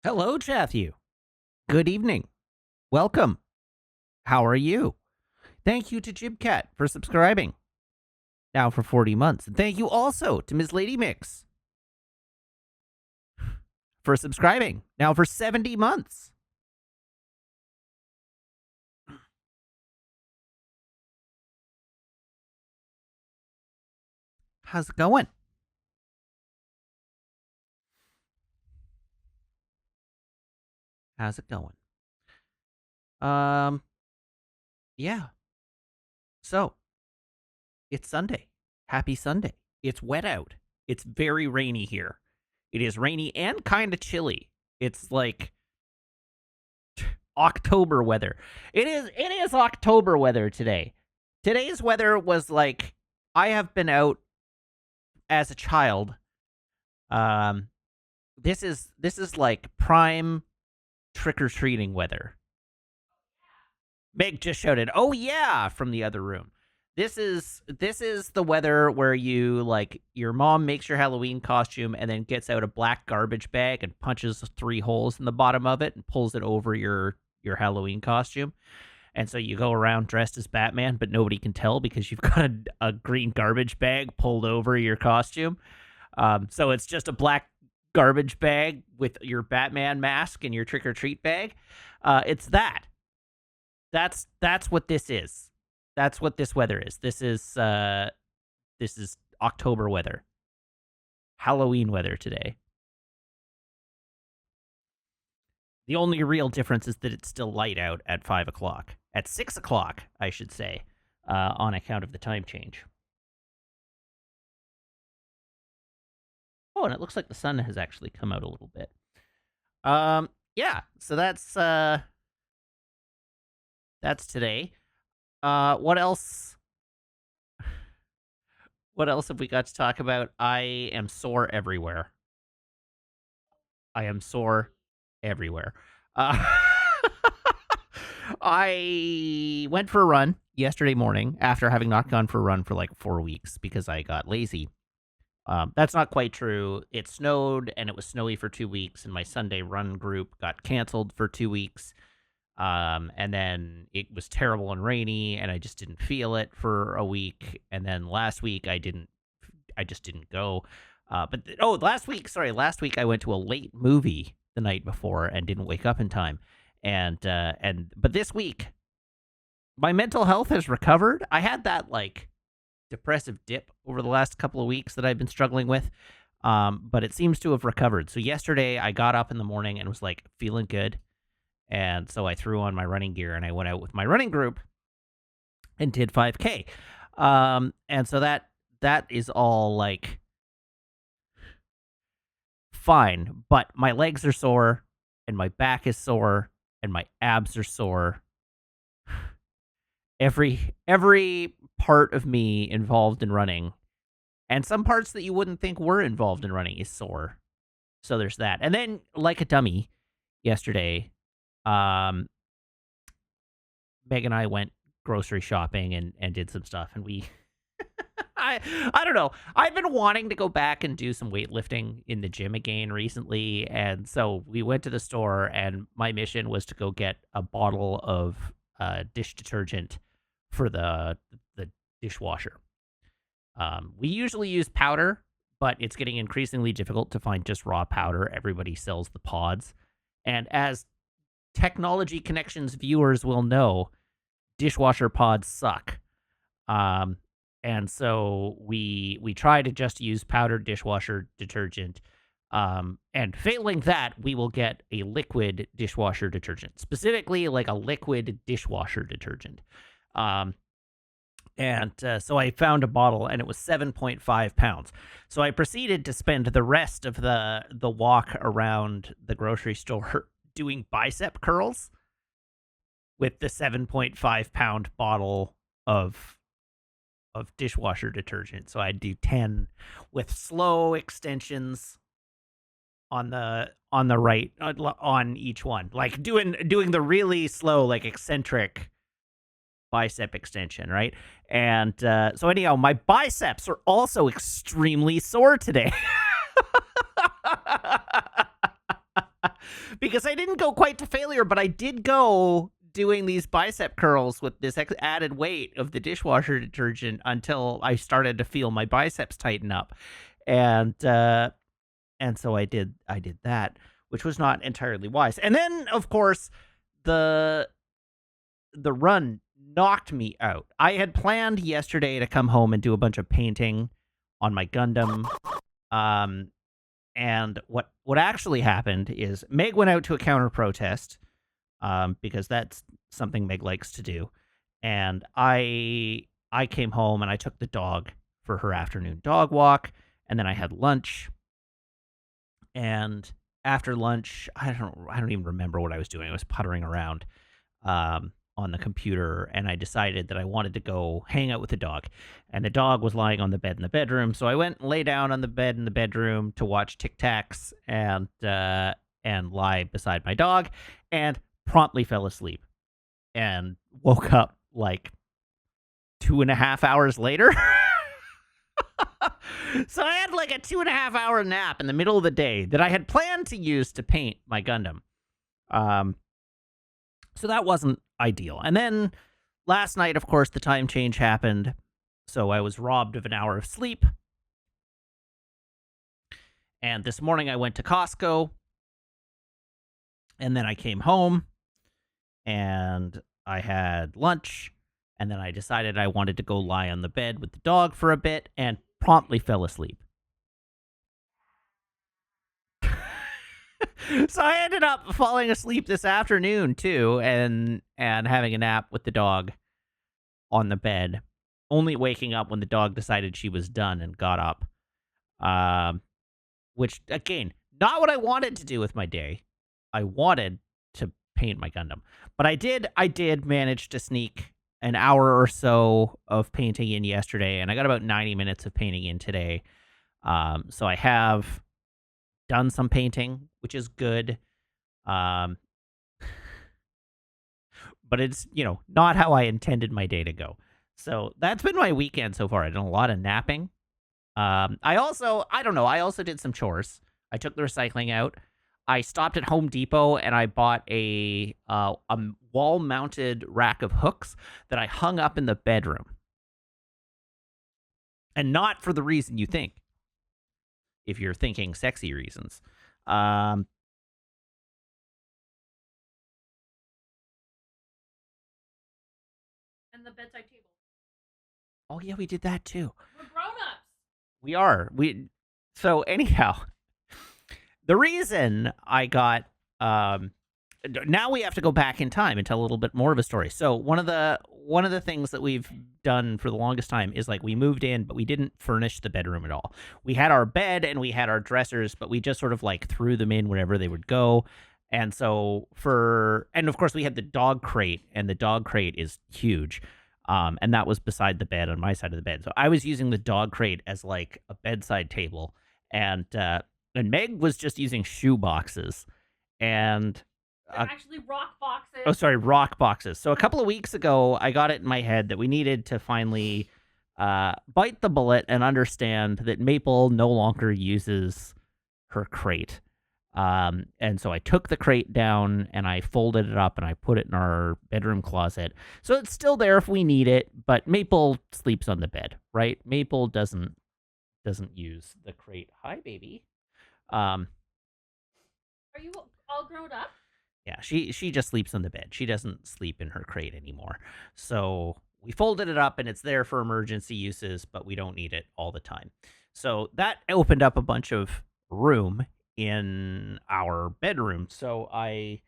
Hello, Matthew. Good evening. Welcome. How are you? Thank you to Jibcat for subscribing now for 40 months. And thank you also to Ms. Lady Mix for subscribing now for 70 months. How's it going? How's it going? Yeah. So, it's Sunday. Happy Sunday. It's wet out. It's very rainy here. It is rainy and kind of chilly. It's like October weather. It is October weather today. Today's weather was like I have been out as a child. Um this is like prime trick or treating weather. Meg just shouted, "Oh yeah," from the other room. This is the weather where you like your mom makes your Halloween costume and then gets out a black garbage bag and punches 3 holes in the bottom of it and pulls it over your Halloween costume. And so you go around dressed as Batman, but nobody can tell because you've got a green garbage bag pulled over your costume. So it's just a black garbage bag with your Batman mask and your trick or treat bag. It's that. That's what this is. That's what this weather is. This is October weather. Halloween weather today. The only real difference is that it's still light out at 5 o'clock. At 6 o'clock, I should say, on account of the time change. Oh, and it looks like the sun has actually come out a little bit. Yeah. So that's today. What else? What else have we got to talk about? I am sore everywhere. I am sore everywhere. Uh, I went for a run yesterday morning after having not gone for a run for like 4 weeks because I got lazy. That's not quite true. It snowed and it was snowy for 2 weeks, and my Sunday run group got canceled for 2 weeks. And then it was terrible and rainy, and I just didn't feel it for a week. And then last week I just didn't go. Last week I went to a late movie the night before and didn't wake up in time. But this week my mental health has recovered. I had that like depressive dip over the last couple of weeks that I've been struggling with. But it seems to have recovered. So yesterday I got up in the morning and was like feeling good. And so I threw on my running gear and I went out with my running group and did 5K. And so that is all like fine, but my legs are sore and my back is sore and my abs are sore. Every part of me involved in running, and some parts that you wouldn't think were involved in running, is sore. So there's that. And then like a dummy yesterday, um Meg and I went grocery shopping and did some stuff, and we I don't know. I've been wanting to go back and do some weightlifting in the gym again recently, and so we went to the store, and my mission was to go get a bottle of dish detergent for the dishwasher. We usually use powder, but it's getting increasingly difficult to find just raw powder. Everybody sells the pods, and as Technology Connections viewers will know, dishwasher pods suck. Um, and so we try to just use powdered dishwasher detergent. And failing that, we will get a liquid dishwasher detergent, specifically like a liquid dishwasher detergent. Um, so I found a bottle, and it was 7.5 pounds. So I proceeded to spend the rest of the walk around the grocery store doing bicep curls with the 7.5 pound bottle of dishwasher detergent. So I'd do 10 with slow extensions on the right on each one, like doing the really slow, like eccentric bicep extension, right? And so anyhow, my biceps are also extremely sore today. because I didn't go quite to failure, but I did go doing these bicep curls with this added weight of the dishwasher detergent until I started to feel my biceps tighten up, and so I did that, which was not entirely wise. And then, of course, the run knocked me out. I had planned yesterday to come home and do a bunch of painting on my Gundam. Um, and what actually happened is Meg went out to a counter protest, because that's something Meg likes to do. And I came home and I took the dog for her afternoon dog walk, and then I had lunch. And after lunch, I don't even remember what I was doing. I was puttering around on the computer, and I decided that I wanted to go hang out with the dog. And the dog was lying on the bed in the bedroom, so I went and lay down on the bed in the bedroom to watch Tic Tacs and lie beside my dog, and promptly fell asleep and woke up like 2.5 hours later. So I had like a 2.5 hour nap in the middle of the day that I had planned to use to paint my Gundam. So that wasn't ideal. And then last night, of course, the time change happened. So I was robbed of an hour of sleep. And this morning I went to Costco. And then I came home and I had lunch. And then I decided I wanted to go lie on the bed with the dog for a bit and promptly fell asleep. So I ended up falling asleep this afternoon too, and having a nap with the dog on the bed, only waking up when the dog decided she was done and got up. Which again, not what I wanted to do with my day. I wanted to paint my Gundam, but I did manage to sneak an hour or so of painting in yesterday, and I got about 90 minutes of painting in today. So I have done some painting, which is good. But it's, not how I intended my day to go. So that's been my weekend so far. I've done a lot of napping. I also did some chores. I took the recycling out. I stopped at Home Depot and I bought a wall-mounted rack of hooks that I hung up in the bedroom. And not for the reason you think, if you're thinking sexy reasons. And the bedside table. Oh yeah, we did that too. We're grown-ups. We are. So anyhow, the reason I got now we have to go back in time and tell a little bit more of a story. So one of the things that we've done for the longest time is like we moved in, but we didn't furnish the bedroom at all. We had our bed and we had our dressers, but we just sort of like threw them in wherever they would go. And so and of course we had the dog crate, and the dog crate is huge. And that was beside the bed on my side of the bed. So I was using the dog crate as like a bedside table, and Meg was just using shoe boxes. And actually rock boxes. Oh, sorry, rock boxes. So a couple of weeks ago, I got it in my head that we needed to finally bite the bullet and understand that Maple no longer uses her crate. And so I took the crate down and I folded it up and I put it in our bedroom closet. So it's still there if we need it, but Maple sleeps on the bed, right? Maple doesn't use the crate. Hi, baby. Are you all grown up? Yeah, she just sleeps on the bed. She doesn't sleep in her crate anymore. So we folded it up and it's there for emergency uses, but we don't need it all the time. So that opened up a bunch of room in our bedroom. So I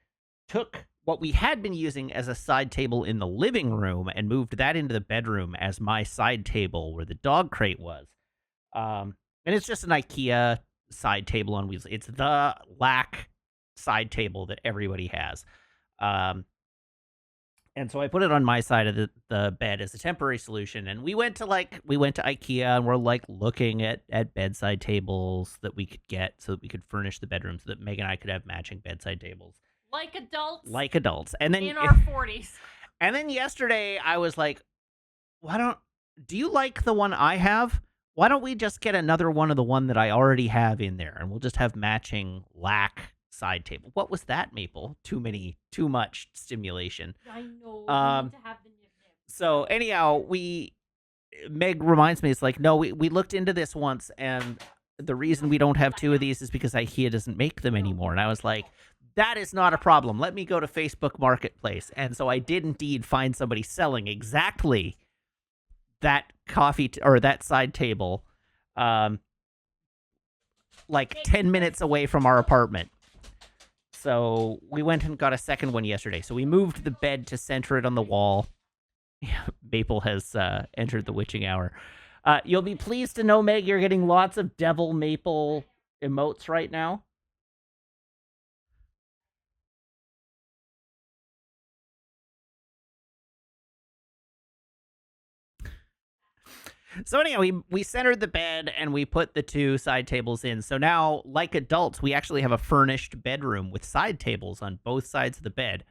took what we had been using as a side table in the living room and moved that into the bedroom as my side table where the dog crate was. And it's just an IKEA side table on wheels. It's the lack side table that everybody has. And so I put it on my side of the bed as a temporary solution. And we went to IKEA and we're like looking at bedside tables that we could get so that we could furnish the bedroom so that Meg and I could have matching bedside tables. Like adults. And then in our 40s. And then yesterday I was like, do you like the one I have? Why don't we just get another one of the one that I already have in there, and we'll just have matching lack side table. What was that, Maple? Too much stimulation. I know. You need Um, to have the nip nip. so anyhow, Meg reminds me, it's like, no, we looked into this once, and the reason we don't have two of these is because IKEA doesn't make them anymore. And I was like, that is not a problem. Let me go to Facebook Marketplace. And so I did indeed find somebody selling exactly that or that side table, um, like 10 minutes away from our apartment. So we went and got a second one yesterday. So we moved the bed to center it on the wall. Maple has entered the witching hour. You'll be pleased to know, Meg, you're getting lots of devil Maple emotes right now. So anyhow, we centered the bed and we put the two side tables in. So now, like adults, we actually have a furnished bedroom with side tables on both sides of the bed,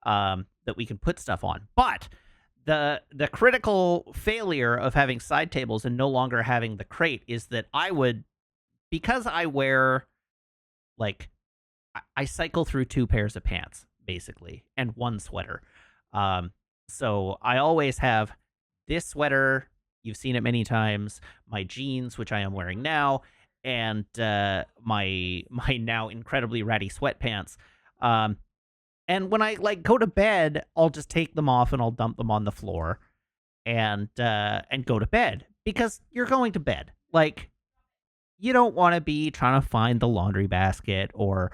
that we can put stuff on. But the critical failure of having side tables and no longer having the crate is that because I wear, like, I cycle through two pairs of pants basically and one sweater. So I always have this sweater. You've seen it many times. My jeans, which I am wearing now, and my now incredibly ratty sweatpants. And when I go to bed, I'll just take them off and I'll dump them on the floor, and go to bed, because you're going to bed. Like, you don't want to be trying to find the laundry basket or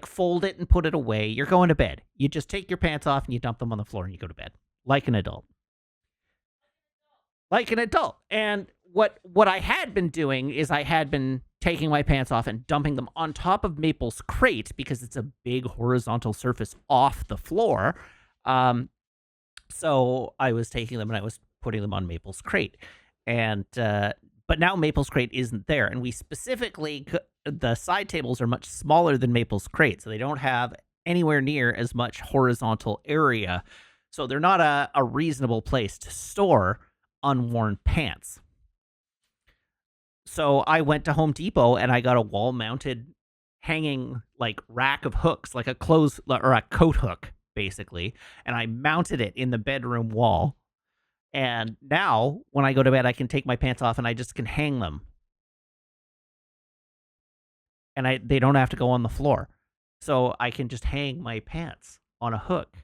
fold it and put it away. You're going to bed. You just take your pants off and you dump them on the floor and you go to bed like an adult. Like an adult. And what I had been doing is I had been taking my pants off and dumping them on top of Maple's crate, because it's a big horizontal surface off the floor. So I was taking them and I was putting them on Maple's crate. And but now Maple's crate isn't there, and we specifically, the side tables are much smaller than Maple's crate, so they don't have anywhere near as much horizontal area. So they're not a reasonable place to store unworn pants. So I went to Home Depot and I got a wall-mounted hanging rack of hooks, like a clothes or a coat hook basically, and I mounted it in the bedroom wall. And now when I go to bed, I can take my pants off and I just can hang them, and they don't have to go on the floor. So I can just hang my pants on a hook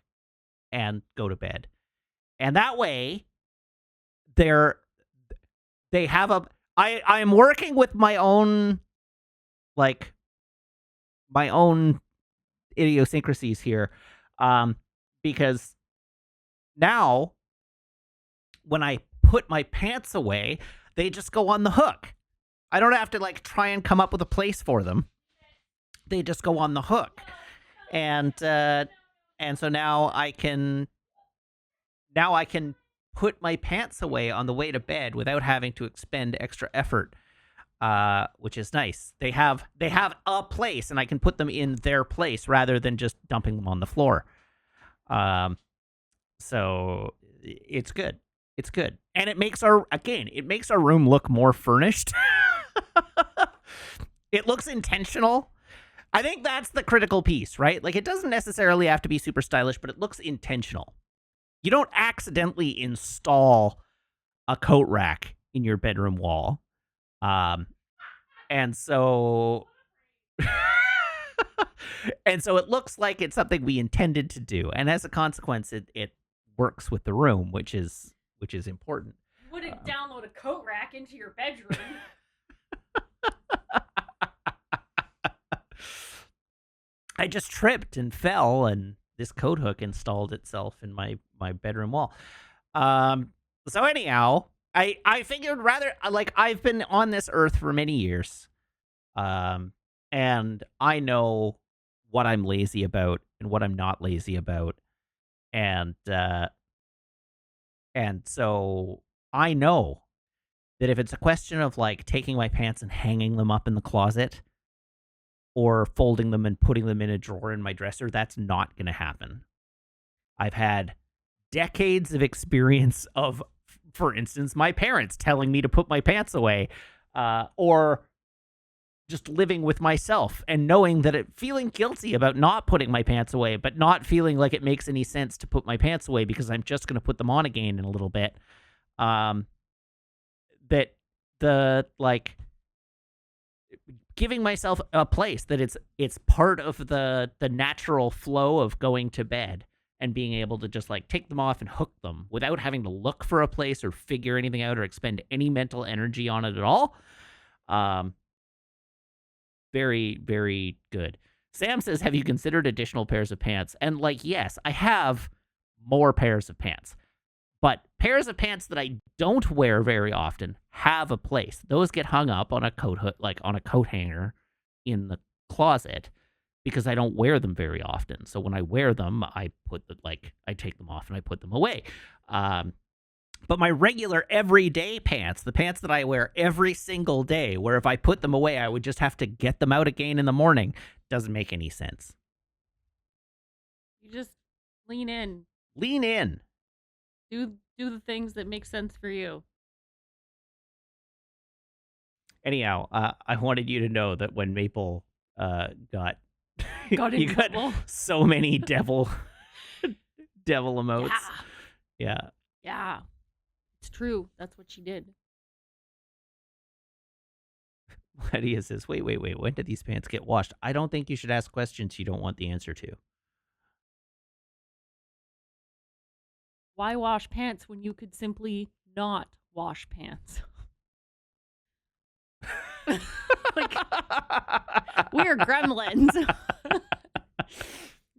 and go to bed. And that way they have I'm working with my own idiosyncrasies here, because now when I put my pants away, they just go on the hook. I don't have to try and come up with a place for them. They just go on the hook. And so now I can put my pants away on the way to bed without having to expend extra effort, which is nice. They have a place, and I can put them in their place rather than just dumping them on the floor. So it's good. It's good. And it makes our room look more furnished. It looks intentional. I think that's the critical piece, right? It doesn't necessarily have to be super stylish, but it looks intentional. You don't accidentally install a coat rack in your bedroom wall. And so it looks like it's something we intended to do. And as a consequence, it works with the room, which is important. You wouldn't download a coat rack into your bedroom. I just tripped and fell, and this coat hook installed itself in my bedroom wall. So anyhow, I figured I've been on this earth for many years. And I know what I'm lazy about and what I'm not lazy about. And so I know that if it's a question of taking my pants and hanging them up in the closet, or folding them and putting them in a drawer in my dresser, that's not going to happen. I've had decades of experience of, for instance, my parents telling me to put my pants away, or just living with myself and knowing that feeling guilty about not putting my pants away, but not feeling like it makes any sense to put my pants away because I'm just going to put them on again in a little bit. That the like giving myself a place that it's part of the natural flow of going to bed and being able to just like take them off and hook them without having to look for a place or figure anything out or expend any mental energy on it at all. Very, very good. Sam says, have you considered additional pairs of pants? And like, yes, I have more pairs of pants. But pairs of pants that I don't wear very often have a place. Those get hung up on a coat hook, like on a coat hanger in the closet because I don't wear them very often. So when I wear them, I take them off and I put them away. But my regular everyday pants, the pants that I wear every single day, where if I put them away, I would just have to get them out again in the morning, doesn't make any sense. You just lean in. Lean in. Do the things that make sense for you. Anyhow, I wanted you to know that when Maple got in you got trouble. so many devil emotes. Yeah. Yeah. It's true. That's what she did. Lydia says, wait. When did these pants get washed? I don't think you should ask questions you don't want the answer to. Why wash pants when you could simply not wash pants? Like, we're gremlins.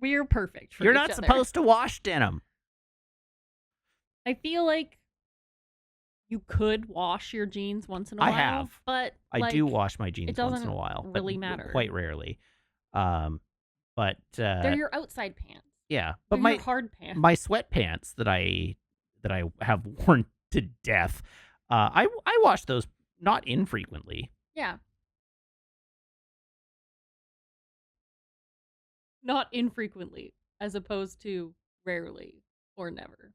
We're perfect for You're each not other. supposed to wash denim. I feel like you could wash your jeans once in a while. I have. But I do wash my jeans once in a while. It doesn't really matter. Quite rarely. But they're your outside pants. Yeah, but they're your hard pants. My sweatpants that I have worn to death, I wash those not infrequently. Yeah. Not infrequently, as opposed to rarely or never.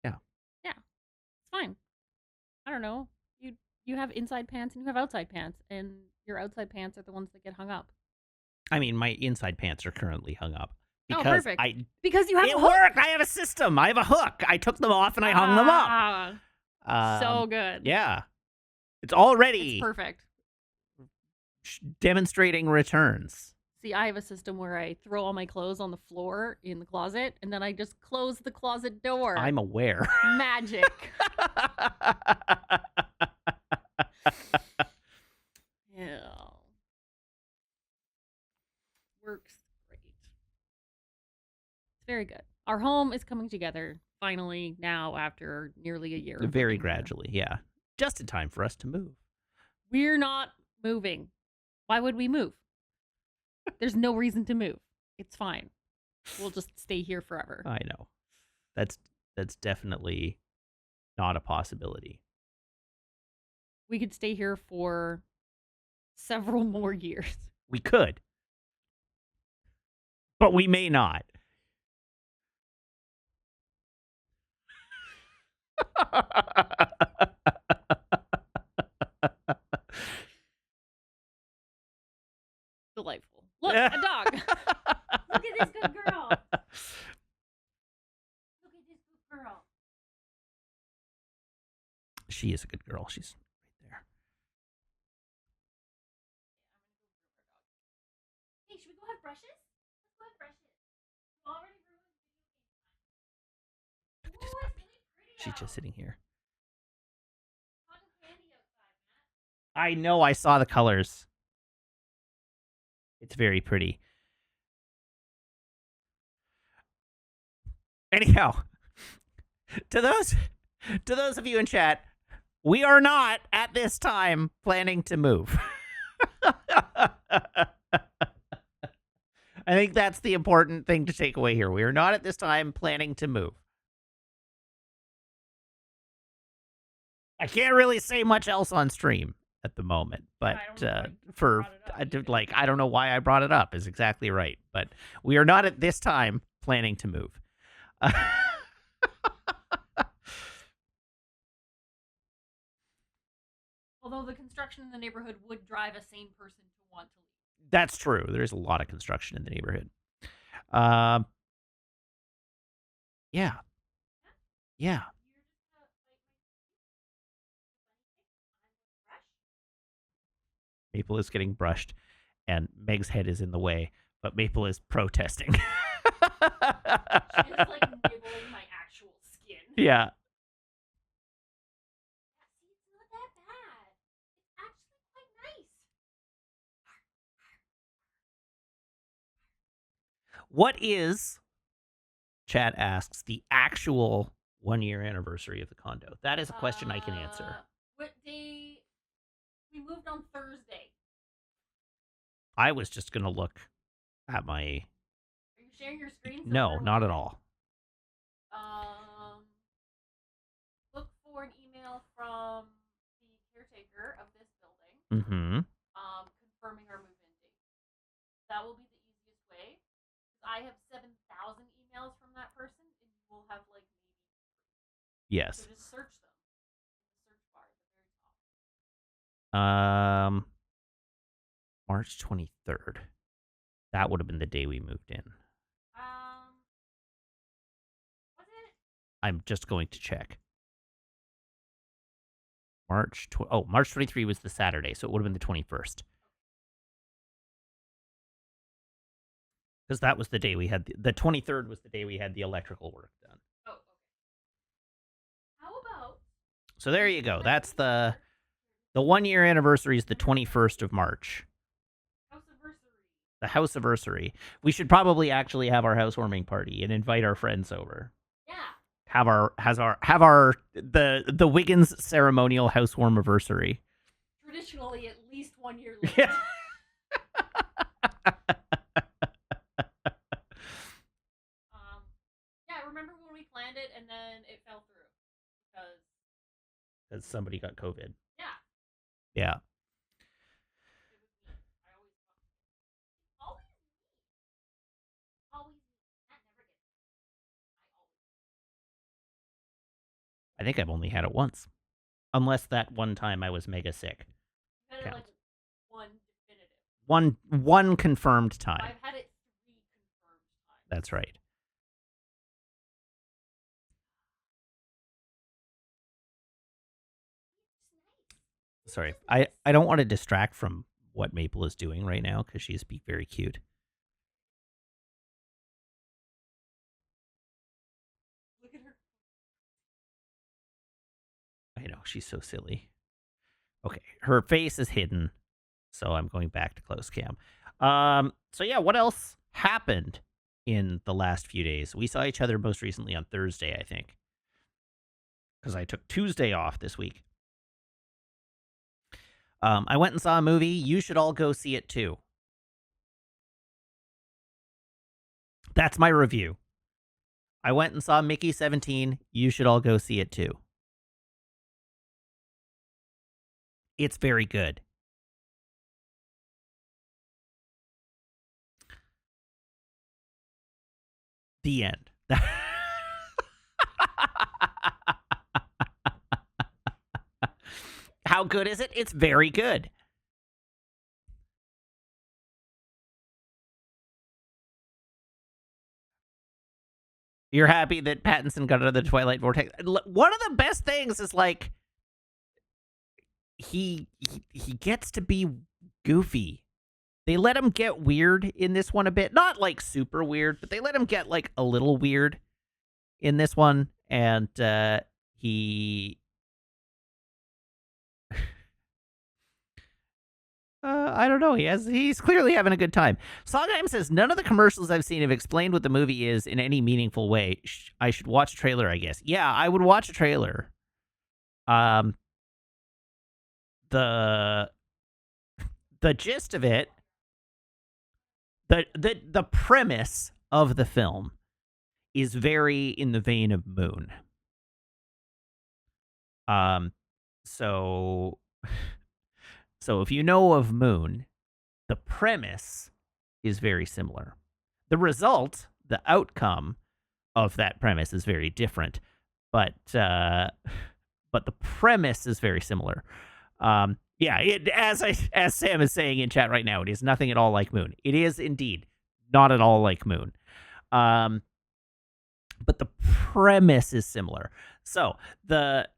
Yeah. Yeah. It's fine. I don't know. You have inside pants and you have outside pants, and your outside pants are the ones that get hung up. I mean, my inside pants are currently hung up. Because perfect. Because you have it worked. I have a system. I have a hook. I took them off and I hung them up. So good. Yeah. It's already it's perfect. Demonstrating returns. See, I have a system where I throw all my clothes on the floor in the closet, and then I just close the closet door. I'm aware. Magic. Yeah. Works great. It's very good. Our home is coming together finally now after nearly a year. Very gradually, yeah. Just in time for us to move. We're not moving. Why would we move? There's no reason to move. It's fine. We'll just stay here forever. I know. That's definitely not a possibility. We could stay here for several more years. We could. But we may not. Delightful. Look, a dog. Look at this good girl. Look at this good girl. She is a good girl. She's right there. Hey, should we go have brushes? Let's go have brushes. You already ruined video game time. Look at this Ooh, puppy. it's really pretty She's out. just sitting here. Cotton candy outside, Matt. I know. I saw the colors. It's very pretty. Anyhow, to those of you in chat, we are not at this time planning to move. I think that's the important thing to take away here. We are not at this time planning to move. I can't really say much else on stream at the moment, but I don't know why I brought it up is exactly right. But we are not at this time planning to move. Although the construction in the neighborhood would drive a sane person to want to leave. That's true. There's a lot of construction in the neighborhood. Um, yeah, yeah. You're just like my fresh. Maple is getting brushed, and Meg's head is in the way, but Maple is protesting. She's like nibbling my actual skin. Yeah. See, it's not that bad. It's actually quite nice. What is, Chat asks, the actual 1-year anniversary of the condo? That is a question I can answer. What day? We moved on Thursday. I was just going to look at my... Are you sharing your screen? No, not at all. Look for an email from the caretaker of this building. Mm-hmm. Confirming our move-in date. That will be the easiest way. I have 7,000 emails from that person, and you will have like maybe 3. Yes. So just search them. The search bar at the very top. March 23rd. That would have been the day we moved in. Was it? I'm just going to check. March 23 was the Saturday, so it would have been the 21st. Because that was the day we had the 23rd was the day we had the electrical work done. Oh, okay. How about? So there you go. That's the 1-year anniversary is the 21st of March. The house anniversary. We should probably actually have our housewarming party and invite our friends over. Yeah. Have our the Wiggins ceremonial housewarm anniversary. Traditionally, at least 1 year later. Yeah. Yeah, I remember when we planned it and then it fell through because somebody got COVID. Yeah. Yeah. I think I've only had it once. Unless that one time I was mega sick. I've had it like one definitive. One confirmed time. I've had it 3 confirmed times. That's right. Sorry. I don't want to distract from what Maple is doing right now because she's very cute. Look at her. I know, she's so silly. Okay, her face is hidden, so I'm going back to close cam. So yeah, what else happened in the last few days? We saw each other most recently on Thursday, I think, because I took Tuesday off this week. I went and saw a movie. You should all go see it too. That's my review. I went and saw Mickey 17. You should all go see it too. It's very good. The end. How good is it? It's very good. You're happy that Pattinson got out of the Twilight Vortex. One of the best things is like he gets to be goofy. They let him get weird in this one a bit. Not like super weird, but they let him get like a little weird in this one. And he... I don't know. He's clearly having a good time. Sondheim says, none of the commercials I've seen have explained what the movie is in any meaningful way. I should watch a trailer, I guess. Yeah, I would watch a trailer. The gist of it, the premise of the film is very in the vein of Moon. So if you know of Moon, the premise is very similar. The result, the outcome of that premise is very different, but the premise is very similar. Yeah, as Sam is saying in chat right now, it is nothing at all like Moon. It is indeed not at all like Moon. Um, but the premise is similar. So the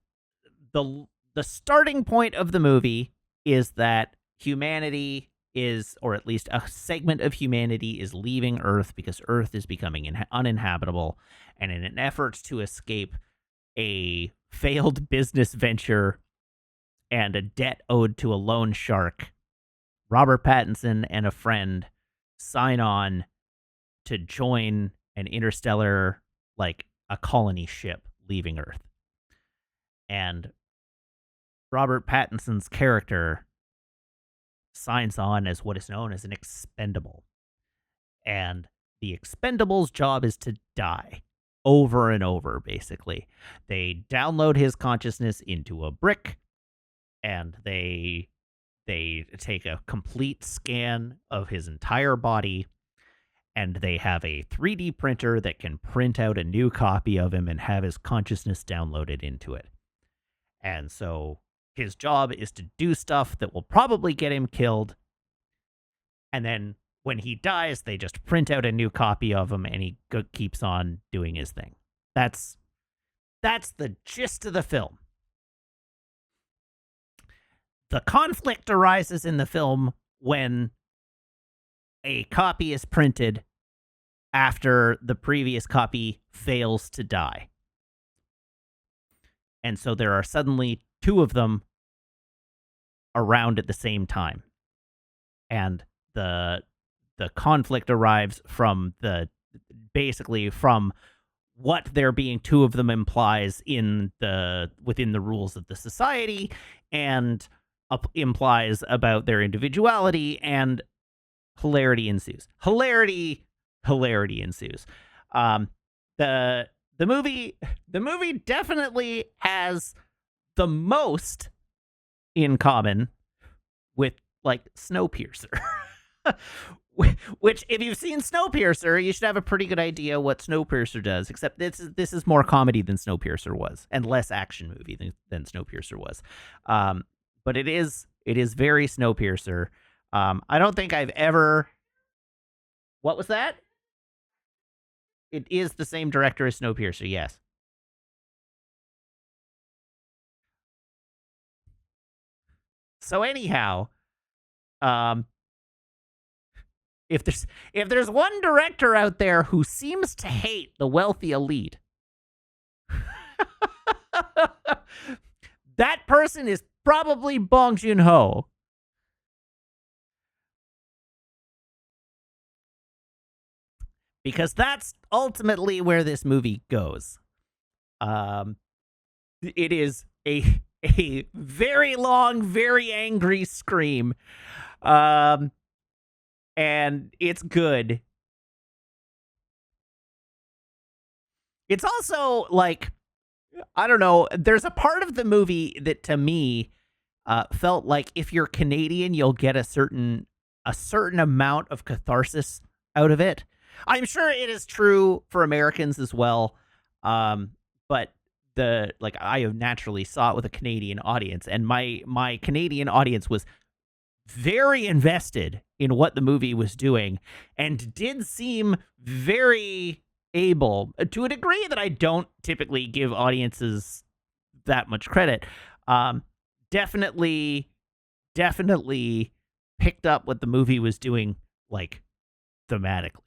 the starting point of the movie is that humanity is, or at least a segment of humanity is leaving Earth because Earth is becoming uninhabitable, and in an effort to escape a failed business venture and a debt owed to a loan shark, Robert Pattinson and a friend sign on to join an interstellar, like a colony ship leaving Earth. And Robert Pattinson's character signs on as what is known as an expendable. And the expendable's job is to die over and over, basically. They download his consciousness into a brick, and they take a complete scan of his entire body, and they have a 3D printer that can print out a new copy of him and have his consciousness downloaded into it. And so his job is to do stuff that will probably get him killed. And then when he dies, they just print out a new copy of him, and he keeps on doing his thing. That's the gist of the film. The conflict arises in the film when a copy is printed after the previous copy fails to die. And so there are suddenly two of them around at the same time. And the conflict arrives from basically from what there being two of them implies within the rules of the society, and implies about their individuality, and hilarity ensues. Hilarity ensues. The movie definitely has the most in common with, like, Snowpiercer. Which, if you've seen Snowpiercer, you should have a pretty good idea what Snowpiercer does, except this is more comedy than Snowpiercer was, and less action movie than Snowpiercer was. But it is very Snowpiercer. I don't think I've ever... What was that? It is the same director as Snowpiercer, yes. So anyhow, if there's one director out there who seems to hate the wealthy elite, that person is probably Bong Joon-ho. Because that's ultimately where this movie goes. It is a very long, very angry scream. And it's good. It's also, like, I don't know, there's a part of the movie that, to me, felt like if you're Canadian, you'll get a certain amount of catharsis out of it. I'm sure it is true for Americans as well. But I have naturally saw it with a Canadian audience, and my Canadian audience was very invested in what the movie was doing, and did seem very able, to a degree that I don't typically give audiences that much credit. Definitely picked up what the movie was doing, like, thematically.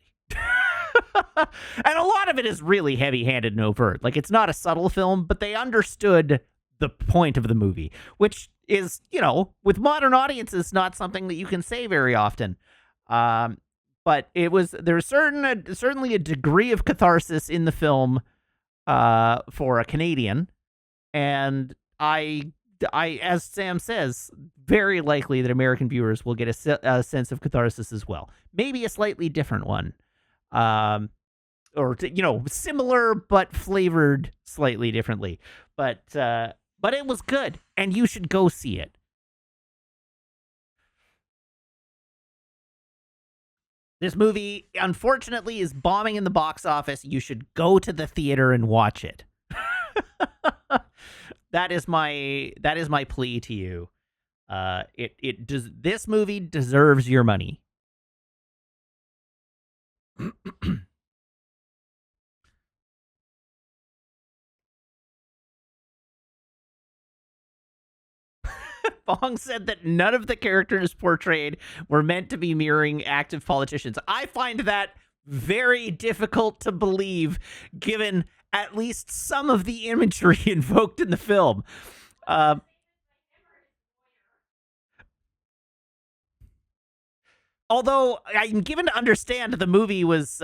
And a lot of it is really heavy-handed and overt. Like, it's not a subtle film, but they understood the point of the movie, which is, with modern audiences, not something that you can say very often. But there's certainly a degree of catharsis in the film for a Canadian, and I, as Sam says, very likely that American viewers will get a sense of catharsis as well. Maybe a slightly different one. Or similar but flavored slightly differently. But it was good, and you should go see it. This movie, unfortunately, is bombing in the box office. You should go to the theater and watch it. That is my plea to you. It does. This movie deserves your money. Fong said that none of the characters portrayed were meant to be mirroring active politicians. I find that very difficult to believe, given at least some of the imagery invoked in the film. Although I'm given to understand the movie was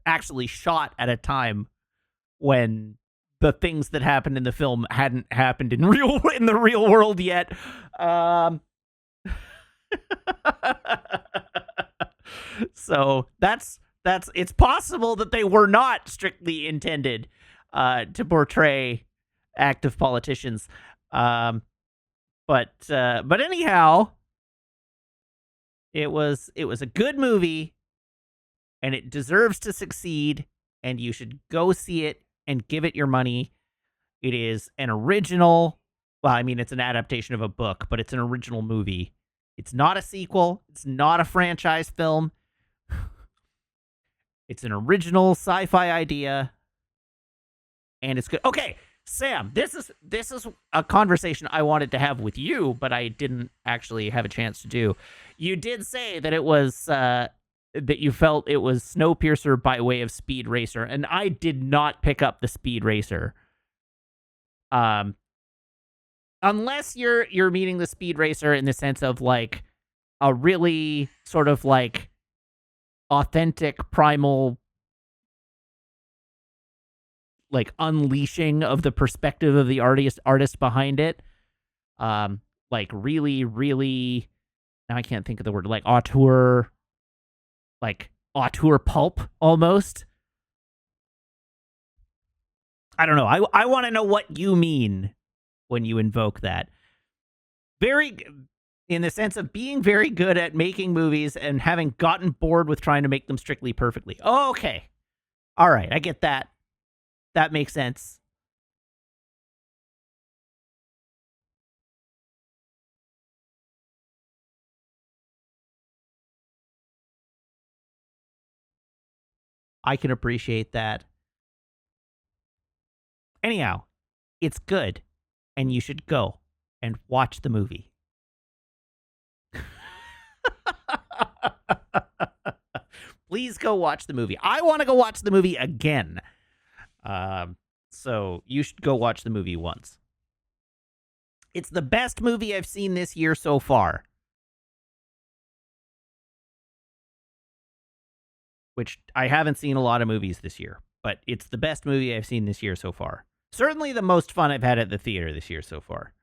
actually shot at a time when the things that happened in the film hadn't happened in the real world yet. Um, so that's it's possible that they were not strictly intended to portray active politicians. Um, but anyhow, it was a good movie and it deserves to succeed, and you should go see it and give it your money. It is an original, well, I mean, it's an adaptation of a book, but it's an original movie. It's not a sequel, it's not a franchise film. It's an original sci-fi idea, and it's good. Okay, Sam, this is a conversation I wanted to have with you, but I didn't actually have a chance to do. You did say that it was that you felt it was Snowpiercer by way of Speed Racer, and I did not pick up the Speed Racer. Um, unless you're meaning the Speed Racer in the sense of like a really sort of like authentic primal like unleashing of the perspective of the artist behind it. Like really, now I can't think of the word, like auteur pulp almost. I don't know. I want to know what you mean when you invoke that. Very, in the sense of being very good at making movies and having gotten bored with trying to make them strictly perfectly. Oh, okay. All right. I get that. That makes sense. I can appreciate that. Anyhow, it's good and you should go and watch the movie. Please go watch the movie. I want to go watch the movie again. So you should go watch the movie once. It's the best movie I've seen this year so far. Which I haven't seen a lot of movies this year, but it's the best movie I've seen this year so far. Certainly the most fun I've had at the theater this year so far.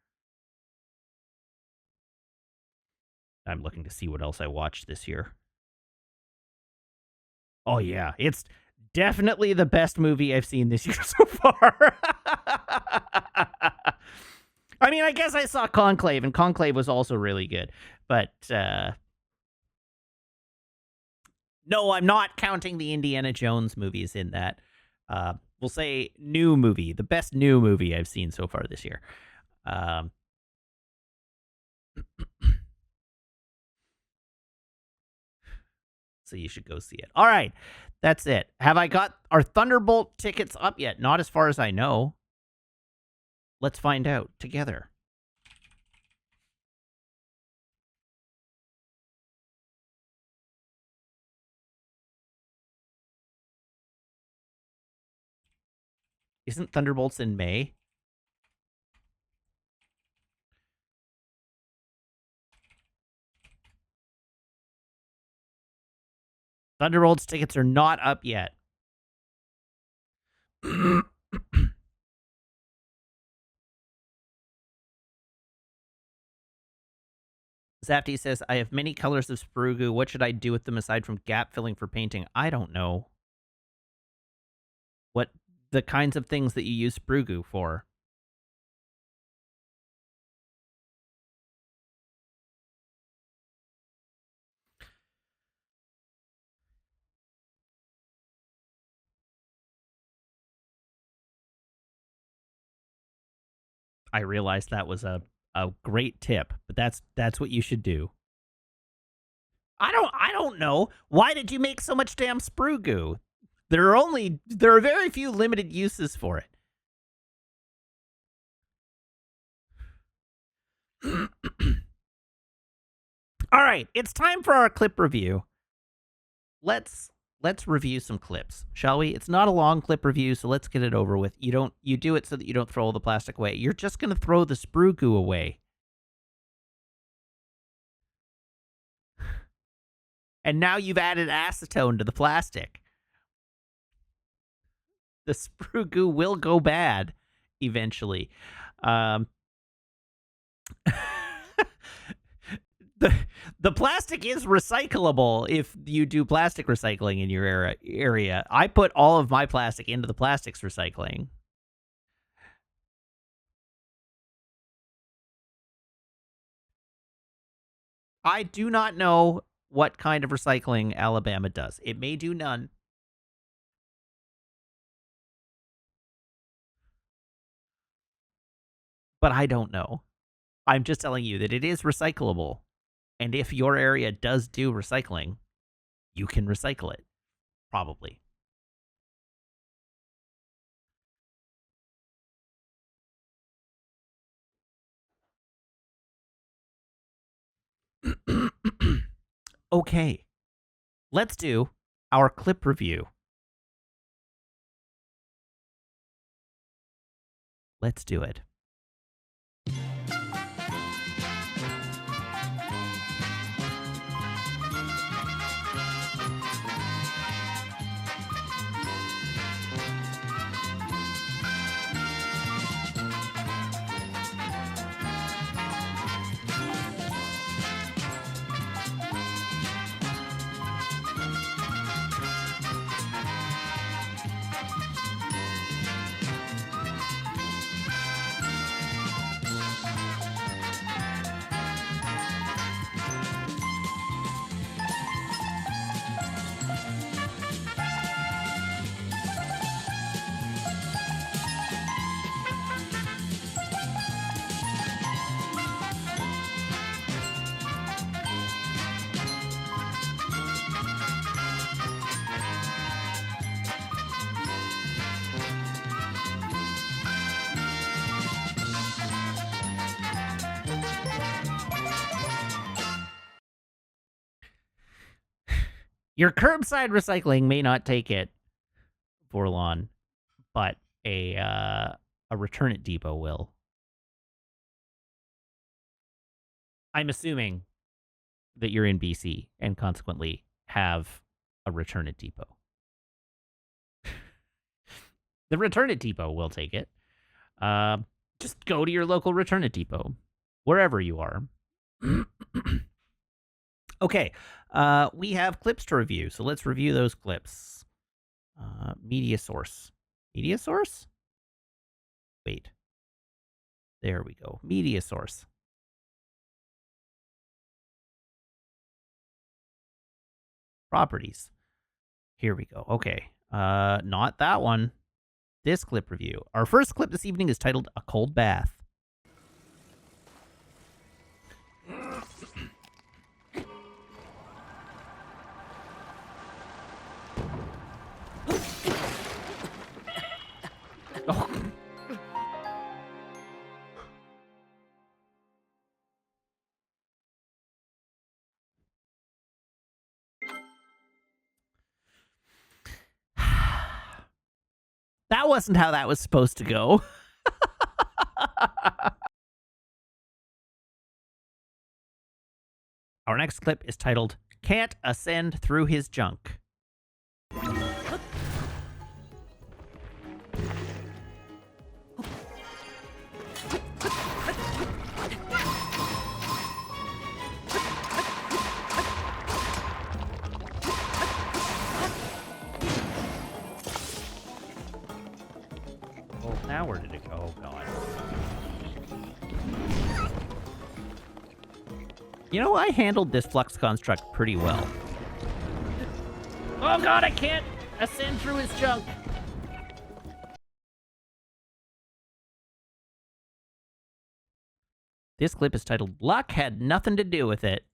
I'm looking to see what else I watched this year. Oh, yeah. It's definitely the best movie I've seen this year so far. I mean, I guess I saw Conclave, and Conclave was also really good. But no, I'm not counting the Indiana Jones movies in that. We'll say new movie, the best new movie I've seen so far this year. So you should go see it. All right, that's it. Have I got our Thunderbolt tickets up yet? Not as far as I know. Let's find out together. Isn't Thunderbolts in May? Thunderbolts tickets are not up yet. Zafty says, I have many colors of Sprugu. What should I do with them aside from gap filling for painting? I don't know. What the kinds of things that you use Sprugu for? I realized that was a A great tip, but that's what you should do. I don't know. Why did you make so much damn sprue goo? There are very few limited uses for it. All right, it's time for our clip review. Let's review some clips, shall we? It's not a long clip review, so let's get it over with. You do it so that you don't throw all the plastic away. You're just going to throw the sprue goo away. And now you've added acetone to the plastic. The sprue goo will go bad eventually. The plastic is recyclable if you do plastic recycling in your area. I put all of my plastic into the plastics recycling. I do not know what kind of recycling Alabama does. It may do none. But I don't know. I'm just telling you that it is recyclable. And if your area does do recycling, you can recycle it. Probably. Okay. Let's do our clip review. Let's do it. Your curbside recycling may not take it for long, but a return at depot will. I'm assuming that you're in BC and consequently have a return at depot. The return at depot will take it. Just go to your local return at depot, wherever you are. Okay, we have clips to review, so let's review those clips. Media source. Media source? Wait. There we go. Media source. Properties. Here we go. Okay. Not that one. This clip review. Our first clip this evening is titled A Cold Bath. Oh. That wasn't how that was supposed to go. Our next clip is titled Can't Ascend Through His Junk. Now where did it go? Oh, God. You know, I handled this flux construct pretty well. Oh, God, I can't ascend through his junk. This clip is titled Luck Had Nothing to Do with It.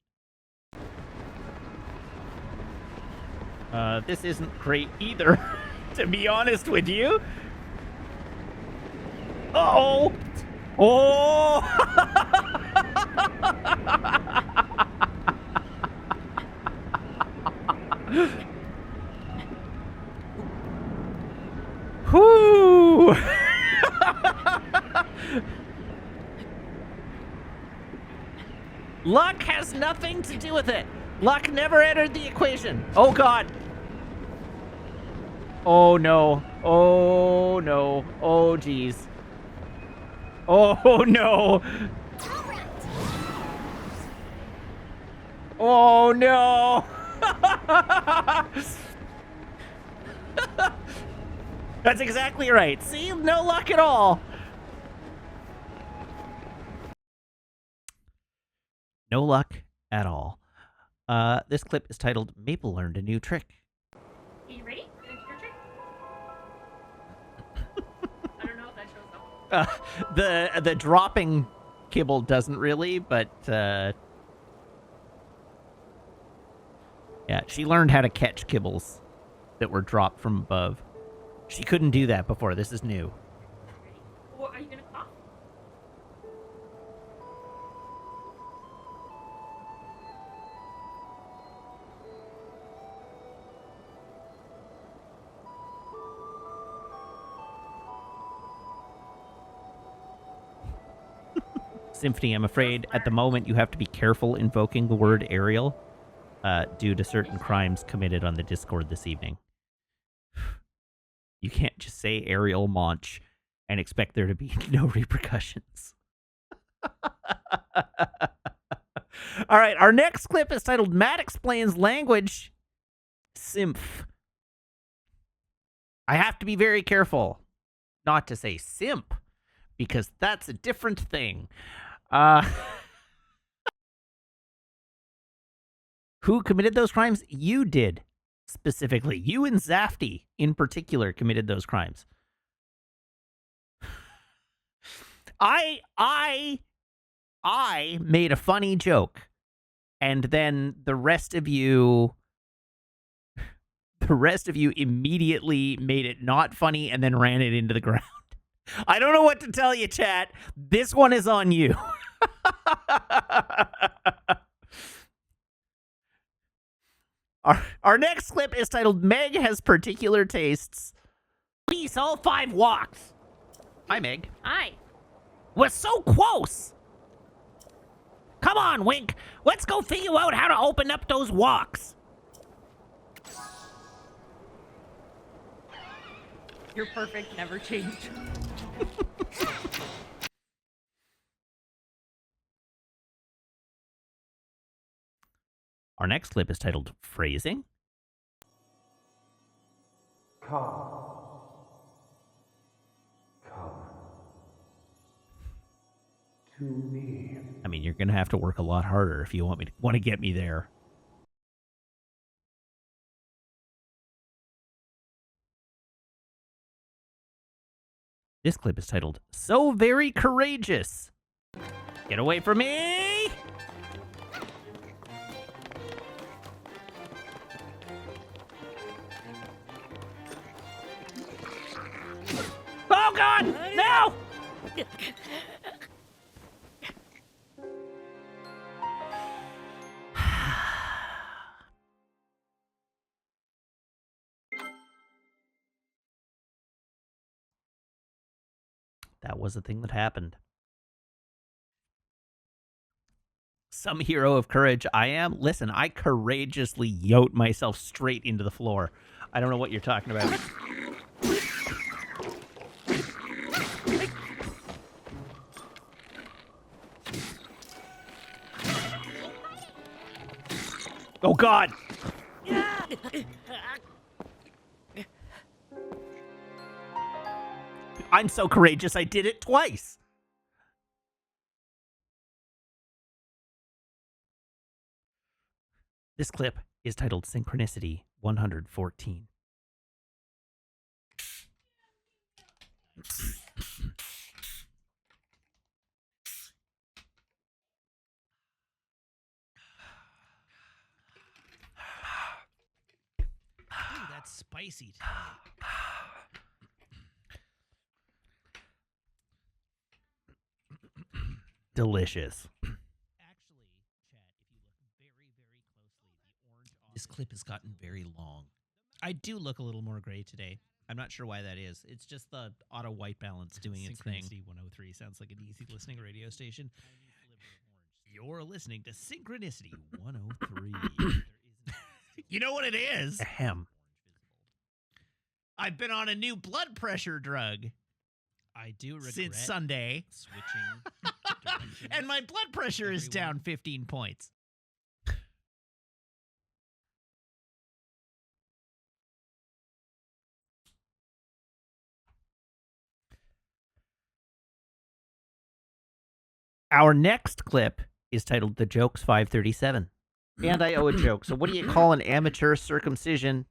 This isn't great either, to be honest with you. Uh-oh! Oh! Whoo! Luck has nothing to do with it. Luck never entered the equation. Oh, God. Oh, no. Oh, no. Oh, geez. Oh, no. Oh, no. That's exactly right. See? No luck at all. No luck at all. This clip is titled Maple Learned a New Trick. Are you ready? Your trick? I don't know if that shows up. The dropping kibble doesn't really, but yeah, she learned how to catch kibbles that were dropped from above. She couldn't do that before. This is new. Ready? Or are you gonna cough? Symphony, I'm afraid at the moment you have to be careful invoking the word Ariel due to certain crimes committed on the Discord this evening. You can't just say Ariel Monch and expect there to be no repercussions. All right, our next clip is titled Matt Explains Language. Symph. I have to be very careful not to say simp, because that's a different thing. Who committed those crimes? You did, specifically. You and Zafty, in particular, committed those crimes. I made a funny joke, and then the rest of you immediately made it not funny and then ran it into the ground. I don't know what to tell you, chat. This one is on you. Our next clip is titled Meg Has Particular Tastes. Please, all 5 walks. Hi, Meg. Hi. We're so close. Come on, Wink. Let's go figure out how to open up those walks. You're perfect, never changed. Our next clip is titled Phrasing. Come. Come. To me. I mean, you're going to have to work a lot harder if you want to get me there. This clip is titled So Very Courageous. Get away from me! Oh, God! No! That was the thing that happened. Some hero of courage I am. Listen, I courageously yote myself straight into the floor. I don't know what you're talking about. Oh, God! I'm so courageous, I did it twice. This clip is titled Synchronicity 114. spicy today. Delicious. Actually, Chad, if you look very, very closely, the orange. This clip has gotten very long. I do look a little more gray today. I'm not sure why that is. It's just the auto white balance doing its thing. Synchronicity 103 sounds like an easy listening radio station. You're listening to Synchronicity 103. You know what it is? Ahem. I've been on a new blood pressure drug. I do regret Since Sunday. Switching directions. And my blood pressure is down 15 points. Our next clip is titled The Jokes 537. And I owe a joke. So what do you call an amateur circumcision?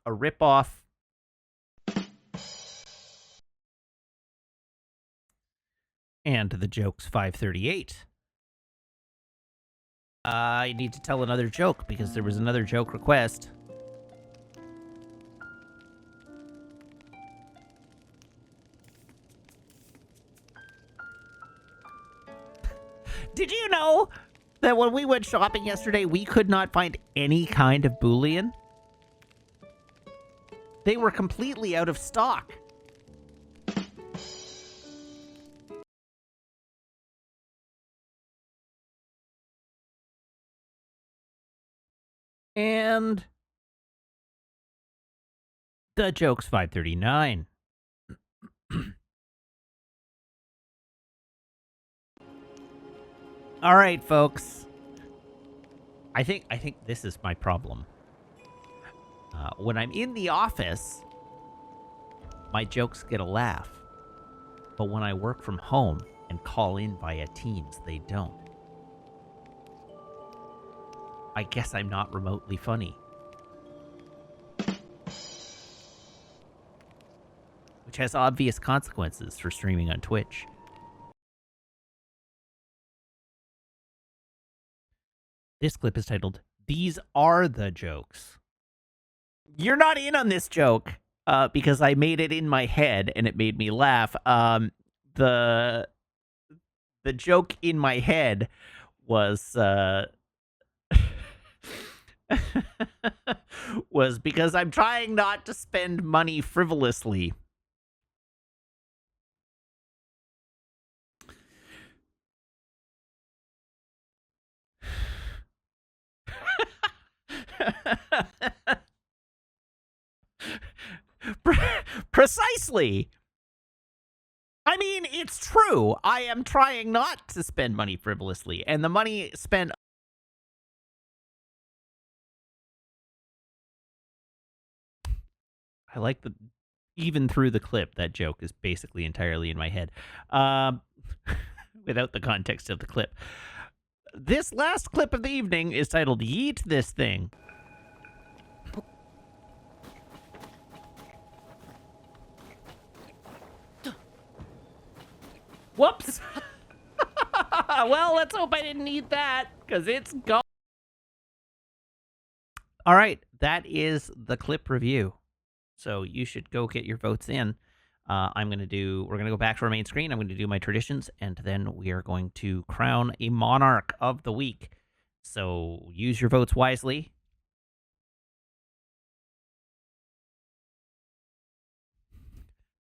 A ripoff. And The Jokes 538. I need to tell another joke because there was another joke request. Did you know that when we went shopping yesterday, we could not find any kind of Boolean? They were completely out of stock. And The Jokes 539. All right, folks. I think this is my problem. When I'm in the office, my jokes get a laugh. But when I work from home and call in via Teams, they don't. I guess I'm not remotely funny. Which has obvious consequences for streaming on Twitch. This clip is titled, These Are the Jokes. You're not in on this joke because I made it in my head and it made me laugh. The joke in my head was was because I'm trying not to spend money frivolously. Precisely. I mean, it's true. I am trying not to spend money frivolously, and the money spent. I like the. Even through the clip, that joke is basically entirely in my head, without the context of the clip. This last clip of the evening is titled Yeet This Thing. Whoops. Well, let's hope I didn't eat that, because it's gone. All right, that is the clip review. So you should go get your votes in. We're going to go back to our main screen. I'm going to do my traditions, and then we are going to crown a monarch of the week. So use your votes wisely.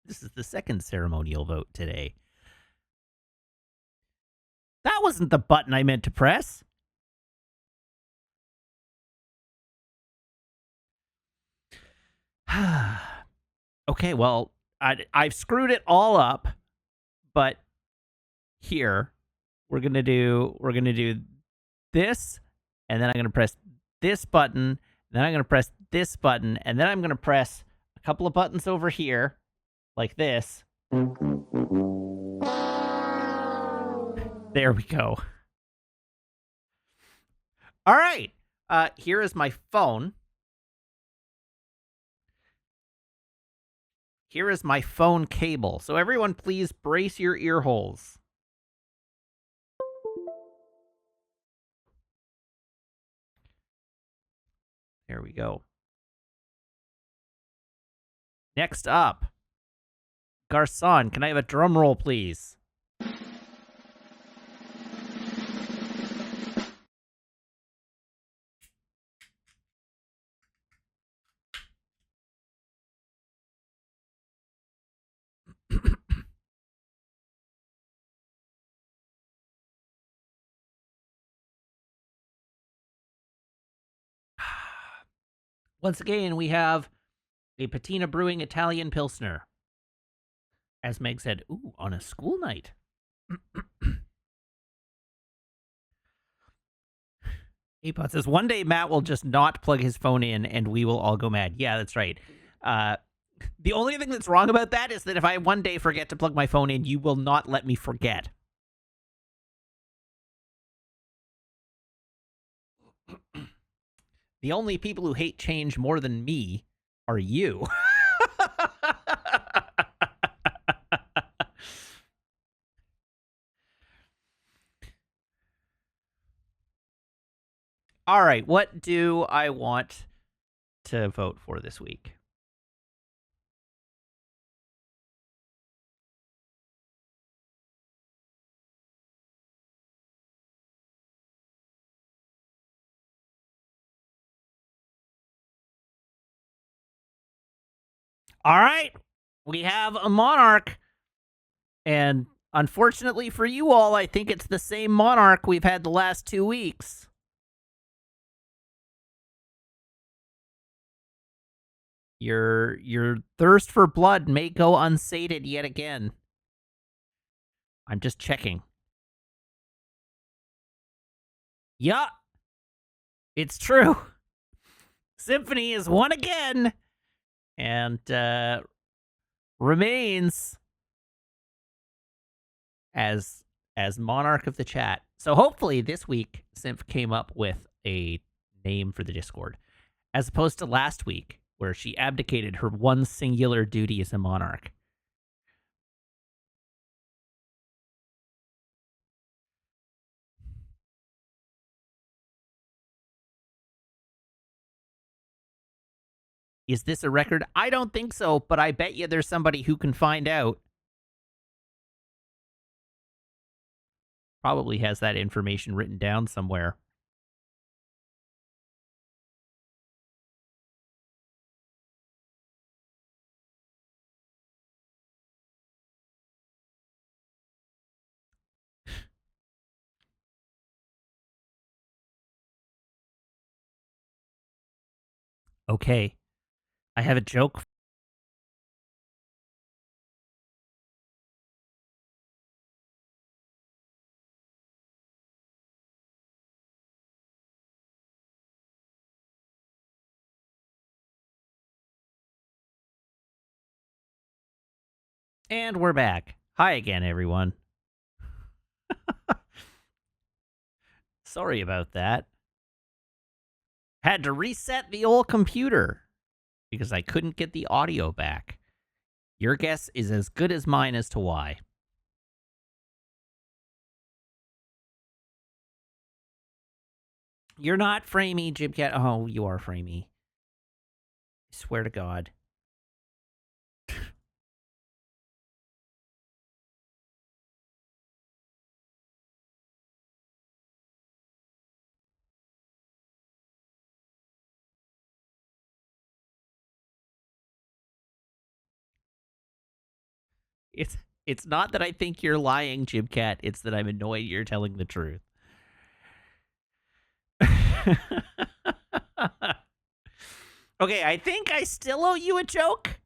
This is the second ceremonial vote today. That wasn't the button I meant to press. Okay, well, I've screwed it all up, but here we're gonna do this, and then I'm gonna press this button, then I'm gonna press this button, and then I'm gonna press a couple of buttons over here, like this. There we go. All right. Here is my phone. Here is my phone cable. So everyone, please brace your ear holes. There we go. Next up, Garcon, can I have a drum roll, please? Once again, we have a Patina Brewing Italian Pilsner. As Meg said, ooh, on a school night. Apod says, one day Matt will just not plug his phone in and we will all go mad. Yeah, that's right. The only thing that's wrong about that is that if I one day forget to plug my phone in, you will not let me forget. The only people who hate change more than me are you. All right, what do I want to vote for this week? All right, we have a monarch. And unfortunately for you all, I think it's the same monarch we've had the last 2 weeks. Your thirst for blood may go unsated yet again. I'm just checking. Yeah, it's true. Symphony is won again and remains as monarch of the chat. So hopefully this week Symph came up with a name for the Discord, as opposed to last week where she abdicated her one singular duty as a monarch. Is this a record? I don't think so, but I bet you there's somebody who can find out. Probably has that information written down somewhere. Okay. I have a joke. And we're back. Hi again, everyone. Sorry about that. Had to reset the old computer because I couldn't get the audio back. Your guess is as good as mine as to why. You're not Framey, Jibcat. Oh, you are Framey. I swear to God. It's not that I think you're lying, Jibcat. It's that I'm annoyed you're telling the truth. Okay, I think I still owe you a joke.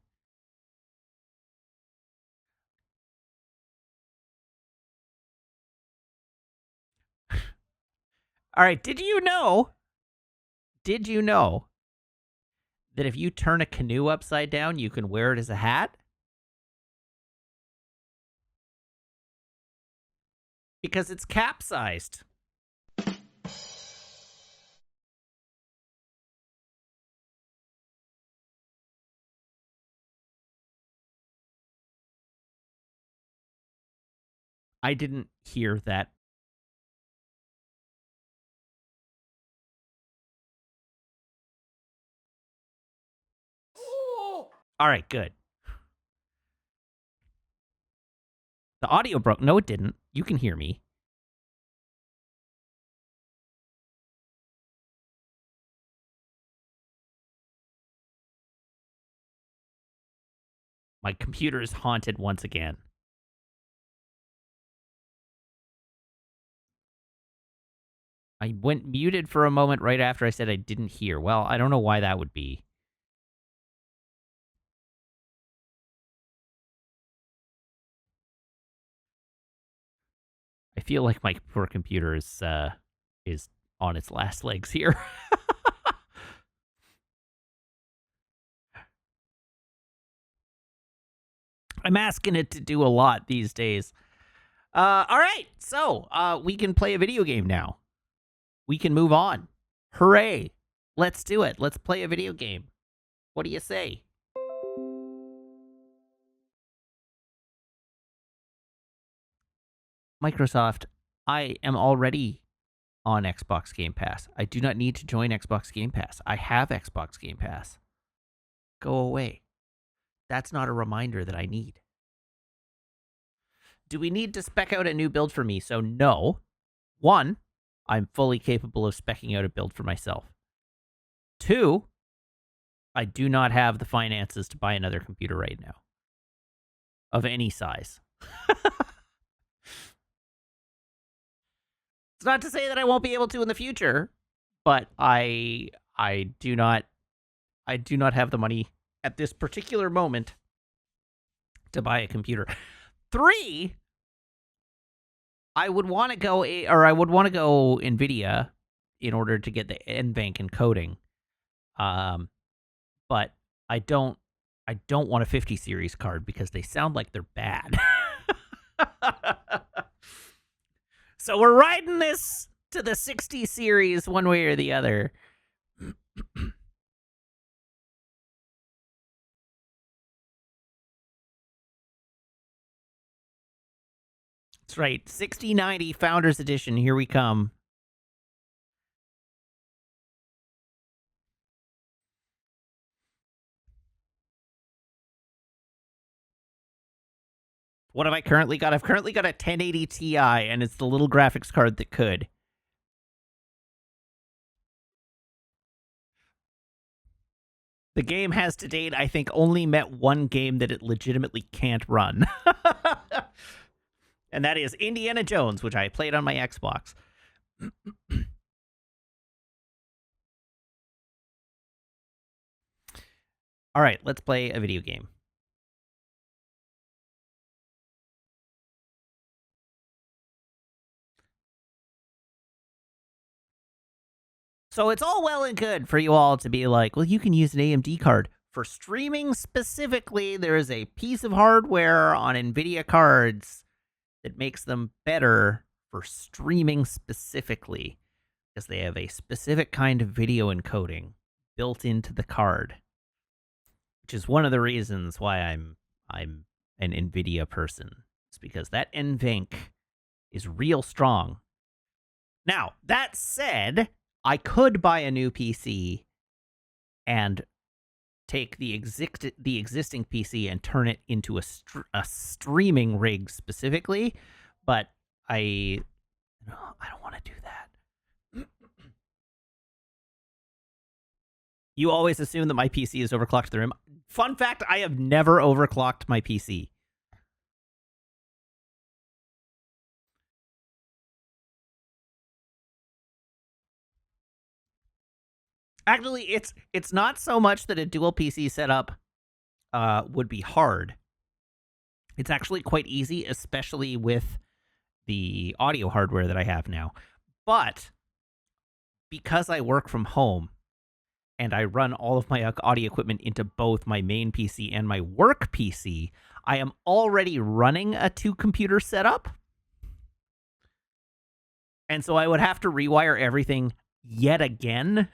All right, did you know that if you turn a canoe upside down, you can wear it as a hat? Because it's capsized. I didn't hear that. All right, good. The audio broke. No, it didn't. You can hear me. My computer is haunted once again. I went muted for a moment right after I said I didn't hear. Well, I don't know why that would be. I feel like my poor computer is on its last legs here. I'm asking it to do a lot these days. All right, so we can play a video game now. We can move on. Hooray! Let's do it. Let's play a video game. What do you say? Microsoft, I am already on Xbox Game Pass. I do not need to join Xbox Game Pass. I have Xbox Game Pass. Go away. That's not a reminder that I need. Do we need to spec out a new build for me? So no. One, I'm fully capable of speccing out a build for myself. Two, I do not have the finances to buy another computer right now. Of any size. It's not to say that I won't be able to in the future, but I do not have the money at this particular moment to buy a computer. Three, I would want to go NVIDIA in order to get the NVENC encoding. But I don't want a 50 series card because they sound like they're bad. So we're riding this to the 60 series one way or the other. That's right. 6090 Founders Edition. Here we come. What have I currently got? I've currently got a 1080 Ti, and it's the little graphics card that could. The game has to date, I think, only met one game that it legitimately can't run. And that is Indiana Jones, which I played on my Xbox. All right, let's play a video game. So it's all well and good for you all to be like, well, you can use an AMD card. For streaming specifically, there is a piece of hardware on NVIDIA cards that makes them better for streaming specifically because they have a specific kind of video encoding built into the card, which is one of the reasons why I'm an NVIDIA person. It's because that NVENC is real strong. Now, that said, I could buy a new PC and take the existing PC and turn it into a streaming rig specifically, but I don't want to do that. You always assume that my PC is overclocked to the rim. Fun fact, I have never overclocked my PC. Actually, it's not so much that a dual PC setup would be hard. It's actually quite easy, especially with the audio hardware that I have now. But because I work from home and I run all of my audio equipment into both my main PC and my work PC, I am already running a 2-computer setup. And so I would have to rewire everything yet again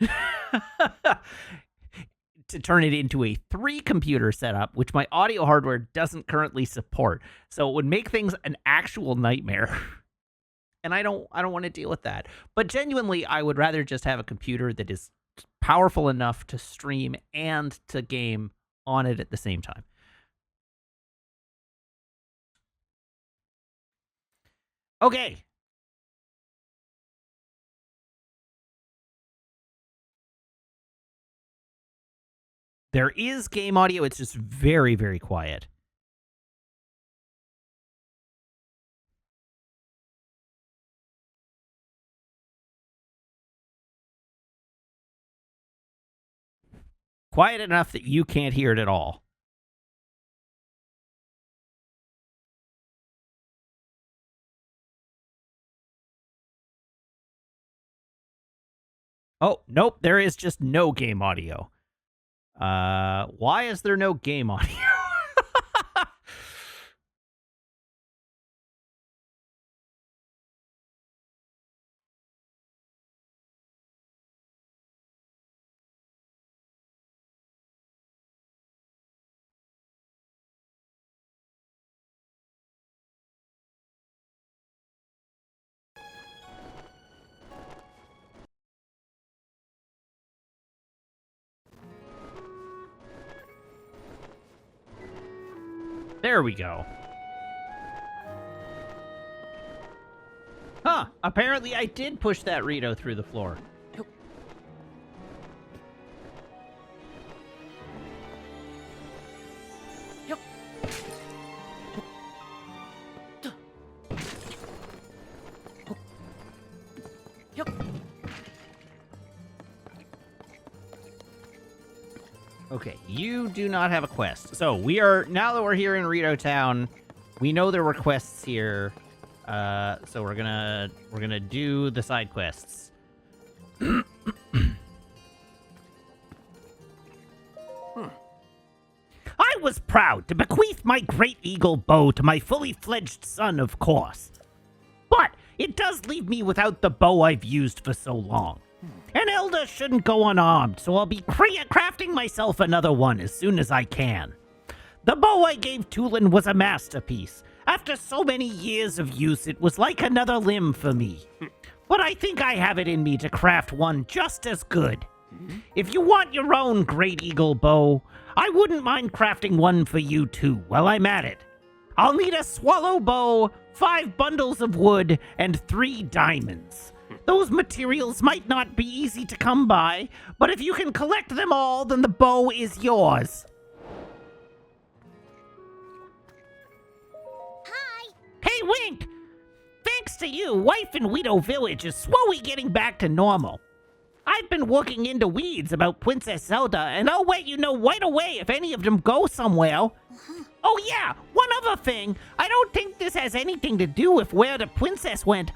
to turn it into a 3-computer setup, which my audio hardware doesn't currently support. So it would make things an actual nightmare. And I don't want to deal with that. But genuinely, I would rather just have a computer that is powerful enough to stream and to game on it at the same time. Okay. There is game audio. It's just very, very quiet. Quiet enough that you can't hear it at all. Oh, nope. There is just no game audio. Why is there no game audio? There we go. Huh. Apparently I did push that Rito through the floor. Okay, you do not have a quest. So we are, now that we're here in Rito Town, we know there were quests here. So we're gonna do the side quests. I was proud to bequeath my great eagle bow to my fully fledged son, of course. But it does leave me without the bow I've used for so long. An elder shouldn't go unarmed, so I'll be crafting myself another one as soon as I can. The bow I gave Tulin was a masterpiece. After so many years of use, it was like another limb for me. But I think I have it in me to craft one just as good. If you want your own Great Eagle bow, I wouldn't mind crafting one for you too while I'm at it. I'll need a swallow bow, 5 bundles of wood, and 3 diamonds. Those materials might not be easy to come by, but if you can collect them all, then the bow is yours. Hi! Hey, Wink! Thanks to you, Wife in Widow Village is slowly getting back to normal. I've been looking into weeds about Princess Zelda, and I'll let you know right away if any of them go somewhere. Oh yeah, one other thing. I don't think this has anything to do with where the princess went,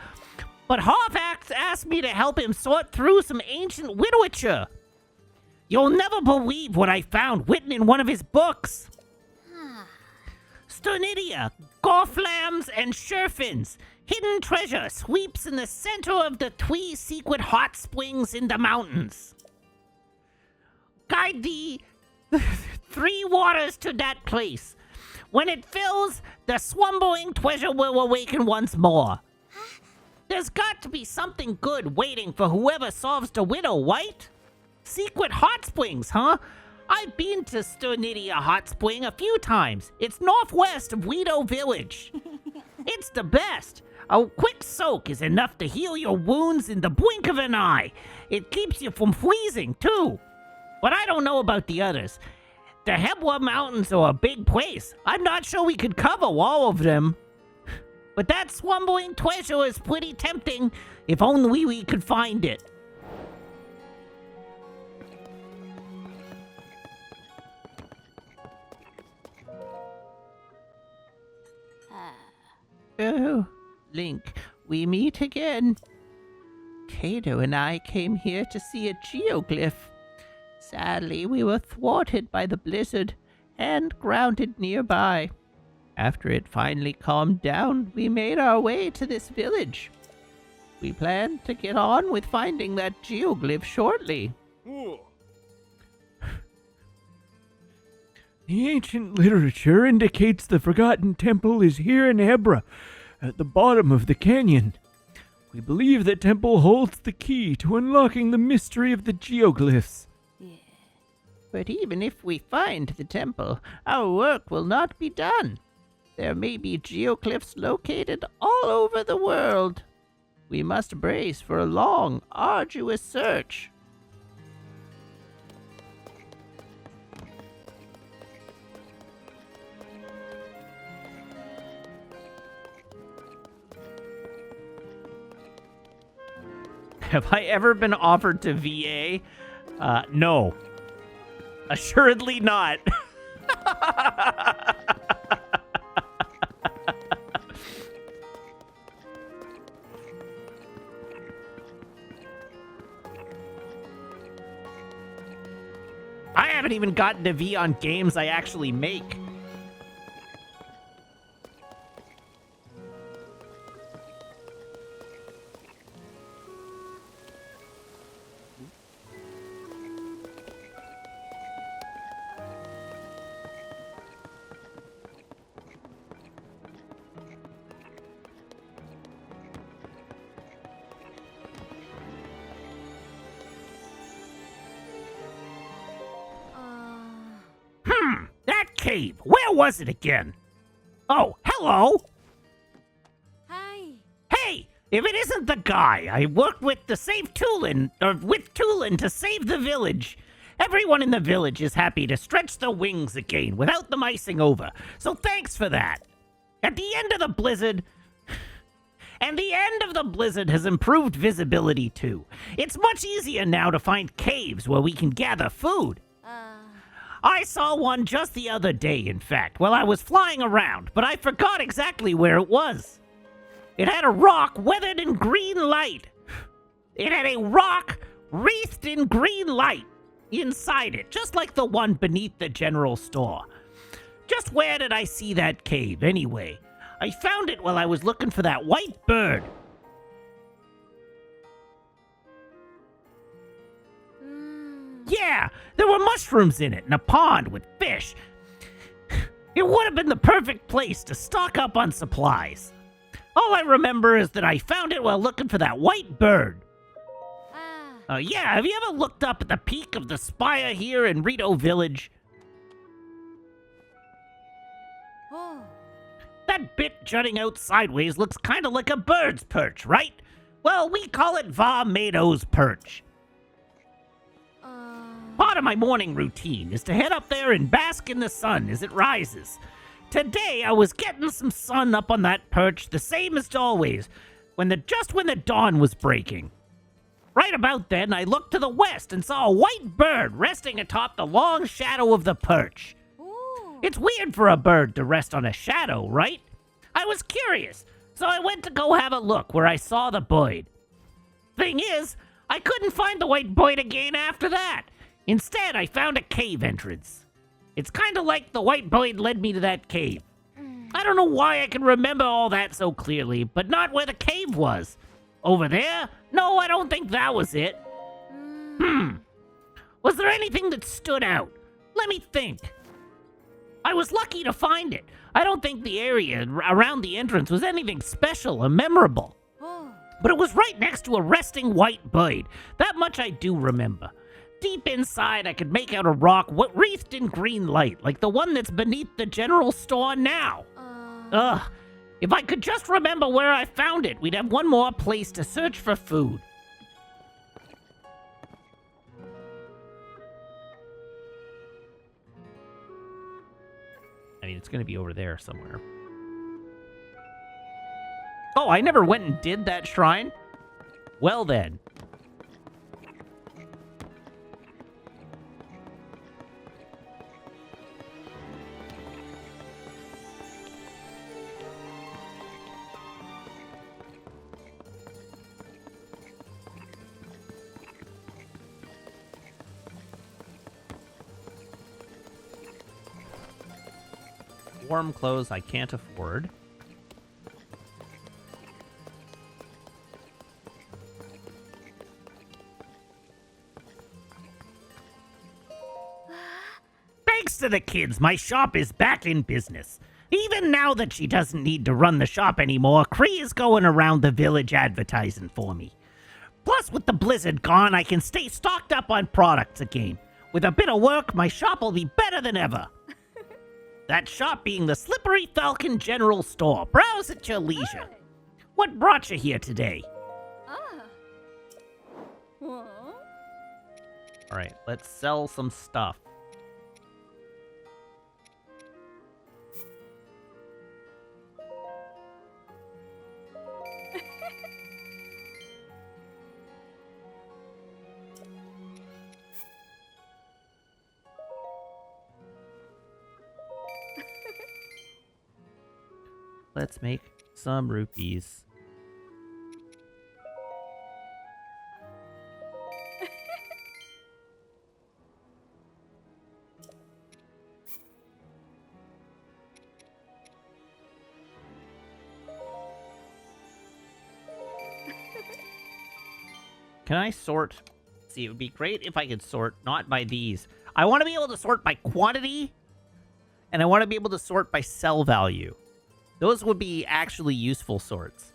but Harvax asked me to help him sort through some ancient literature. You'll never believe what I found written in one of his books. Sternidia, Gorflams, and Sherfins. Hidden treasure sweeps in the center of the 3 secret hot springs in the mountains. Guide the 3 waters to that place. When it fills, the slumbering treasure will awaken once more. There's got to be something good waiting for whoever solves the riddle, right? Secret hot springs, huh? I've been to Sternidia Hot Spring a few times. It's northwest of Weedo Village. It's the best. A quick soak is enough to heal your wounds in the blink of an eye. It keeps you from freezing, too. But I don't know about the others. The Hebwa Mountains are a big place. I'm not sure we could cover all of them. But that slumbering treasure is pretty tempting, if only we could find it. Oh, Link, we meet again. Kato and I came here to see a geoglyph. Sadly, we were thwarted by the blizzard and grounded nearby. After it finally calmed down, we made our way to this village. We plan to get on with finding that geoglyph shortly. The ancient literature indicates the Forgotten Temple is here in Hebra, at the bottom of the canyon. We believe the temple holds the key to unlocking the mystery of the geoglyphs. But even if we find the temple, our work will not be done. There may be geocliffs located all over the world. We must brace for a long, arduous search. Have I ever been offered to VA? No. Assuredly not. I haven't even gotten to V on games I actually make. That cave. Where was it again? Oh, hello. Hi. Hey, if it isn't the guy I worked with to save Tulin, or with Tulin to save the village. Everyone in the village is happy to stretch their wings again without them icing over. So thanks for that. At the end of the blizzard, and the end of the blizzard has improved visibility too. It's much easier now to find caves where we can gather food. I saw one just the other day, in fact, while I was flying around, but I forgot exactly where it was. It had a rock weathered in green light. It had a rock wreathed in green light inside it, just like the one beneath the general store. Just where did I see that cave, anyway? I found it while I was looking for that white bird. Yeah, there were mushrooms in it and a pond with fish. It would have been the perfect place to stock up on supplies. All I remember is that I found it while looking for that white bird. Yeah, have you ever looked up at the peak of the spire here in Rito Village? That bit jutting out sideways looks kind of like a bird's perch, right? Well, we call it Va Meadows Perch. Part of my morning routine is to head up there and bask in the sun as it rises. Today, I was getting some sun up on that perch, the same as always, just when the dawn was breaking. Right about then, I looked to the west and saw a white bird resting atop the long shadow of the perch. It's weird for a bird to rest on a shadow, right? I was curious, so I went to go have a look where I saw the bird. Thing is, I couldn't find the white bird again after that. Instead, I found a cave entrance. It's kind of like the white bird led me to that cave. I don't know why I can remember all that so clearly, but not where the cave was. Over there? No, I don't think that was it. Was there anything that stood out? Let me think. I was lucky to find it. I don't think the area around the entrance was anything special or memorable. But it was right next to a resting white bird. That much I do remember. Deep inside, I could make out a rock wreathed in green light, like the one that's beneath the general store now. Ugh. If I could just remember where I found it, we'd have one more place to search for food. I mean, it's going to be over there somewhere. Oh, I never went and did that shrine? Well then. Warm clothes I can't afford. Thanks to the kids, my shop is back in business. Even now that she doesn't need to run the shop anymore, Cree is going around the village advertising for me. Plus, with the blizzard gone, I can stay stocked up on products again. With a bit of work, my shop will be better than ever. That shop being the Slippery Falcon General Store. Browse at your leisure. What brought you here today? All right, let's sell some stuff. Let's make some rupees. Can I sort? See, it would be great if I could sort not by these. I want to be able to sort by quantity, and I want to be able to sort by sell value. Those would be actually useful sorts.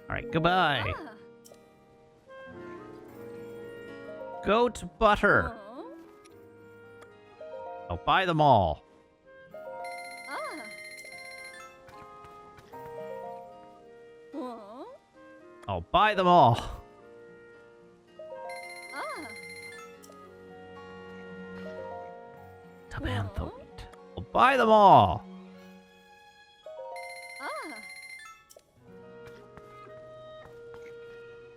All right, goodbye. Goat butter. I'll buy them all. I'll buy them all. Tabantha wheat. I'll buy them all.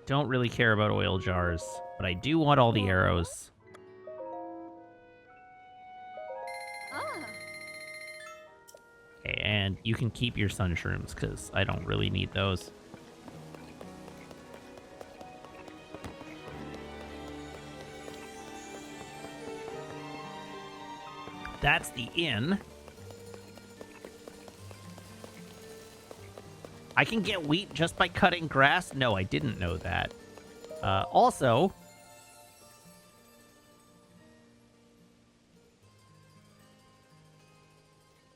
Don't really care about oil jars, but I do want all the arrows. Okay, and you can keep your sun shrooms, because I don't really need those. That's the inn. I can get wheat just by cutting grass? No, I didn't know that. Also...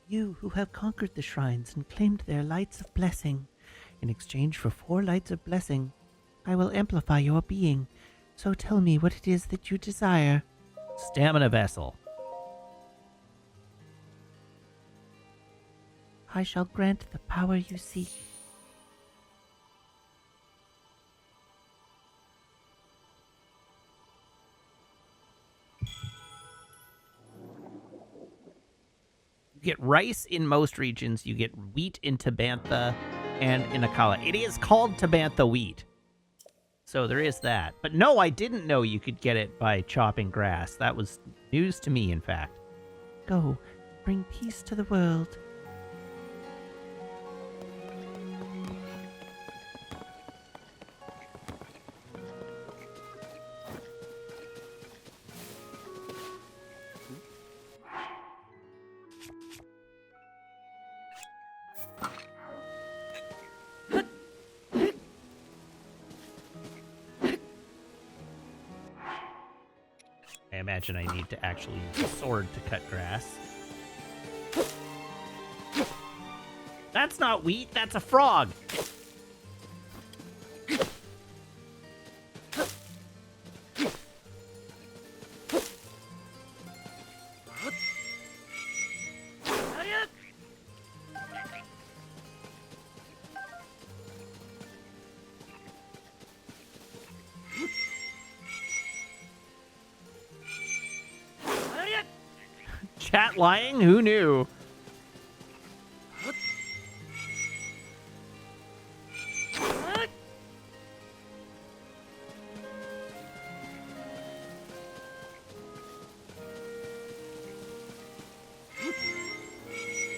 You who have conquered the shrines and claimed their lights of blessing. In exchange for 4 lights of blessing, I will amplify your being. So tell me what it is that you desire. Stamina vessel. I shall grant the power you seek. You get rice in most regions, you get wheat in Tabantha and in Akala. It is called Tabantha wheat. So there is that. But no, I didn't know you could get it by chopping grass. That was news to me, in fact. Go, bring peace to the world. I imagine I need to actually use a sword to cut grass. That's not wheat, that's a frog! Chat lying? Who knew?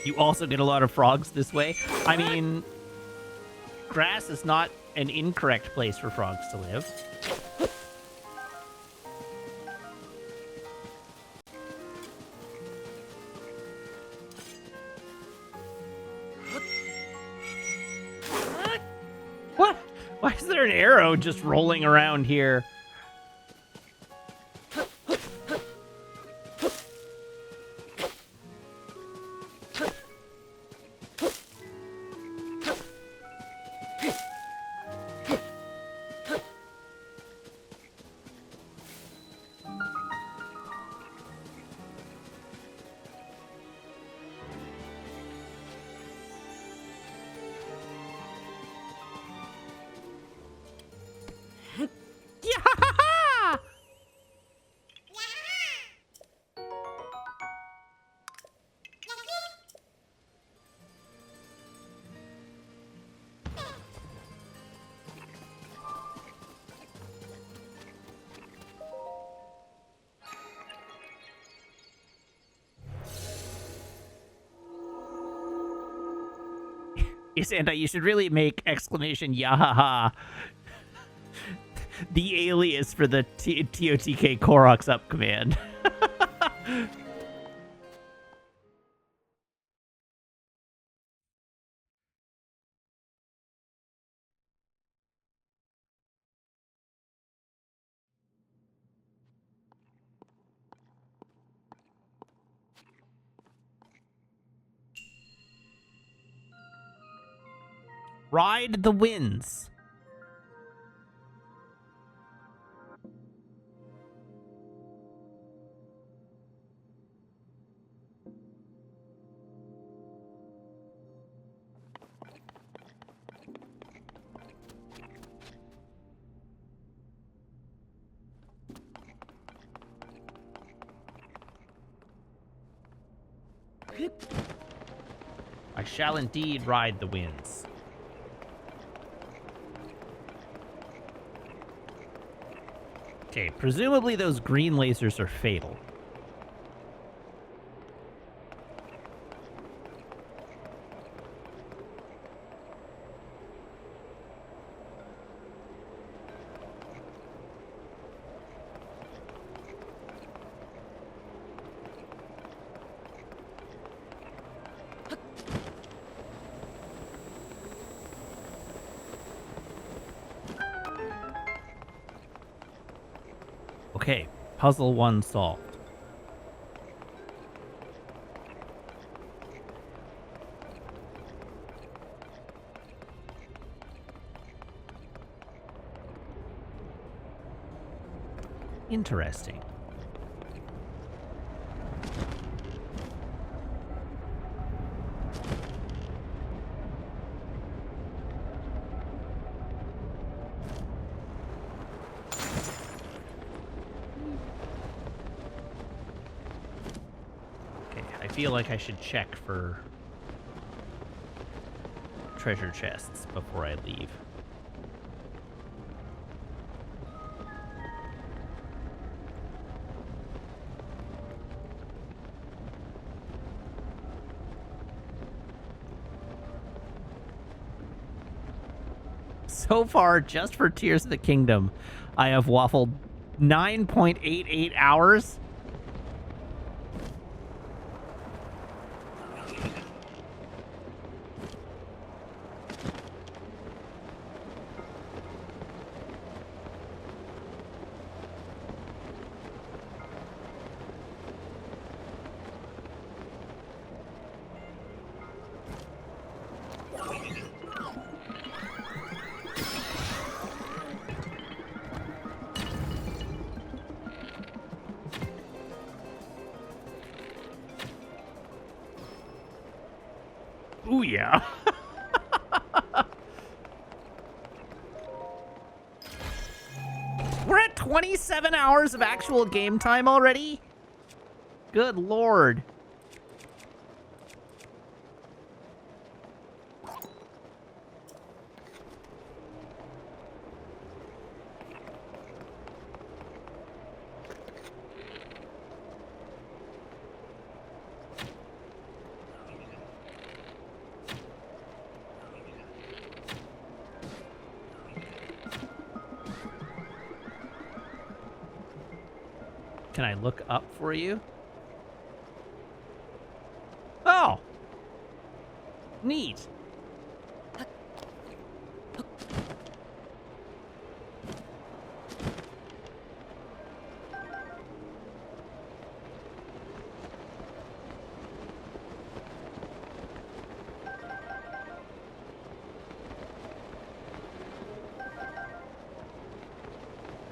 You also get a lot of frogs this way. I mean, grass is not an incorrect place for frogs to live. there an arrow just rolling around here? Yeah! Santa, you should really make exclamation Yahaha the alias for the TOTK Koroks up command. Ride the winds. I shall indeed ride the winds. Okay, presumably those green lasers are fatal. Okay, puzzle 1 solved. Interesting. I feel like I should check for treasure chests before I leave. So far, just for Tears of the Kingdom, I have waffled 9.88 hours. Ooh, yeah. We're at 27 hours of actual game time already? Good lord. Can I look up for you? Oh! Neat.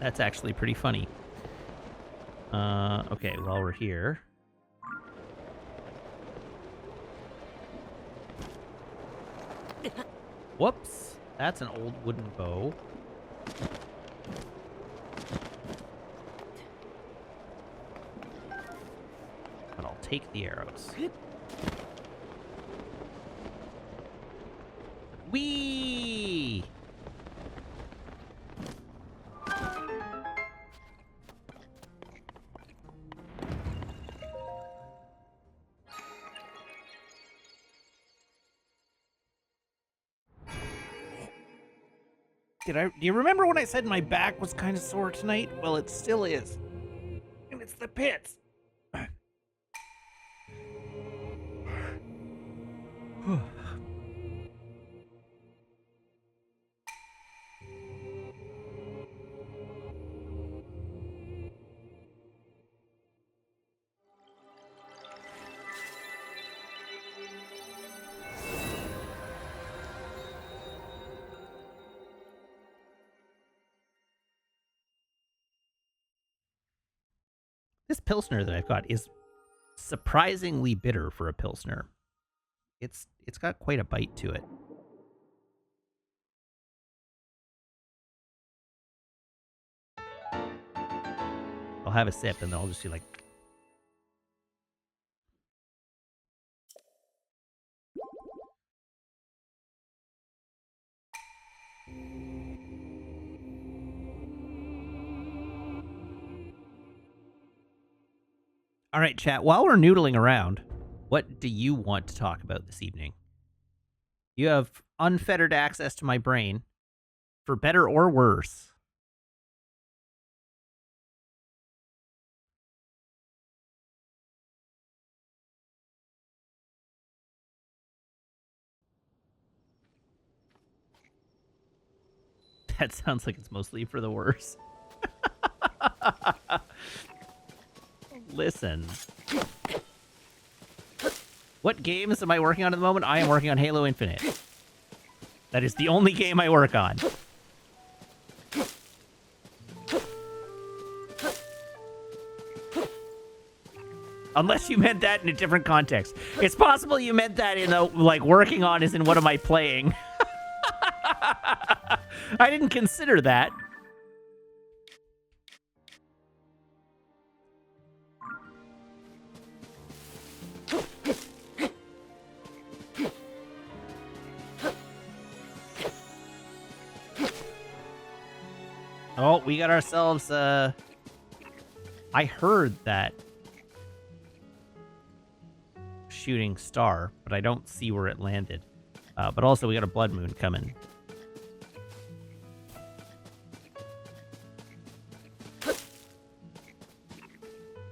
That's actually pretty funny. Okay, while we're here. Whoops. That's an old wooden bow. But I'll take the arrows. Whee! Do you remember when I said my back was kind of sore tonight? Well, it still is. And it's the pits. This Pilsner that I've got is surprisingly bitter for a Pilsner. It's got quite a bite to it. I'll have a sip and then I'll just be like... All right, chat, while we're noodling around, what do you want to talk about this evening? You have unfettered access to my brain, for better or worse. That sounds like it's mostly for the worse. Listen. What games am I working on at the moment? I am working on Halo Infinite. That is the only game I work on. Unless you meant that in a different context. It's possible you meant that in a, like, working on is in what am I playing? I didn't consider that. Oh, we got ourselves, I heard that shooting star, but I don't see where it landed. But also, we got a blood moon coming.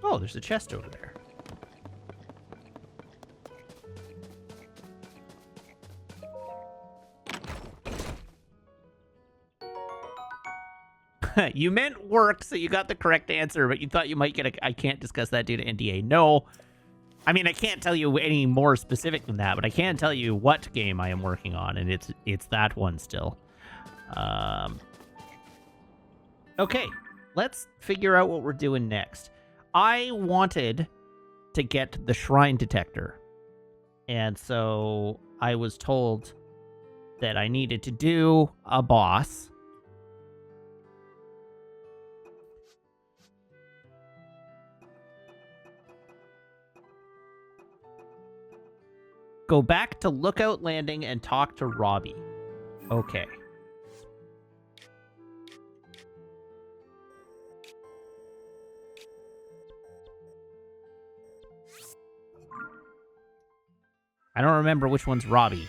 Oh, there's a chest over there. You meant work, so you got the correct answer, but you thought you might get a... I can't discuss that due to NDA. No. I mean, I can't tell you any more specific than that, but I can tell you what game I am working on, and it's that one still. Okay, let's figure out what we're doing next. I wanted to get the shrine detector, and so I was told that I needed to do a boss. Go back to Lookout Landing and talk to Robbie. Okay. I don't remember which one's Robbie.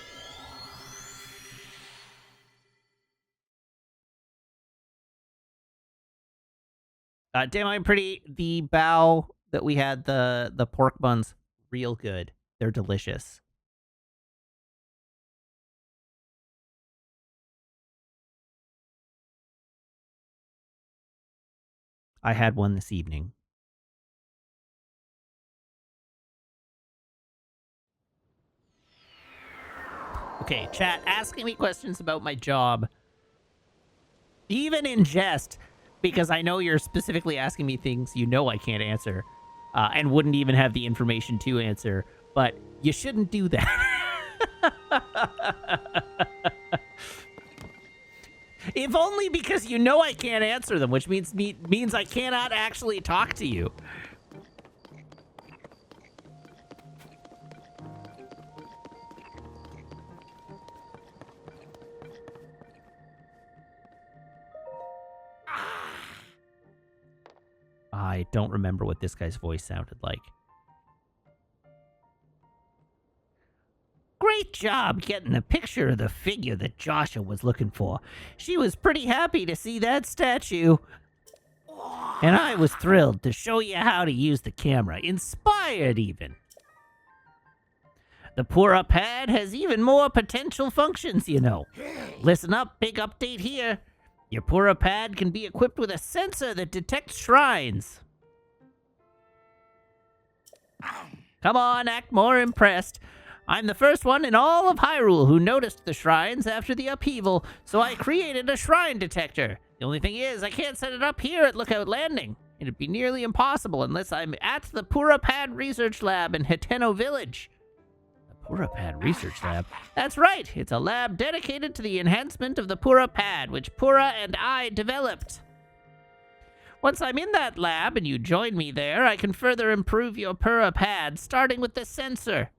Damn, I'm pretty. The bow that we had, the pork buns, real good. They're delicious. I had one this evening. Okay, chat, asking me questions about my job, even in jest, because I know you're specifically asking me things you know I can't answer, and wouldn't even have the information to answer, but you shouldn't do that. If only because you know I can't answer them, which means I cannot actually talk to you. I don't remember what this guy's voice sounded like. Great job getting a picture of the figure that Joshua was looking for. She was pretty happy to see that statue. And I was thrilled to show you how to use the camera. Inspired, even. The Pura Pad has even more potential functions, you know. Listen up, big update here. Your Pura Pad can be equipped with a sensor that detects shrines. Come on, act more impressed. I'm the first one in all of Hyrule who noticed the shrines after the upheaval, so I created a shrine detector. The only thing is, I can't set it up here at Lookout Landing. It'd be nearly impossible unless I'm at the Pura Pad Research Lab in Hiteno Village. The Pura Pad Research Lab? That's right! It's a lab dedicated to the enhancement of the Pura Pad, which Pura and I developed. Once I'm in that lab and you join me there, I can further improve your Pura Pad, starting with the sensor.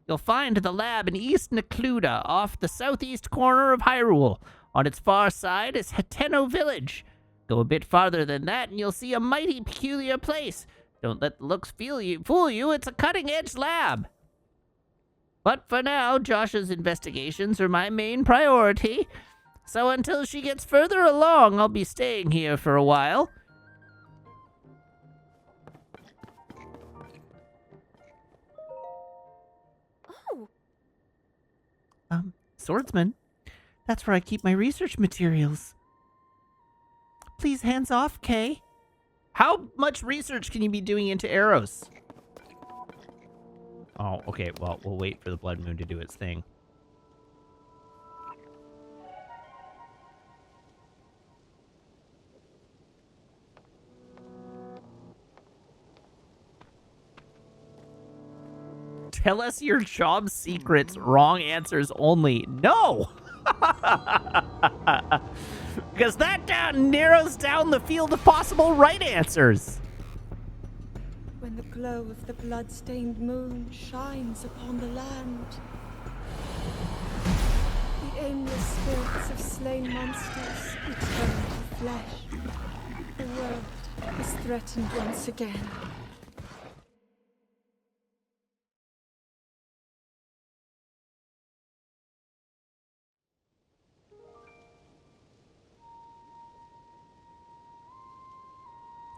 You'll find the lab in East Necluda, off the southeast corner of Hyrule. On its far side is Hiteno Village. Go a bit farther than that and you'll see a mighty peculiar place. Don't let the looks fool you, it's a cutting-edge lab. But for now, Josh's investigations are my main priority. So until she gets further along, I'll be staying here for a while. Swordsman, that's where I keep my research materials. Please, hands off, Kay. How much research can you be doing into arrows? Oh, okay, well, we'll wait for the Blood Moon to do its thing. Tell us your job secrets. Wrong answers only. No! Because that narrows down the field of possible right answers. When the glow of the blood-stained moon shines upon the land, the aimless spirits of slain monsters return to flesh. The world is threatened once again.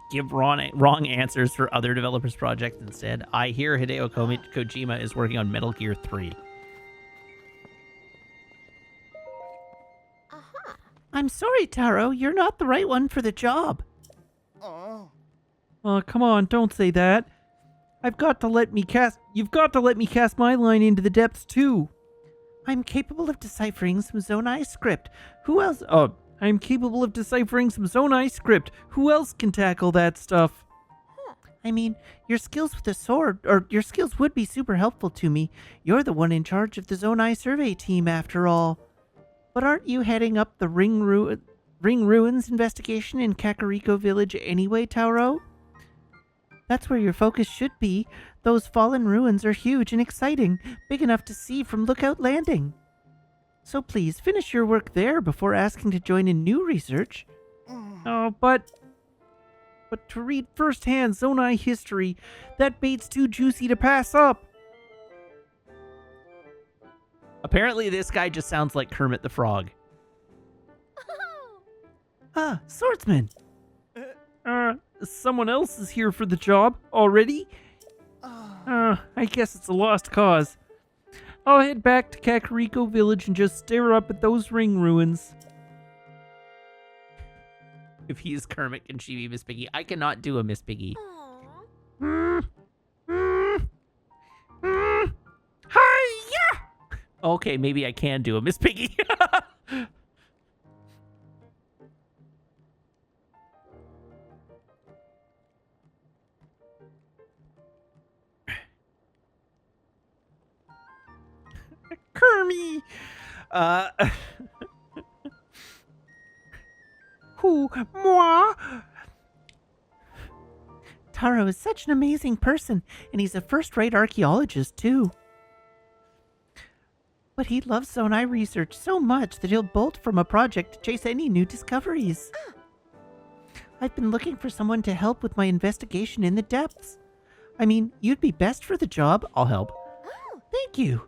Give wrong answers for other developers' projects instead. I hear Hideo Kojima is working on Metal Gear 3. I'm sorry, Taro. You're not the right one for the job. Oh, come on, don't say that. You've got to let me cast my line into the depths too. I'm capable of deciphering some Zonai script. Who else? Oh, I'm capable of deciphering some Zonai script. Who else can tackle that stuff? I mean, your skills with the sword, or your skills would be super helpful to me. You're the one in charge of the Zonai survey team, after all. But aren't you heading up the Ring Ruins investigation in Kakariko Village anyway, Tauro? That's where your focus should be. Those fallen ruins are huge and exciting, big enough to see from Lookout Landing. So please, finish your work there before asking to join in new research. Oh, but to read firsthand Zonai history, that bait's too juicy to pass up. Apparently this guy just sounds like Kermit the Frog. Swordsman! Someone else is here for the job already? I guess it's a lost cause. I'll head back to Kakariko Village and just stare up at those ring ruins. If he is Kermit, can she be Miss Piggy? I cannot do a Miss Piggy. Hi-ya! Okay, maybe I can do a Miss Piggy. me. Who? Moi? Taro is such an amazing person, and he's a first-rate archaeologist, too. But he loves Zonai research so much that he'll bolt from a project to chase any new discoveries. I've been looking for someone to help with my investigation in the depths. I mean, you'd be best for the job. I'll help. Oh, Thank you.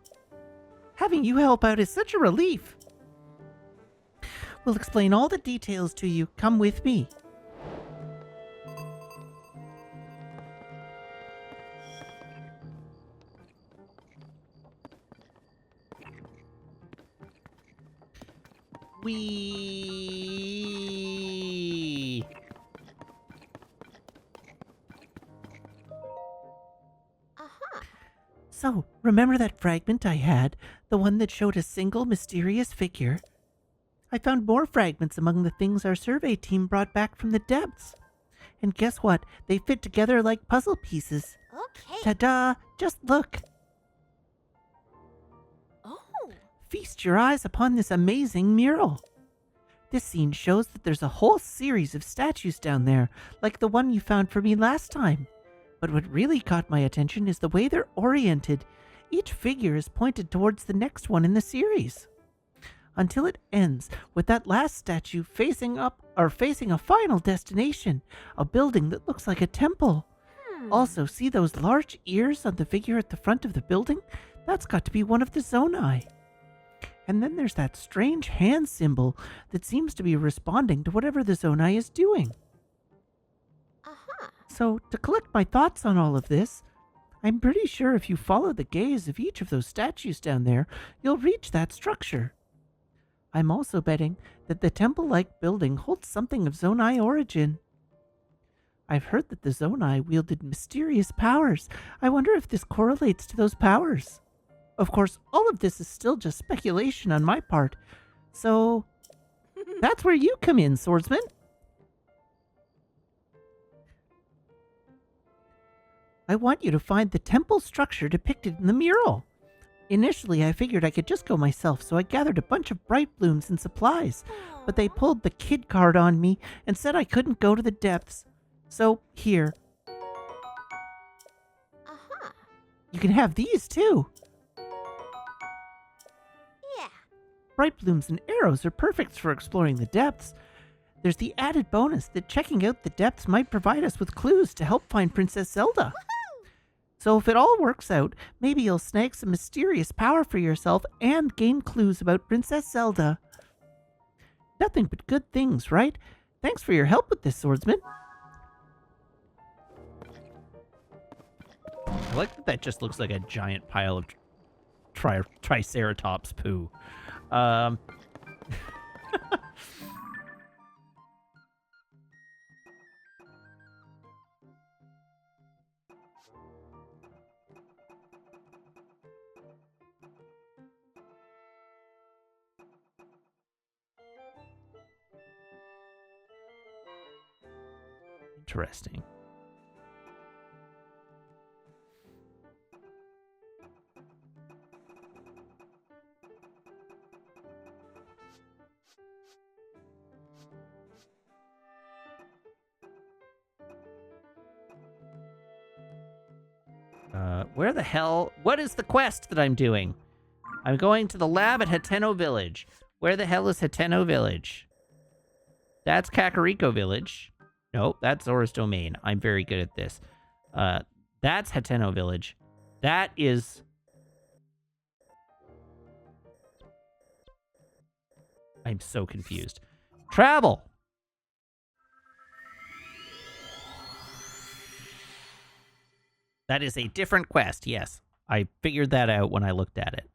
Having you help out is such a relief. We'll explain all the details to you. Come with me. We. aha. So, remember that fragment I had? The one that showed a single mysterious figure? I found more fragments among the things our survey team brought back from the depths. And guess what? They fit together like puzzle pieces. Okay. Ta-da! Just look. Oh, Feast your eyes upon this amazing mural. This scene shows that there's a whole series of statues down there, like the one you found for me last time. But what really caught my attention is the way they're oriented. Each figure is pointed towards the next one in the series. Until it ends with that last statue facing up or facing a final destination, a building that looks like a temple. Also, see those large ears on the figure at the front of the building? That's got to be one of the Zonai. And then there's that strange hand symbol that seems to be responding to whatever the Zonai is doing. aha. So, to collect my thoughts on all of this, I'm pretty sure if you follow the gaze of each of those statues down there, you'll reach that structure. I'm also betting that the temple-like building holds something of Zonai origin. I've heard that the Zonai wielded mysterious powers. I wonder if this correlates to those powers. Of course, all of this is still just speculation on my part. So, that's where you come in, swordsman. I want you to find the temple structure depicted in the mural. Initially, I figured I could just go myself, so I gathered a bunch of bright blooms and supplies. But they pulled the kid card on me and said I couldn't go to the depths. So, here. Aha. You can have these, too. Yeah. Bright blooms and arrows are perfect for exploring the depths. There's the added bonus that checking out the depths might provide us with clues to help find Princess Zelda. So if it all works out, maybe you'll snag some mysterious power for yourself and gain clues about Princess Zelda. Nothing but good things, right? Thanks for your help with this, swordsman. I like that that just looks like a giant pile of Triceratops poo. Interesting. Where the hell? What is the quest that I'm doing? I'm going to the lab at Hateno Village. Where the hell is Hateno Village? That's Kakariko Village. Nope, that's Zora's Domain. I'm very good at this. That's Hateno Village. That is... I'm so confused. Travel! That is a different quest, yes. I figured that out when I looked at it.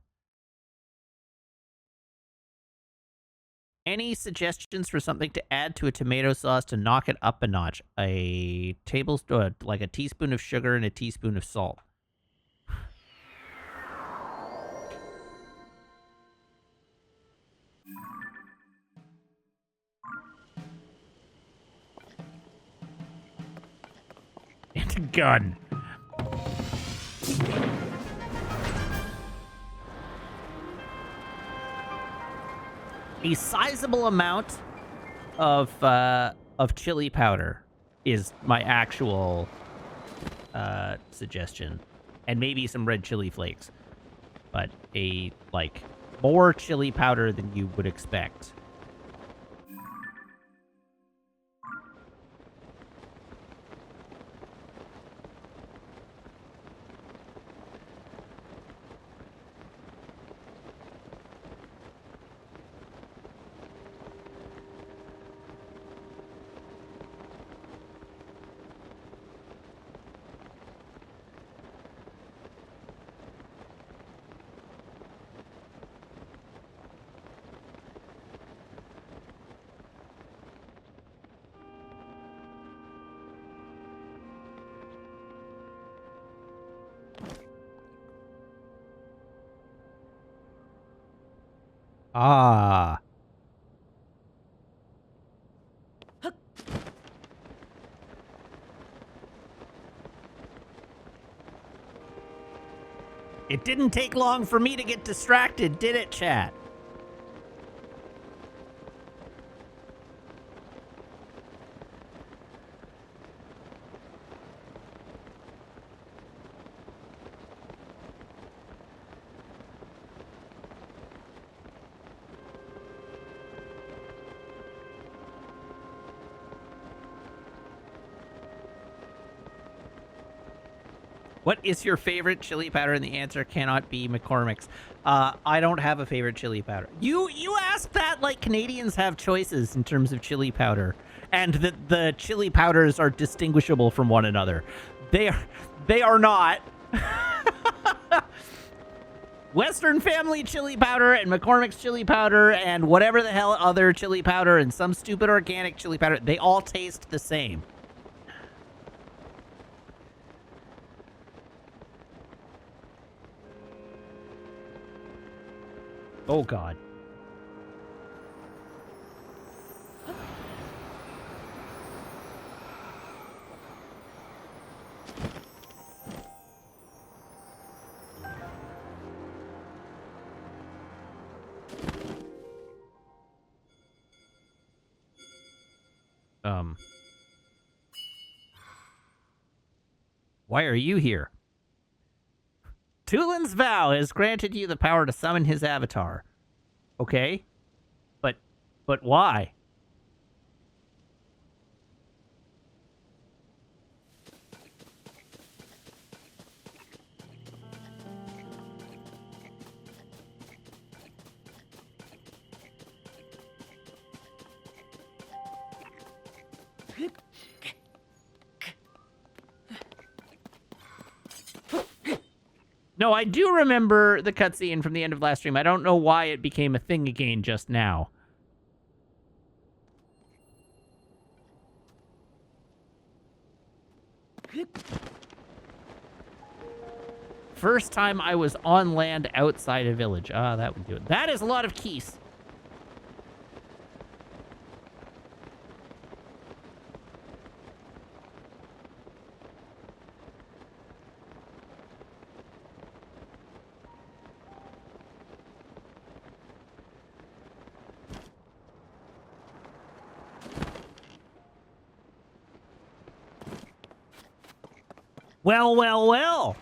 Any suggestions for something to add to a tomato sauce to knock it up a notch? A tablespoon, like a teaspoon of sugar and a teaspoon of salt. And a gun. A sizable amount of chili powder is my actual suggestion, and maybe some red chili flakes, but more chili powder than you would expect. Ah. It didn't take long for me to get distracted, did it, chat? What is your favorite chili powder? And the answer cannot be McCormick's. I don't have a favorite chili powder. You ask that like Canadians have choices in terms of chili powder, and that the chili powders are distinguishable from one another. They are not. Western Family chili powder and McCormick's chili powder and whatever the hell other chili powder and some stupid organic chili powder, they all taste the same. Oh, God. Why are you here? Tulin's vow has granted you the power to summon his avatar. Okay? But why? No, I do remember the cutscene from the end of last stream. I don't know why it became a thing again just now. First time I was on land outside a village. Ah, that would do it. That is a lot of keys. Well, well, well.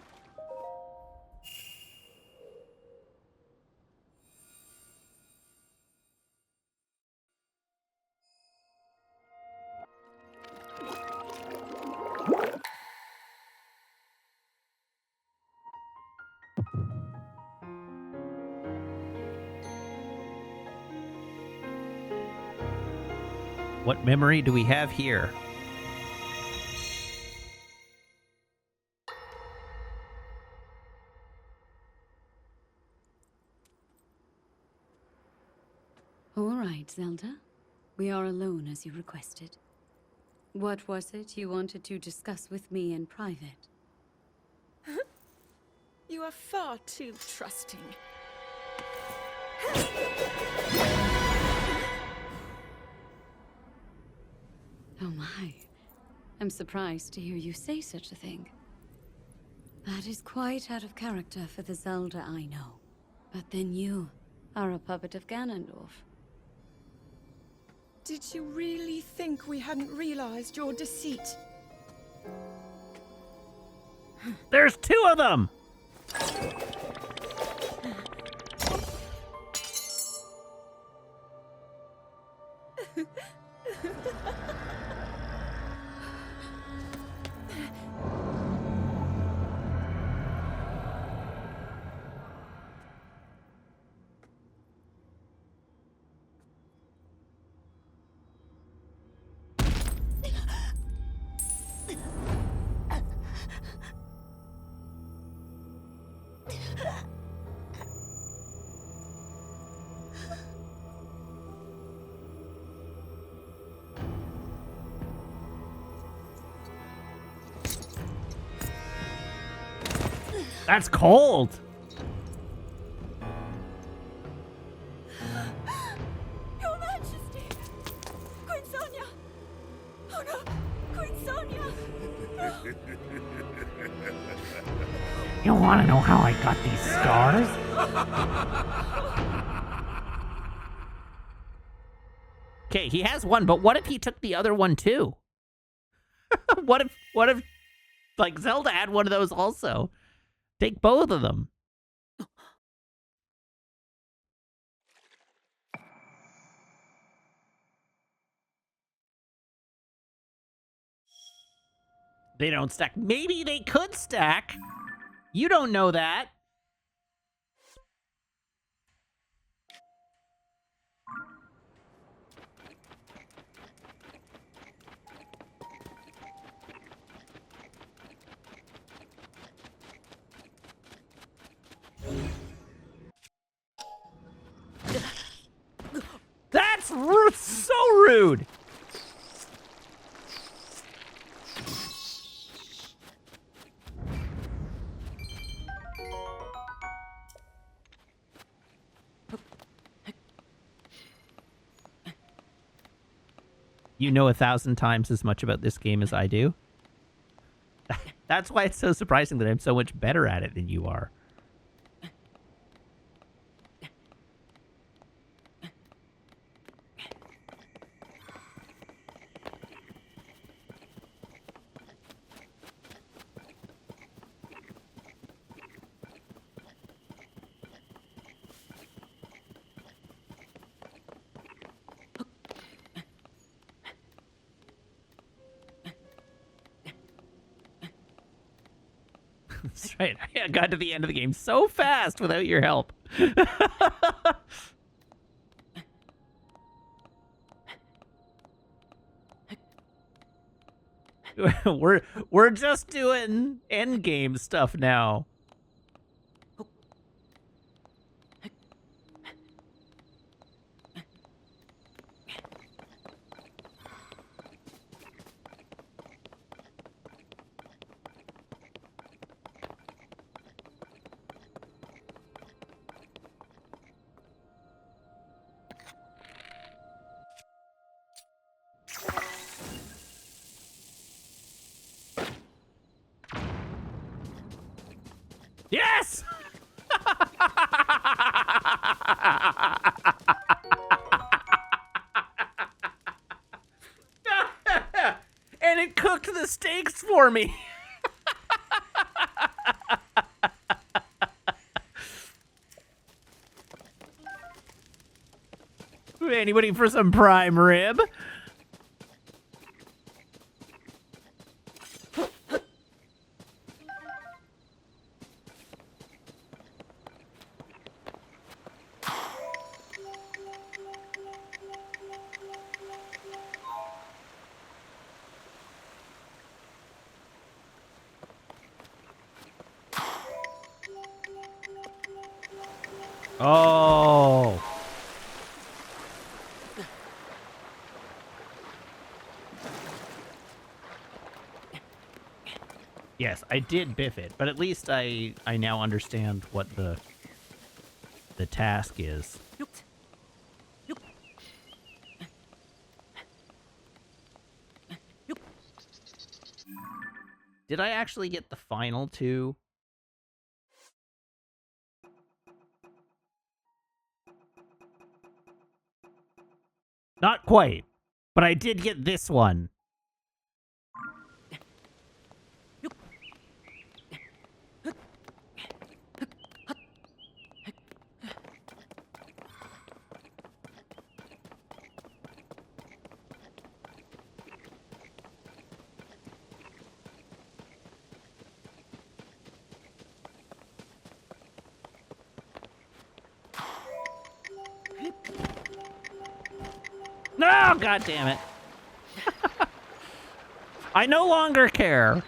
What memory do we have here? All right, Zelda. We are alone as you requested. What was it you wanted to discuss with me in private? You are far too trusting. Oh my. I'm surprised to hear you say such a thing. That is quite out of character for the Zelda I know. But then you are a puppet of Ganondorf. Did you really think we hadn't realized your deceit? There's 2 of them! That's cold! Your Majesty! Queen Sonia! Oh no! Queen Sonia! You want to know how I got these scars? Okay, he has one, but what if he took the other one too? what if like Zelda had one of those also? Take both of them. They don't stack. Maybe they could stack. You don't know that. That's so rude. You know 1,000 times as much about this game as I do. That's why it's so surprising that I'm so much better at it than you are. That's right. I got to the end of the game so fast without your help. we're just doing end game stuff now. Yes! And it cooked the steaks for me. Anybody for some prime rib? Oh. Yes, I did biff it, but at least I now understand what the task is. Did I actually get the final 2? Not quite. But I did get this one. No, God damn it. I no longer care.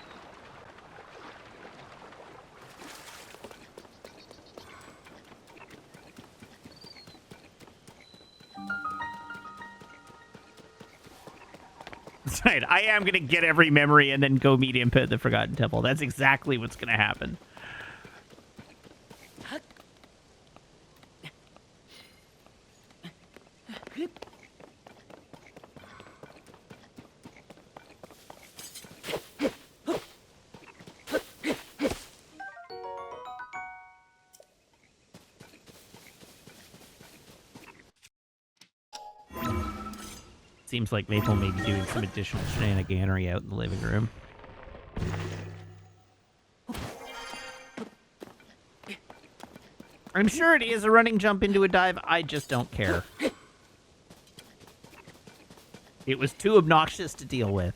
That's right. I am going to get every memory and then go meet Impa at the Forgotten Temple. That's exactly what's going to happen. Seems like Maple may be doing some additional shenaniganery out in the living room. I'm sure it is a running jump into a dive. I just don't care. It was too obnoxious to deal with.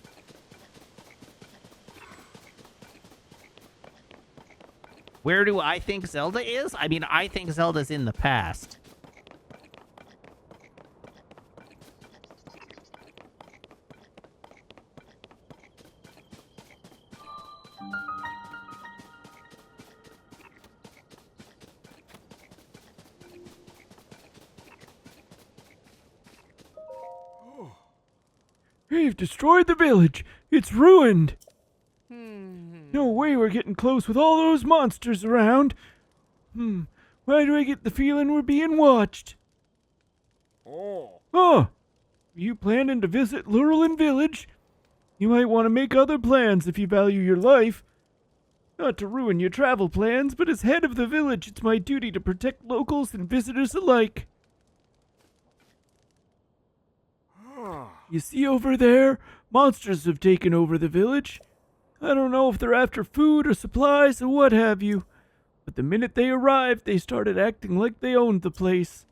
Where do I think Zelda is? I mean, I think Zelda's in the past. They've destroyed the village. It's ruined. No way we're getting close with all those monsters around. Why do I get the feeling we're being watched? Oh, you planning to visit Lurelin Village? You might want to make other plans if you value your life. Not to ruin your travel plans, but as head of the village, it's my duty to protect locals and visitors alike. You see over there? Monsters have taken over the village. I don't know if they're after food or supplies or what have you, but the minute they arrived, they started acting like they owned the place.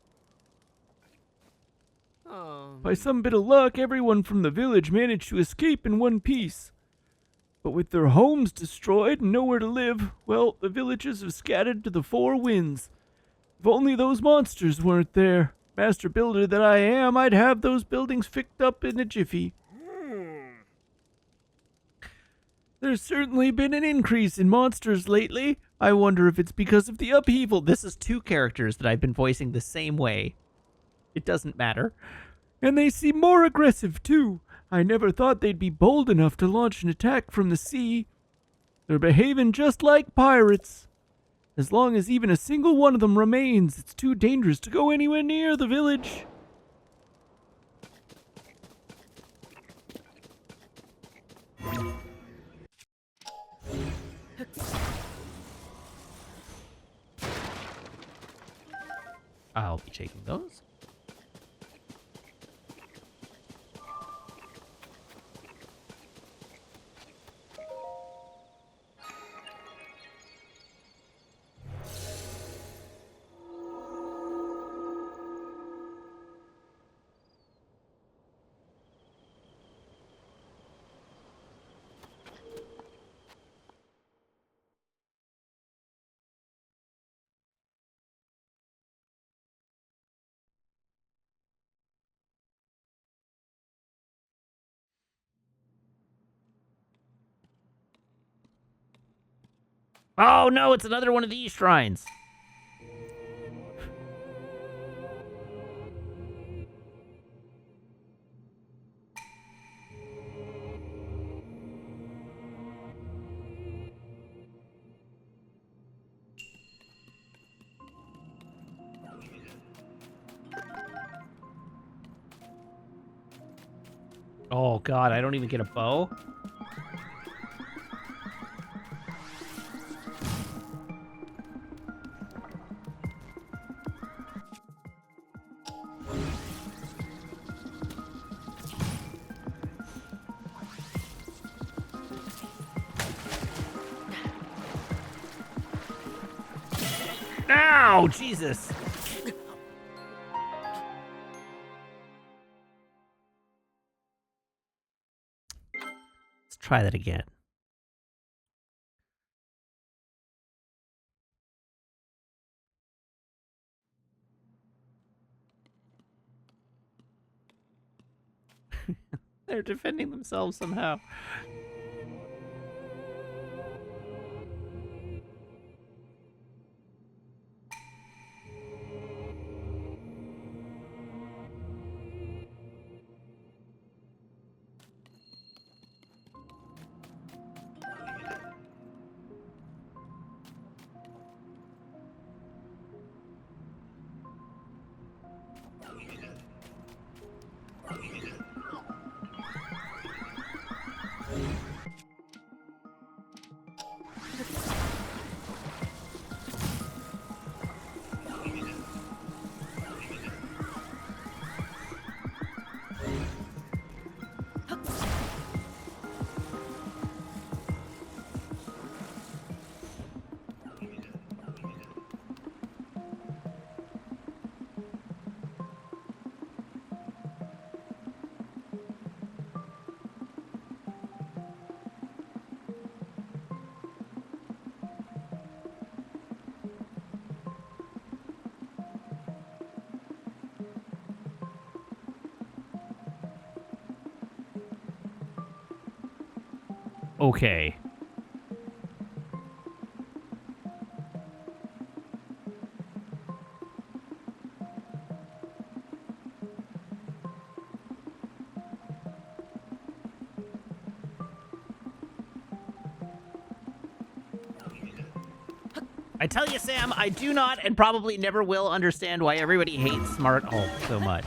By some bit of luck, everyone from the village managed to escape in one piece. But with their homes destroyed and nowhere to live, well, the villagers have scattered to the four winds. If only those monsters weren't there. Master builder that I am, I'd have those buildings fixed up in a jiffy. There's certainly been an increase in monsters lately. I wonder if it's because of the upheaval. This is two characters that I've been voicing the same way. It doesn't matter. And they seem more aggressive, too. I never thought they'd be bold enough to launch an attack from the sea. They're behaving just like pirates. As long as even a single one of them remains, it's too dangerous to go anywhere near the village. I'll be taking those. Oh no, it's another one of these shrines. Oh god, I don't even get a bow? Ow, Jesus. Let's try that again. They're defending themselves somehow. Okay. I tell you, Sam, I do not and probably never will understand why everybody hates Smart Hulk so much.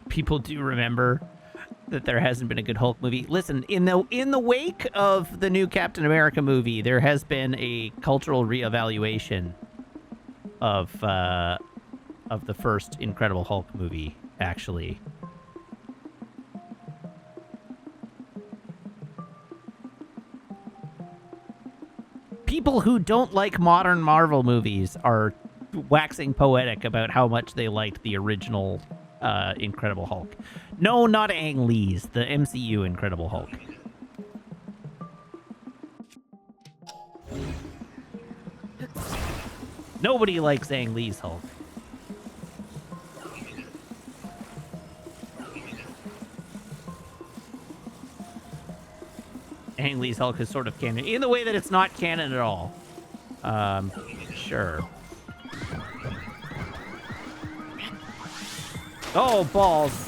People do remember that there hasn't been a good Hulk movie. Listen, in the wake of the new Captain America movie, there has been a cultural reevaluation of the first Incredible Hulk movie, actually. People who don't like modern Marvel movies are waxing poetic about how much they liked the original Incredible Hulk. No, not Ang Lee's, the MCU Incredible Hulk. Nobody likes Ang Lee's Hulk. Ang Lee's Hulk is sort of canon, in the way that it's not canon at all. Sure. Oh, balls.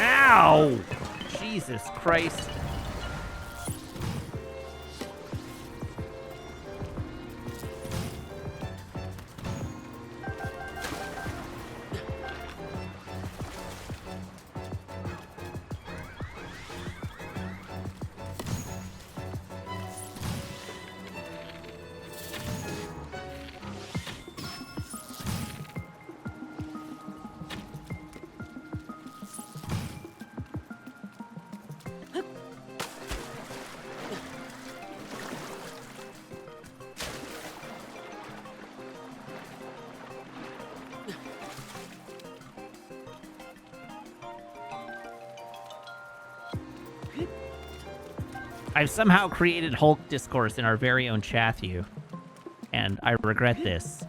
Ow! Jesus Christ. I've somehow created Hulk discourse in our very own Chathu, and I regret this.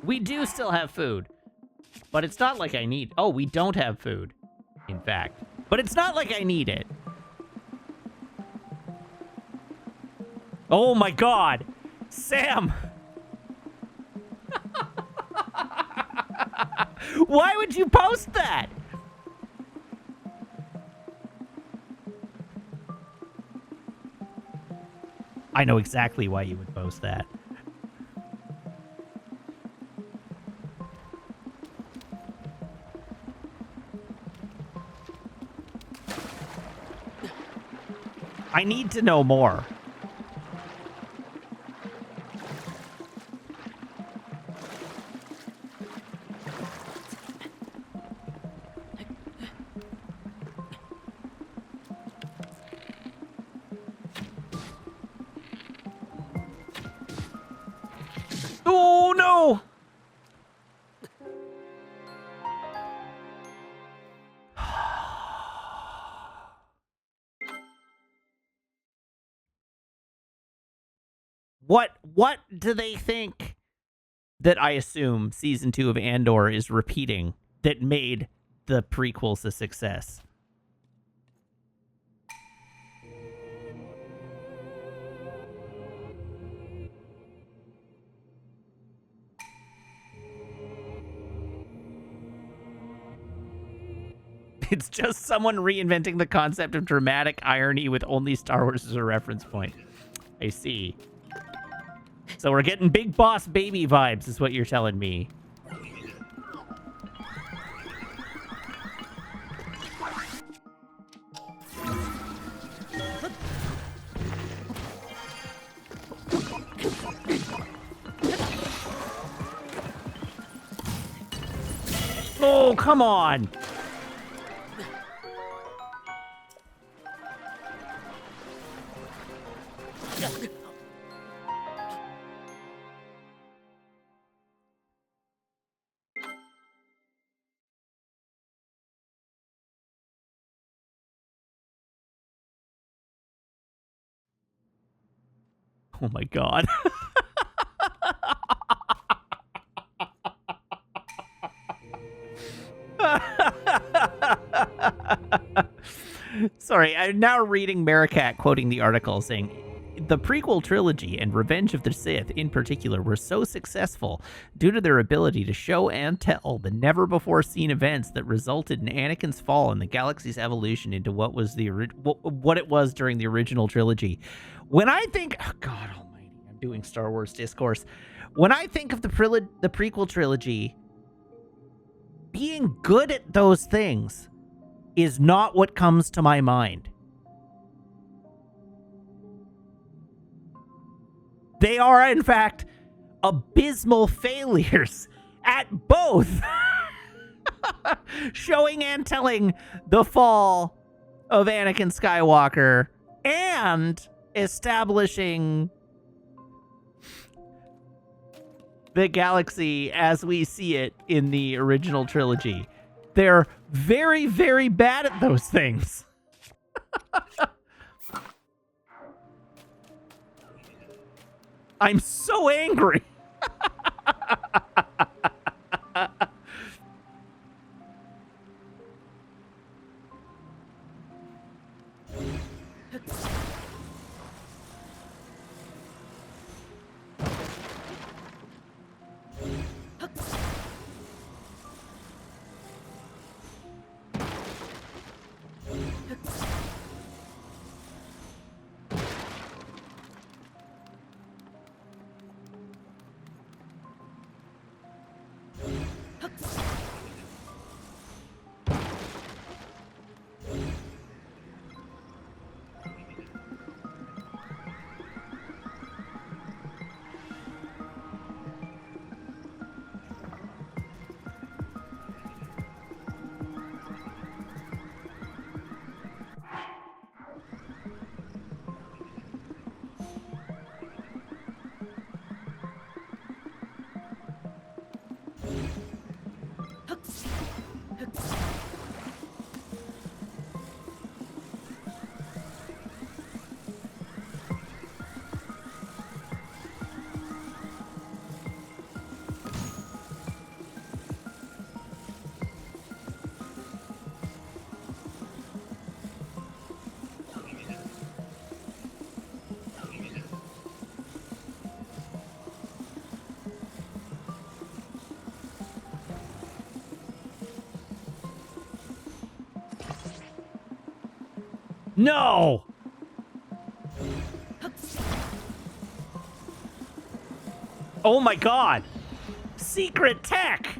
We do still have food. But it's not like I need... Oh, we don't have food, in fact. But it's not like I need it. Oh my god! Sam! Why would you post that? I know exactly why you would post that. I need to know more. Oh no! What do they think that I assume season 2 of Andor is repeating that made the prequels a success? It's just someone reinventing the concept of dramatic irony with only Star Wars as a reference point. I see. So we're getting Big Boss Baby vibes, is what you're telling me. Oh, come on! Oh my god. Sorry, I'm now reading Maricat quoting the article saying, the prequel trilogy and Revenge of the Sith in particular were so successful due to their ability to show and tell the never-before-seen events that resulted in Anakin's fall and the galaxy's evolution into what it was during the original trilogy. When I think... Oh, God almighty, I'm doing Star Wars discourse. When I think of the prequel trilogy, being good at those things is not what comes to my mind. They are, in fact, abysmal failures at both showing and telling the fall of Anakin Skywalker and establishing the galaxy as we see it in the original trilogy. They're very, very bad at those things. I'm so angry. No! Oh my god! Secret tech!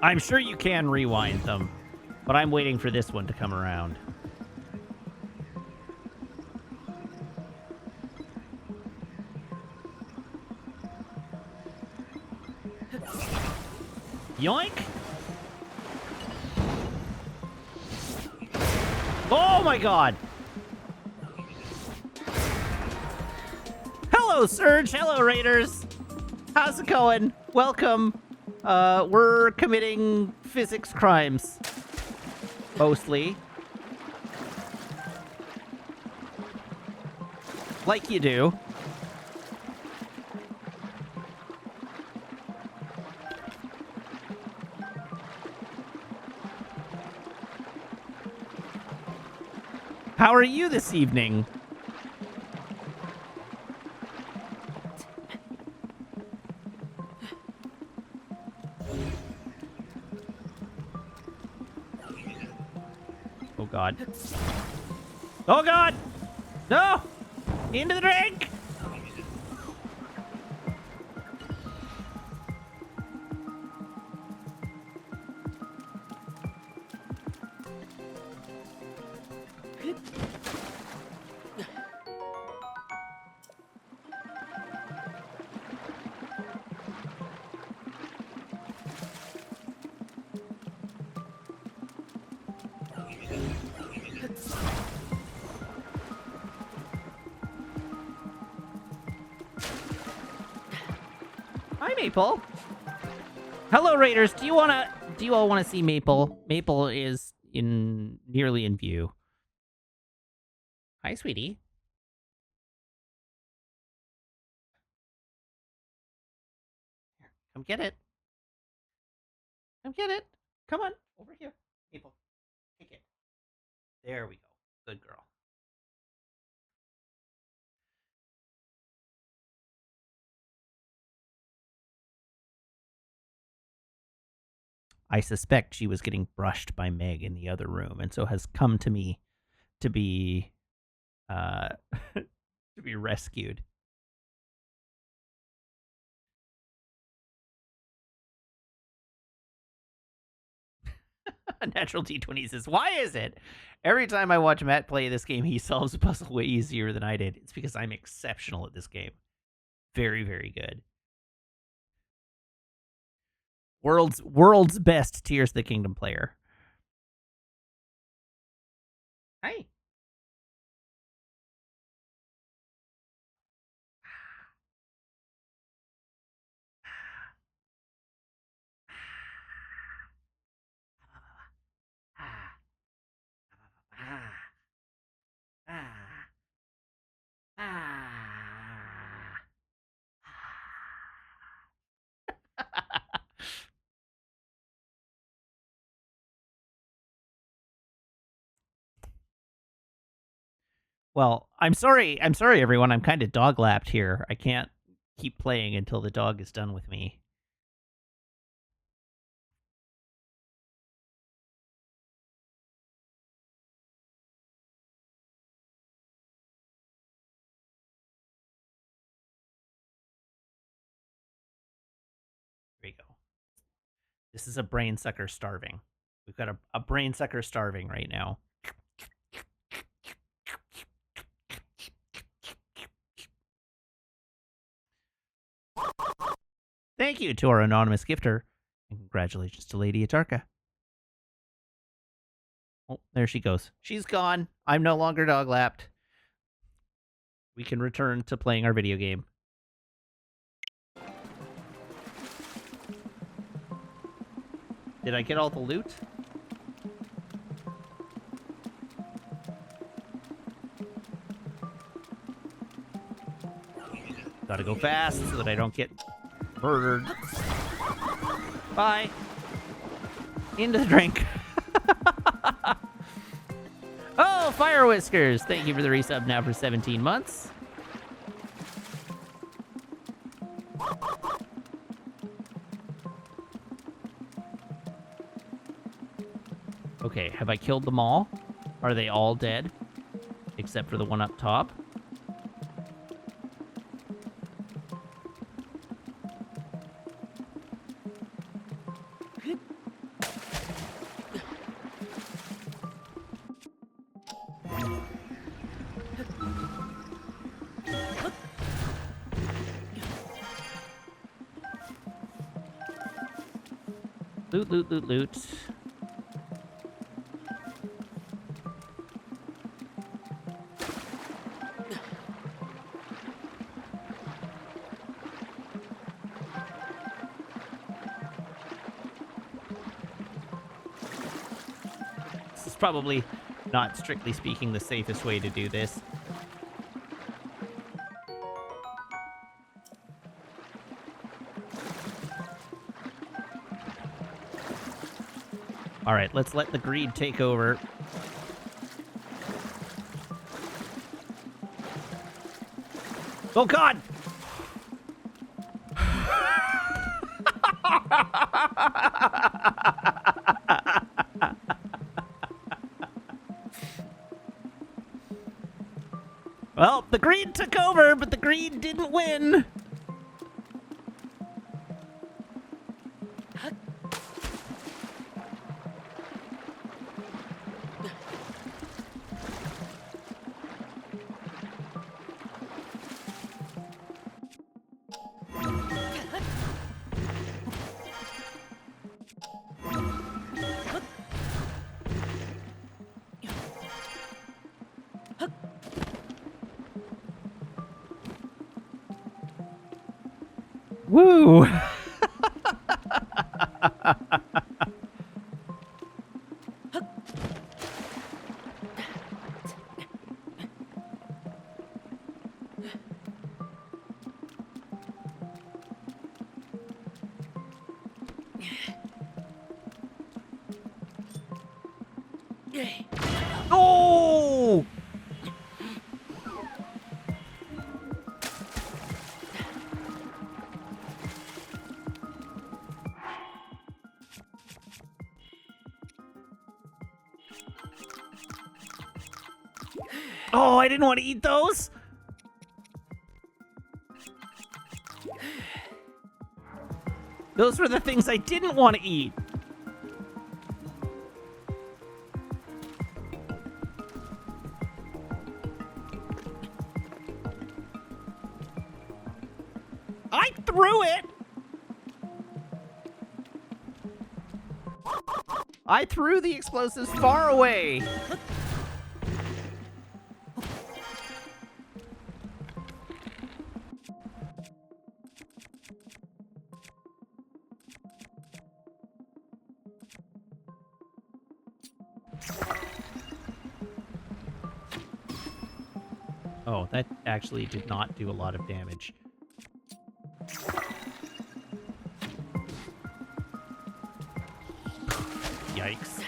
I'm sure you can rewind them, but I'm waiting for this one to come around. Yoink! Oh my god! Hello, Surge! Hello, Raiders! How's it going? Welcome. We're committing physics crimes. Mostly. Like you do. How are you this evening? Oh god. Oh god! No! Into the drink! Hi, Maple. Hello, Raiders. Do you all wanna see Maple? Maple is nearly in view. Hi, sweetie. Come get it. Come get it. Come on, over here. Maple, take it. There we go. Good girl. I suspect she was getting brushed by Meg in the other room, and so has come to me to be, to be rescued. Natural D20 says, why is it? Every time I watch Matt play this game, he solves a puzzle way easier than I did. It's because I'm exceptional at this game. Very, very good. World's best Tears of the Kingdom player. Hi. Well, I'm sorry, everyone. I'm kind of dog lapped here. I can't keep playing until the dog is done with me. Here we go. This is a brain sucker starving. We've got a brain sucker starving right now. Thank you to our anonymous gifter. And congratulations to Lady Atarka. Oh, there she goes. She's gone. I'm no longer dog-lapped. We can return to playing our video game. Did I get all the loot? Gotta go fast so that I don't get murdered. Bye. Into the drink. Oh, Fire Whiskers! Thank you for the resub now for 17 months. Okay, have I killed them all? Are they all dead? Except for the one up top? Loot, loot, loot, loot. This is probably not strictly speaking the safest way to do this. All right, let's let the greed take over. Oh, God! Well, the greed took over, but the greed didn't win. Woo! Oh! Oh, I didn't want to eat those. Those were the things I didn't want to eat. I threw it. I threw the explosives far away. Oh, that actually did not do a lot of damage. Yikes.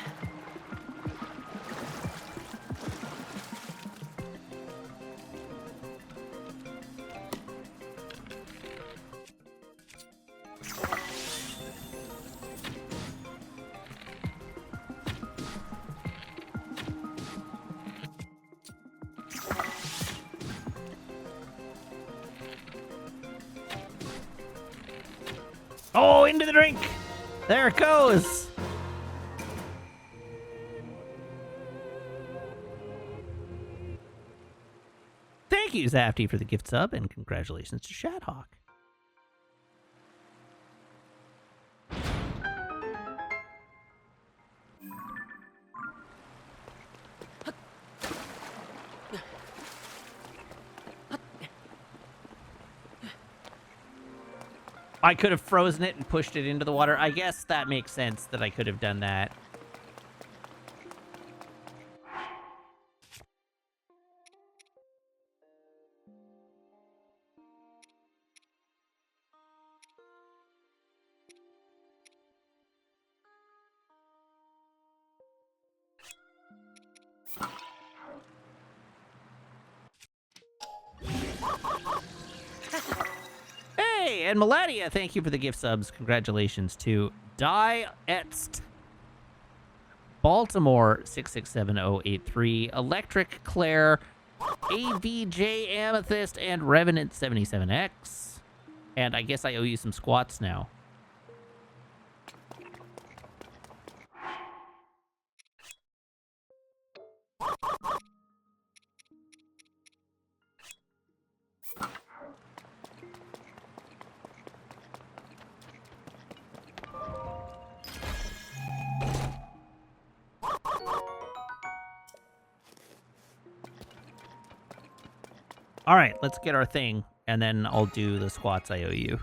Oh, into the drink! There it goes! Thank you, Zafty, for the gift sub, and congratulations to Shadhawk. I could have frozen it and pushed it into the water. I guess that makes sense that I could have done that. Hey, and Melania, thank you for the gift subs. Congratulations to Die Etzt, Baltimore 667083, Electric Claire, AVJ Amethyst, and Revenant 77X. And I guess I owe you some squats now. All right, let's get our thing, and then I'll do the squats I owe you.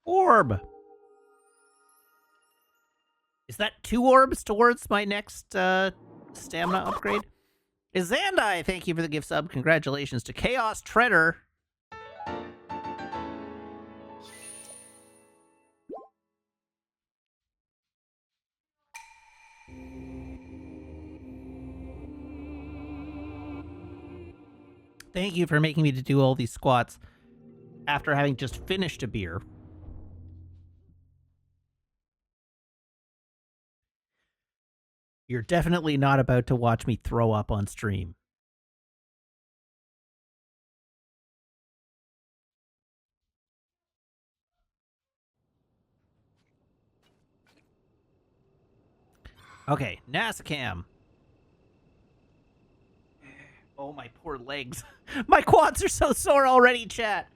Orb! Is that 2 orbs towards my next stamina upgrade? Izandai, thank you for the gift sub. Congratulations to Chaos Treader. Thank you for making me to do all these squats after having just finished a beer. You're definitely not about to watch me throw up on stream. Okay, NASACAM. Oh, my poor legs. My quads are so sore already, chat.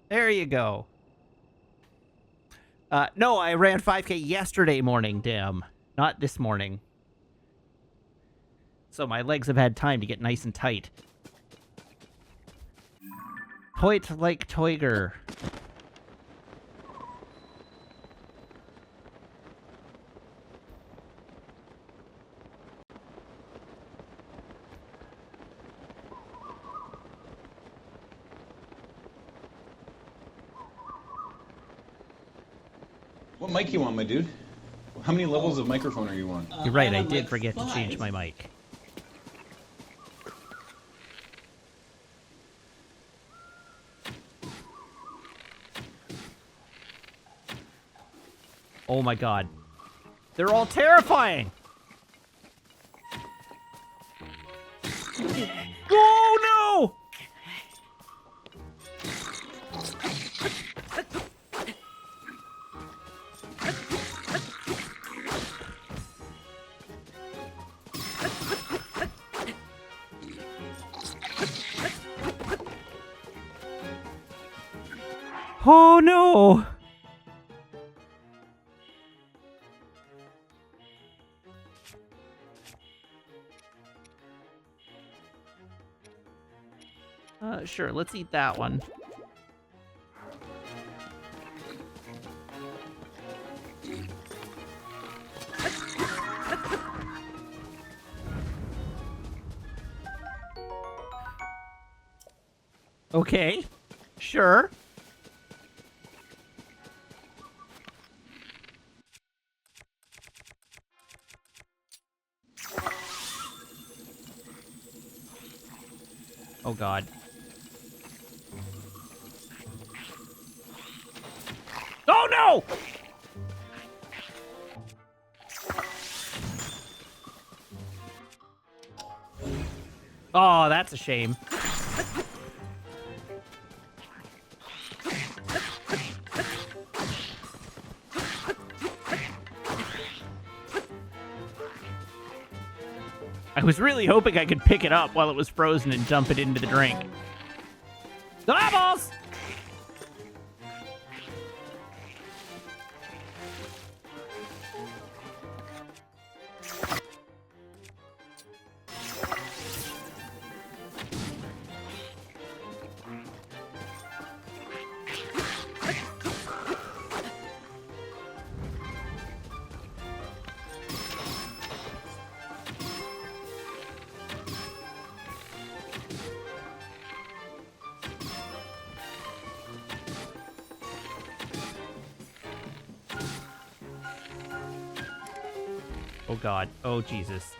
There you go. No, I ran 5K yesterday morning, damn. Not this morning. So my legs have had time to get nice and tight. Hoyt like Toiger. What mic you on, my dude? How many levels of microphone are you on? You're right, I did forget to change my mic. Oh my god. They're all terrifying! Oh no! Oh no! Sure, let's eat that one. Okay. Sure. Oh, God. Oh, no! Oh, that's a shame. I was really hoping I could pick it up while it was frozen and dump it into the drink. The eyeballs! Oh, God. Oh, Jesus.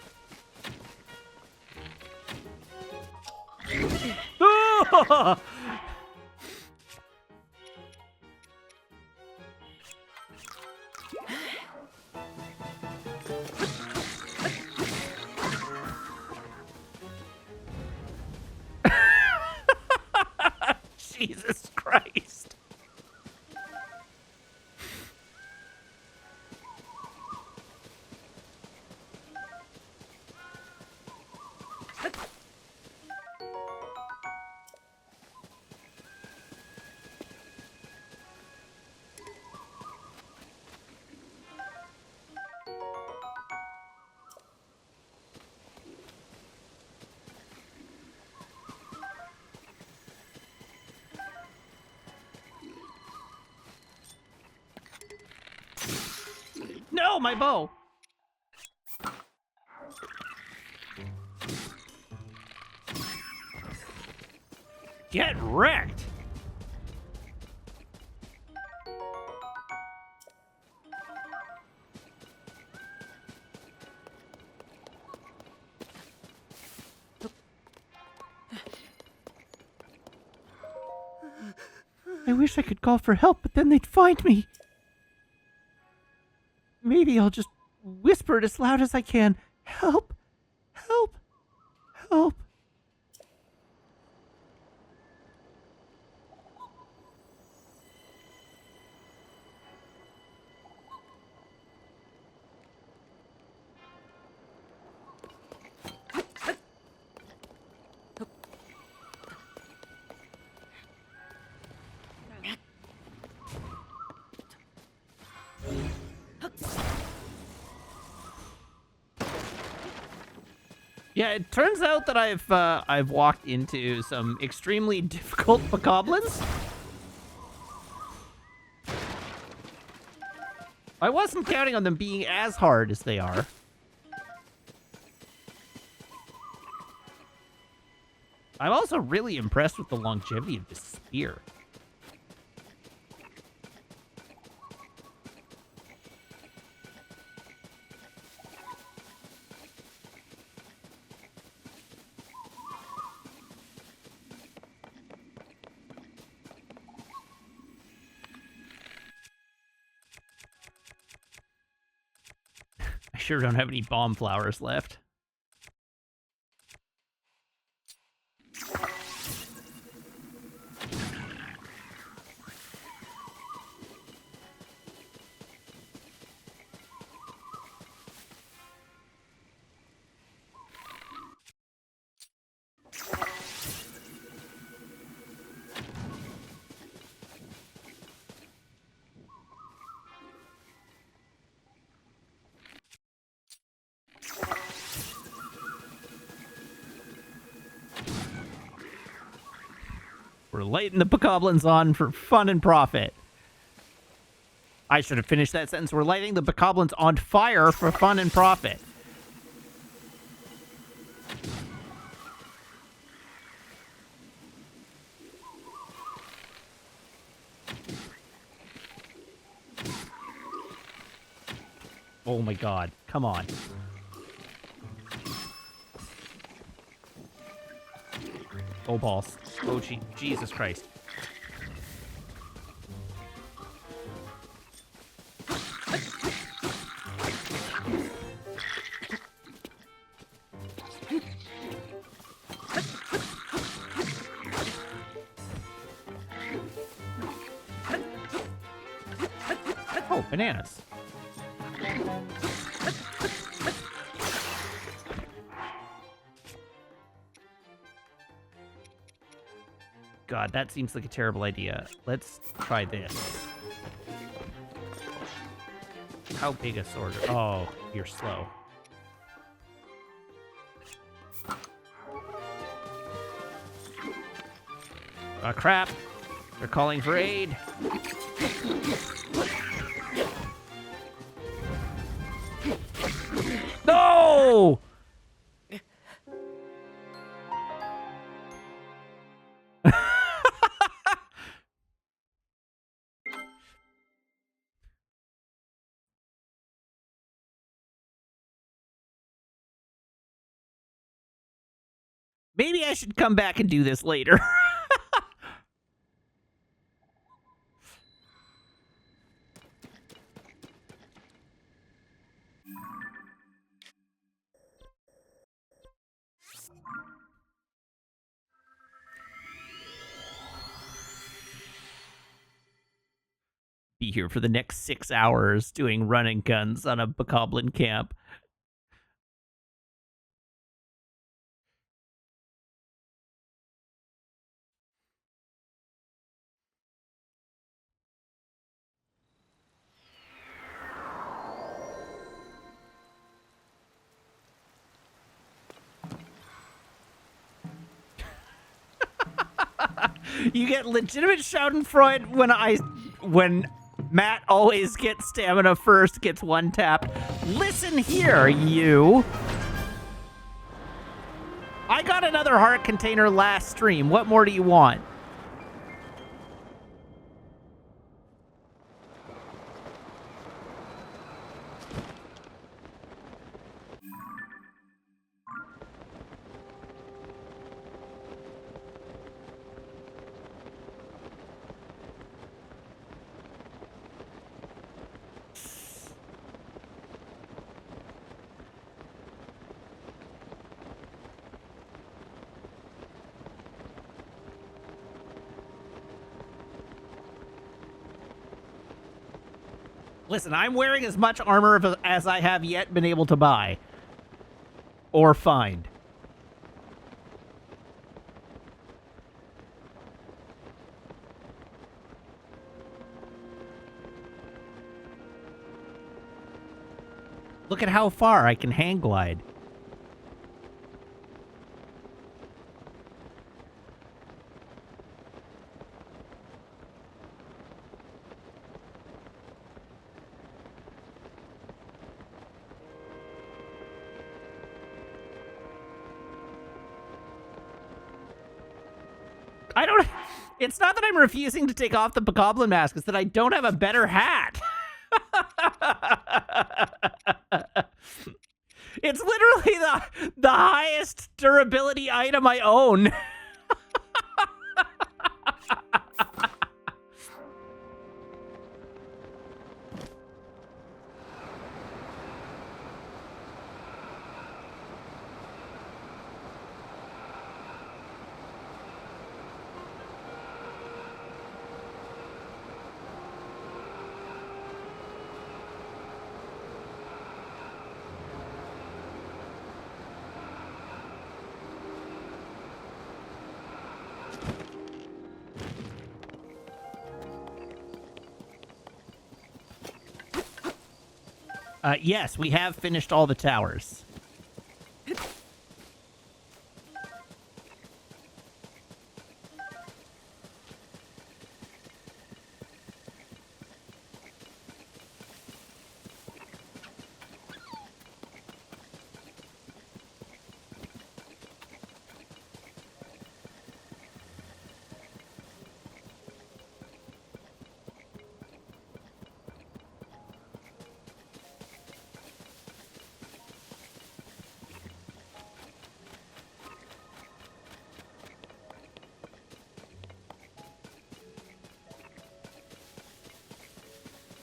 Ah! Jesus Christ. No, my bow. Get wrecked. I wish I could call for help, but then they'd find me. Maybe I'll just whisper it as loud as I can. Help! Help! Help! Yeah, it turns out that I've walked into some extremely difficult bokoblins. I wasn't counting on them being as hard as they are. I'm also really impressed with the longevity of this spear. I sure don't have any bomb flowers left. We're lighting the bokoblins on for fun and profit. I should have finished that sentence. We're lighting the bokoblins on fire for fun and profit. Oh my god. Come on. Oh, balls. Oh, Jesus Christ. Oh, bananas. God, that seems like a terrible idea. Let's try this. How big a sword? Oh, you're slow. Ah, crap. They're calling for aid. No! Maybe I should come back and do this later. Be here for the next 6 hours doing running guns on a bokoblin camp. You get legitimate Schadenfreude when Matt always gets stamina first, gets one tap. Listen here, you. I got another heart container last stream. What more do you want? Listen, I'm wearing as much armor as I have yet been able to buy. Or find. Look at how far I can hang glide. I don't... It's not that I'm refusing to take off the bokoblin mask. It's that I don't have a better hat. It's literally the highest durability item I own. Yes, we have finished all the towers.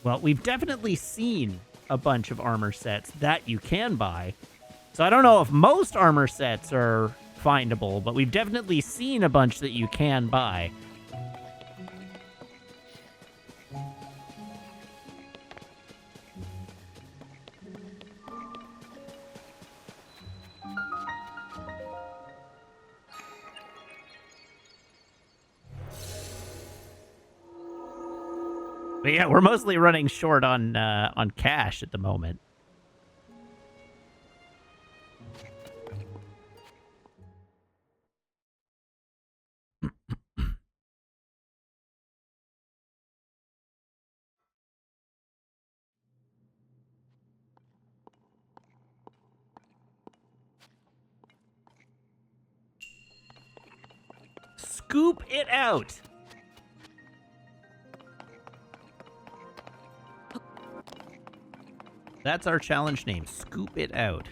Well, we've definitely seen a bunch of armor sets that you can buy. So I don't know if most armor sets are findable, but we've definitely seen a bunch that you can buy. But yeah, we're mostly running short on cash at the moment. Scoop it out. That's our challenge name. Scoop it out.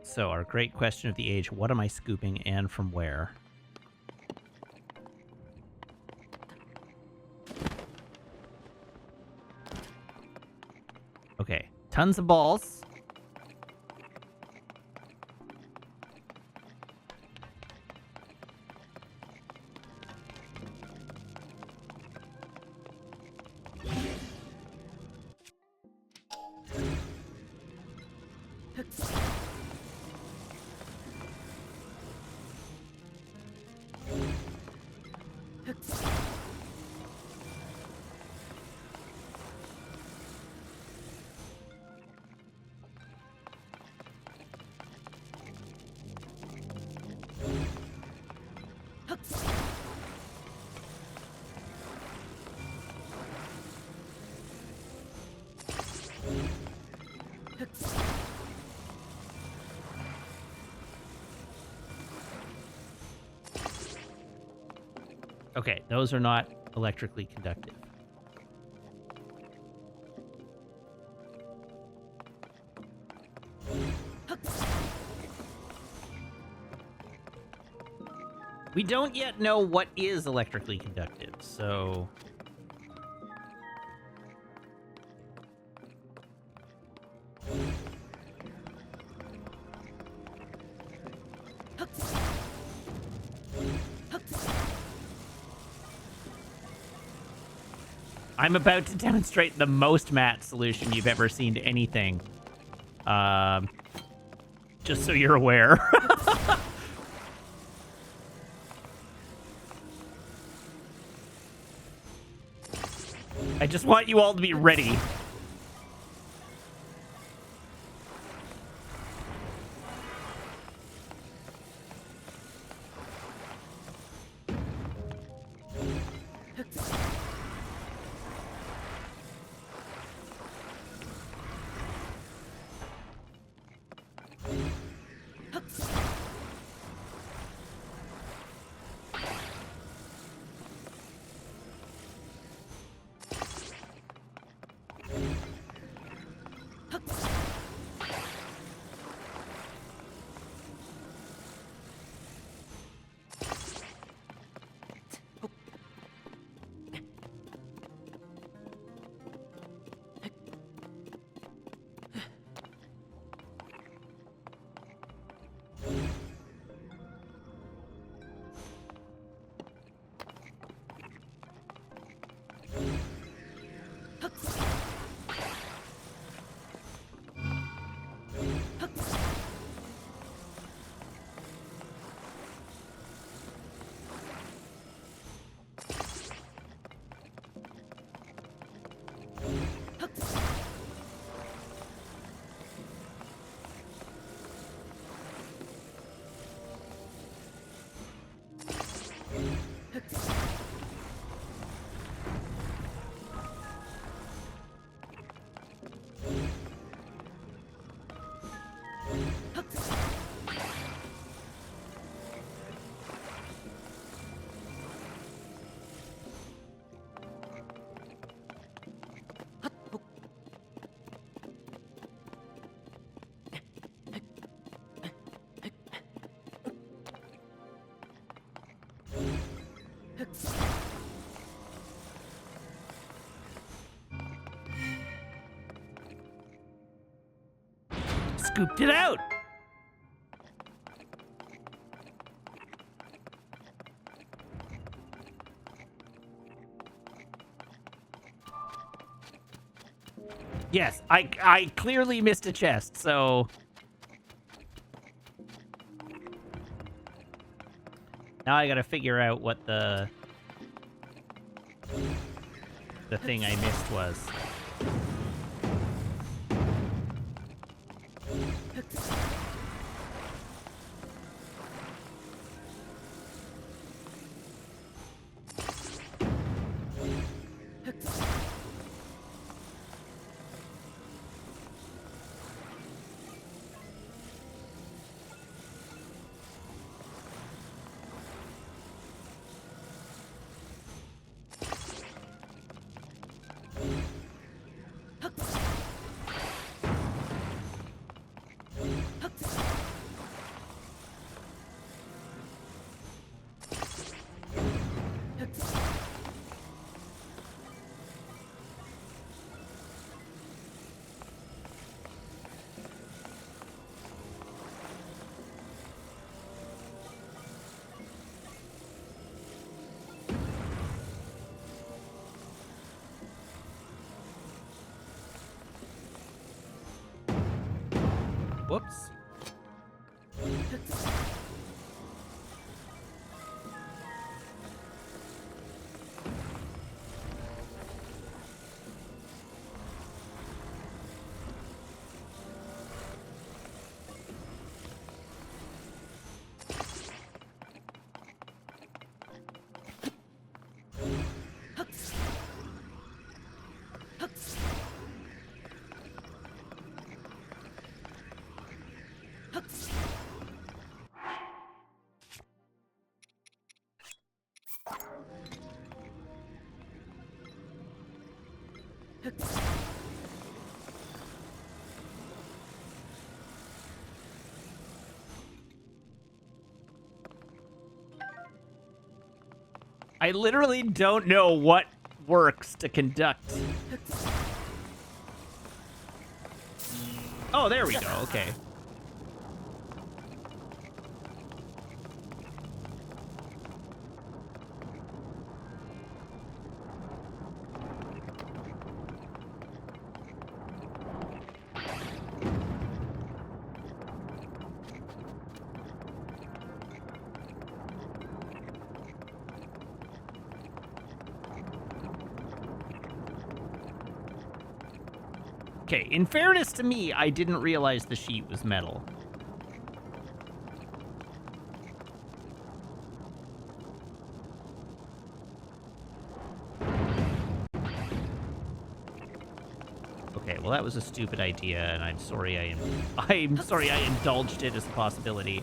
So, our great question of the age, what am I scooping and from where? Okay, tons of balls. Okay, those are not electrically conductive. We don't yet know what is electrically conductive, so... I'm about to demonstrate the most matte solution you've ever seen to anything. Just so you're aware. I just want you all to be ready. Scooped it out. Yes, I clearly missed a chest, so now I gotta figure out what the thing I missed was. Whoops. I literally don't know what works to conduct. Oh, there we go. Okay. Okay, in fairness to me, I didn't realize the sheet was metal. Okay, well that was a stupid idea, and I'm sorry I'm sorry I indulged it as a possibility.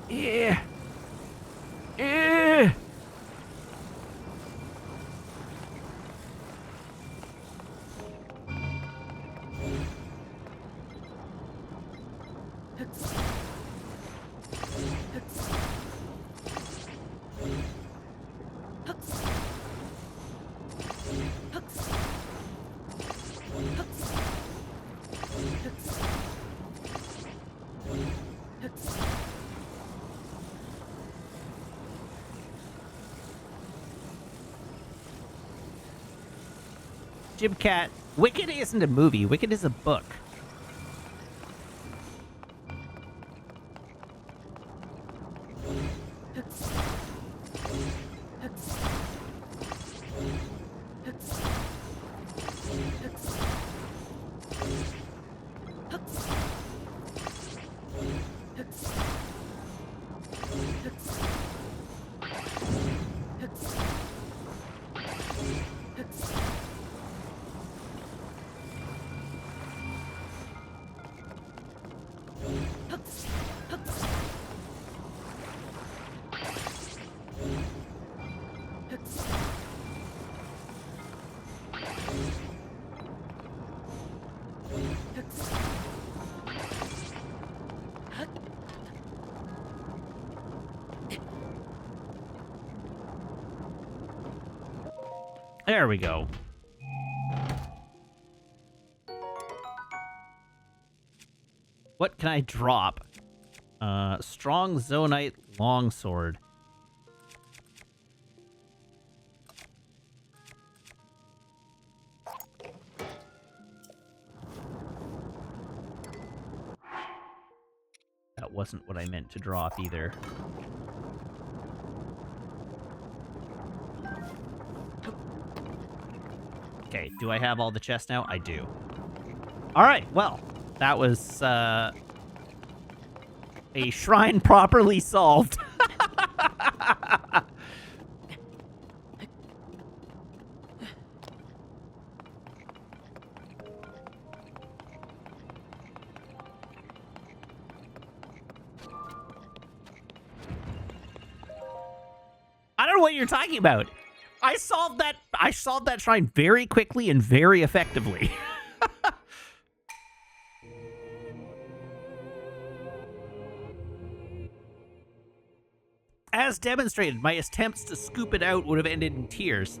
Yeah. Yeah. Jim Cat, Wicked isn't a movie. Wicked is a book. There we go. What can I drop? Strong Zonite Longsword. That wasn't what I meant to drop either. Okay, do I have all the chests now? I do. Alright, well, that was, a shrine properly solved. I don't know what you're talking about. I solved that shrine very quickly and very effectively. As demonstrated, my attempts to scoop it out would have ended in tears.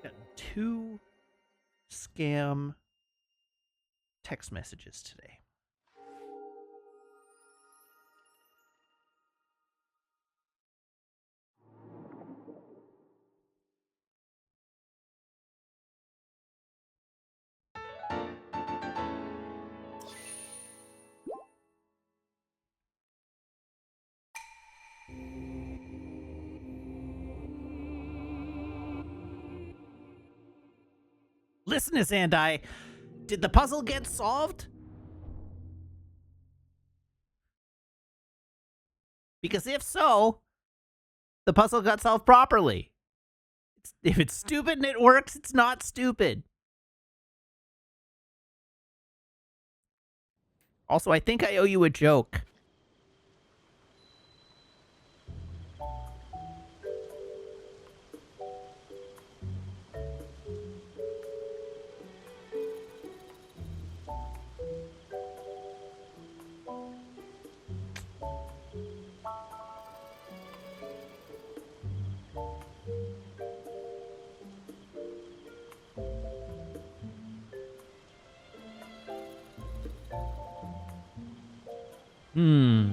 Got 2 scam text messages today. Listen, Azandai, did the puzzle get solved? Because if so, the puzzle got solved properly. If it's stupid and it works, it's not stupid. Also, I think I owe you a joke. Hmm.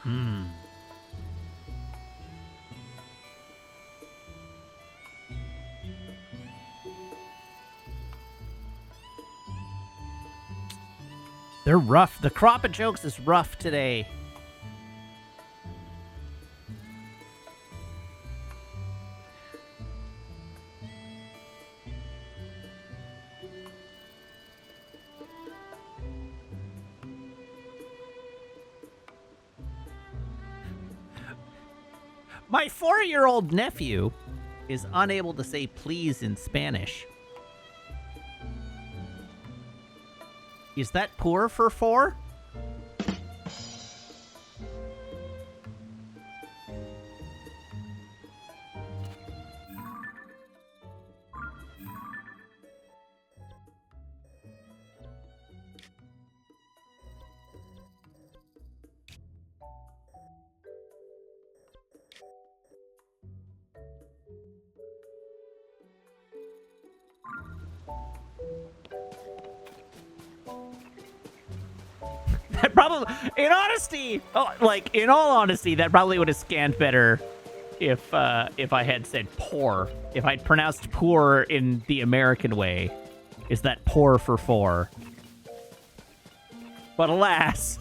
Hmm. They're rough. The crop of jokes is rough today. My 4-year-old nephew is unable to say please in Spanish. Is that poor for 4? probably, in honesty, in all honesty, that probably would have scanned better if I had said poor. If I'd pronounced poor in the American way. Is that poor for four? But alas.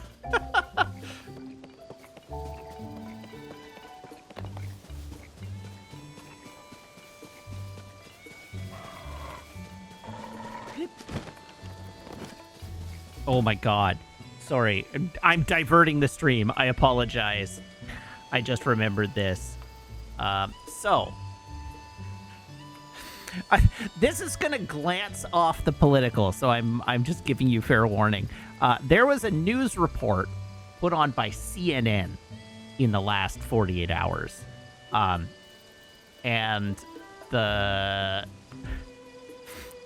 Oh my god. Sorry. I'm diverting the stream. I apologize. I just remembered this. This is going to glance off the political, so I'm just giving you fair warning. There was a news report put on by CNN in the last 48 hours. And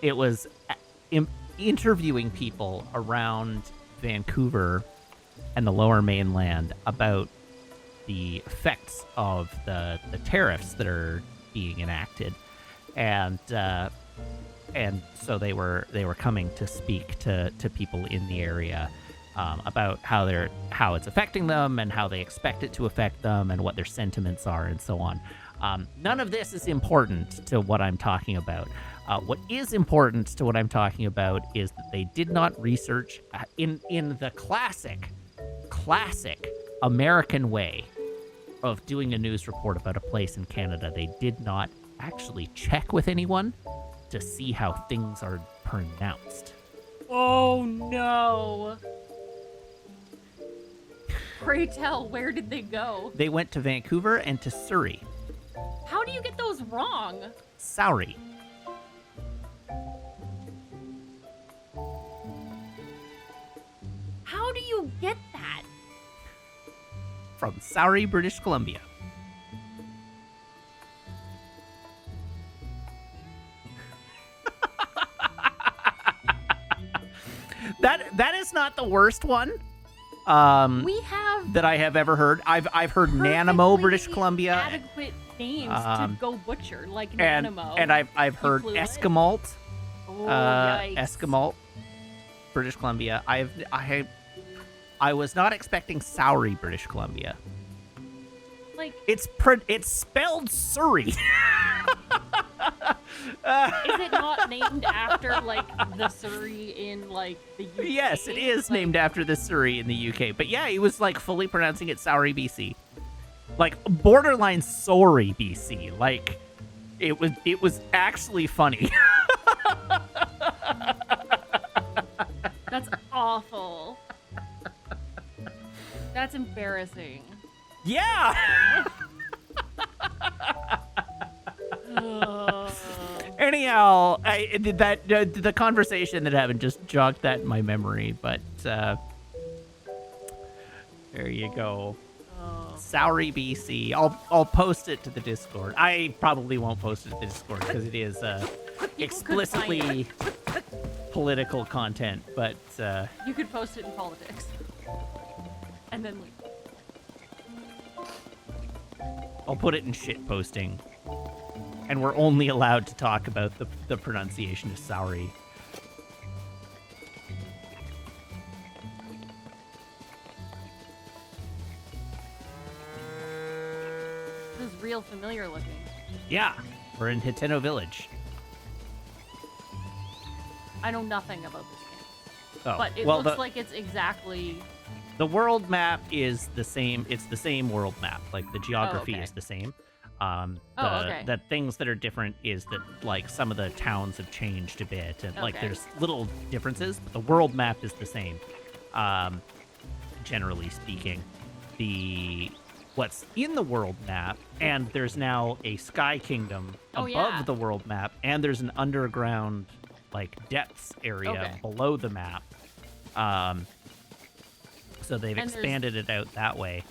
it was interviewing people around Vancouver and the Lower Mainland about the effects of the tariffs that are being enacted, and so they were coming to speak to people in the area about how it's affecting them and how they expect it to affect them and what their sentiments are and so on. None of this is important to what I'm talking about. What is important to what I'm talking about is that they did not research in the classic American way of doing a news report about a place in Canada. They did not actually check with anyone to see how things are pronounced. Oh no. Pray tell, where did they go? They went to Vancouver and to Surrey. How do you get those wrong? Sorry. How do you get that? From Surrey, British Columbia. That is not the worst one. We have that I have ever heard. I've heard Nanamo, British Columbia. Adequate names to go butcher, like and, Nanamo. And I've heard Esquimalt. Oh, yikes. Esquimalt, British Columbia. I was not expecting Surrey, British Columbia. Like it's spelled Surrey. Is it not named after like the Surrey in like the UK? Yes, it is named after the Surrey in the UK. But yeah, he was like fully pronouncing it Surrey, BC. Like borderline sorry, BC. Like it was actually funny. That's awful. That's embarrassing. Yeah. Anyhow, the conversation that happened just jogged that in my memory, but there you go. Sorry, BC. I'll post it to the Discord. I probably won't post it to the Discord because it is explicitly political content, but you could post it in politics, and then leave. I'll put it in shit posting. And we're only allowed to talk about the pronunciation of sorry. This is real familiar looking. Yeah, we're in Hiteno Village. I know nothing about this game. Oh, but it looks like it's exactly... The world map is the same. It's the same world map. Like, the geography is the same. The things that are different is that, like, some of the towns have changed a bit. And, like, there's little differences, but the world map is the same. Generally speaking. What's in the world map, and there's now a Sky Kingdom above the world map, and there's an underground, like, depths area below the map. So they've expanded it out that way.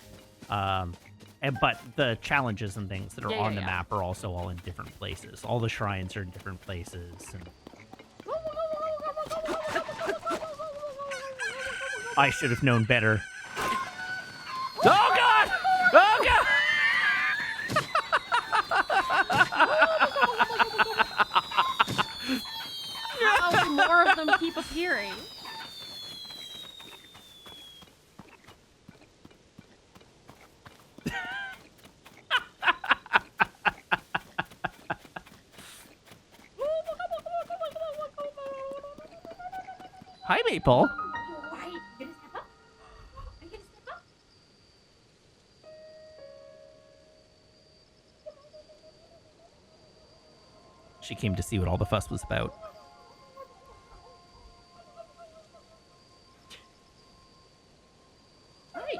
But the challenges and things that are on the map are also all in different places. All the shrines are in different places. And I should have known better. Oh, God! Oh, God! How more of them keep appearing? Hi, Maple. Right. You gonna step up? Are you gonna step up? She came to see what all the fuss was about. Right.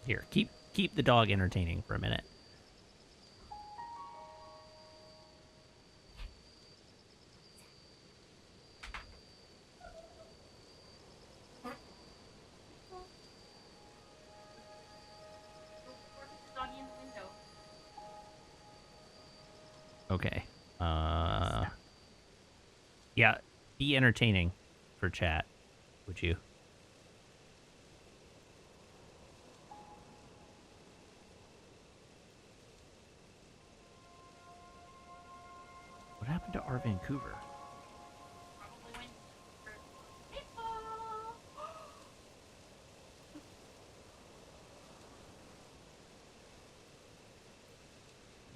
Here, keep the dog entertaining for a minute. Or put the doggy in the window. Okay. Yeah, be entertaining for chat, would you? What happened to our Vancouver? Probably went for Maple.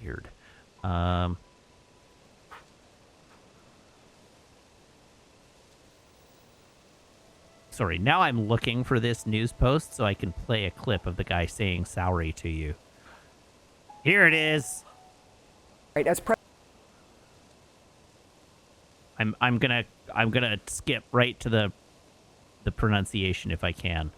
Weird. Sorry, now I'm looking for this news post so I can play a clip of the guy saying sorry to you. Here it is. Right, I'm gonna skip right to the pronunciation if I can.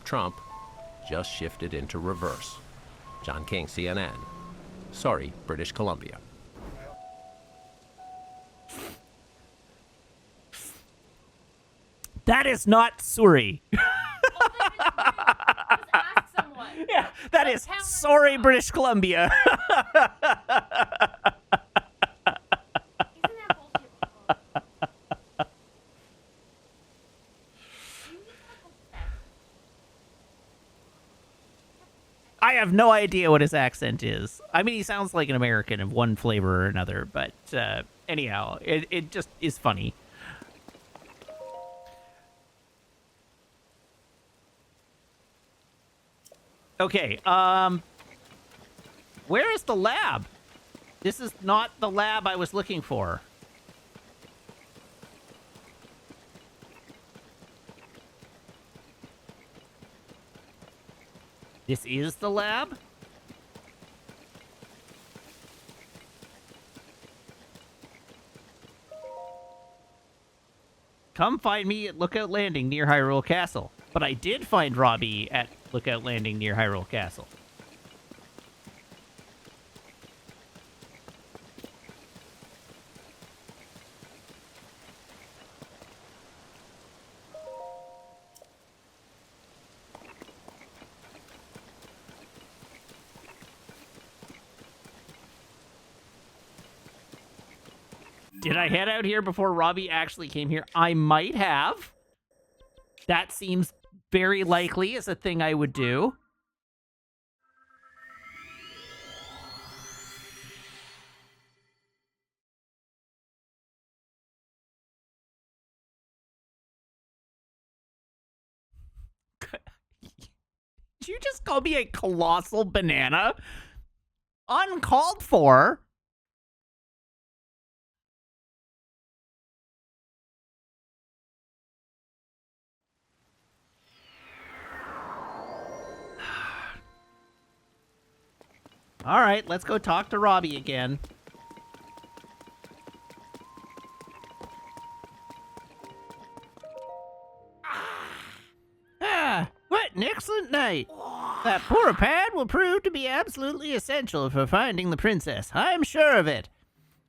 Trump just shifted into reverse. John King, CNN. Sorry, British Columbia. That is not sorry. Just ask someone. Yeah, that is Tell her sorry, why. British Columbia. Isn't that bullshit? I have no idea what his accent is. I mean, he sounds like an American of one flavor or another, but anyhow, it just is funny. Okay, where is the lab? This is not the lab I was looking for. This is the lab? Come find me at Lookout Landing near Hyrule Castle. But I did find Robbie at Lookout Landing near Hyrule Castle. Did I head out here before Robbie actually came here? I might have. That seems very likely as a thing I would do. Did you just call me a colossal banana? Uncalled for. All right, let's go talk to Robbie again. What an excellent night. That poor pad will prove to be absolutely essential for finding the princess. I'm sure of it.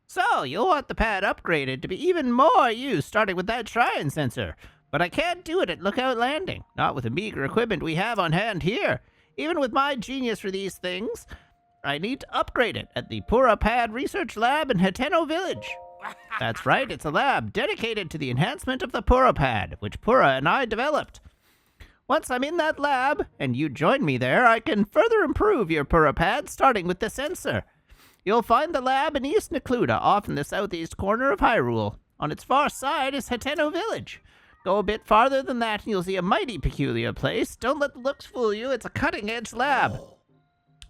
So, you'll want the pad upgraded to be even more used, starting with that shrine sensor. But I can't do it at Lookout Landing, not with the meager equipment we have on hand here. Even with my genius for these things, I need to upgrade it at the Pura Pad Research Lab in Hateno Village. That's right, it's a lab dedicated to the enhancement of the Pura Pad, which Pura and I developed. Once I'm in that lab, and you join me there, I can further improve your Purapad, starting with the sensor. You'll find the lab in East Necluda, off in the southeast corner of Hyrule. On its far side is Hateno Village. Go a bit farther than that, and you'll see a mighty peculiar place. Don't let the looks fool you, it's a cutting-edge lab.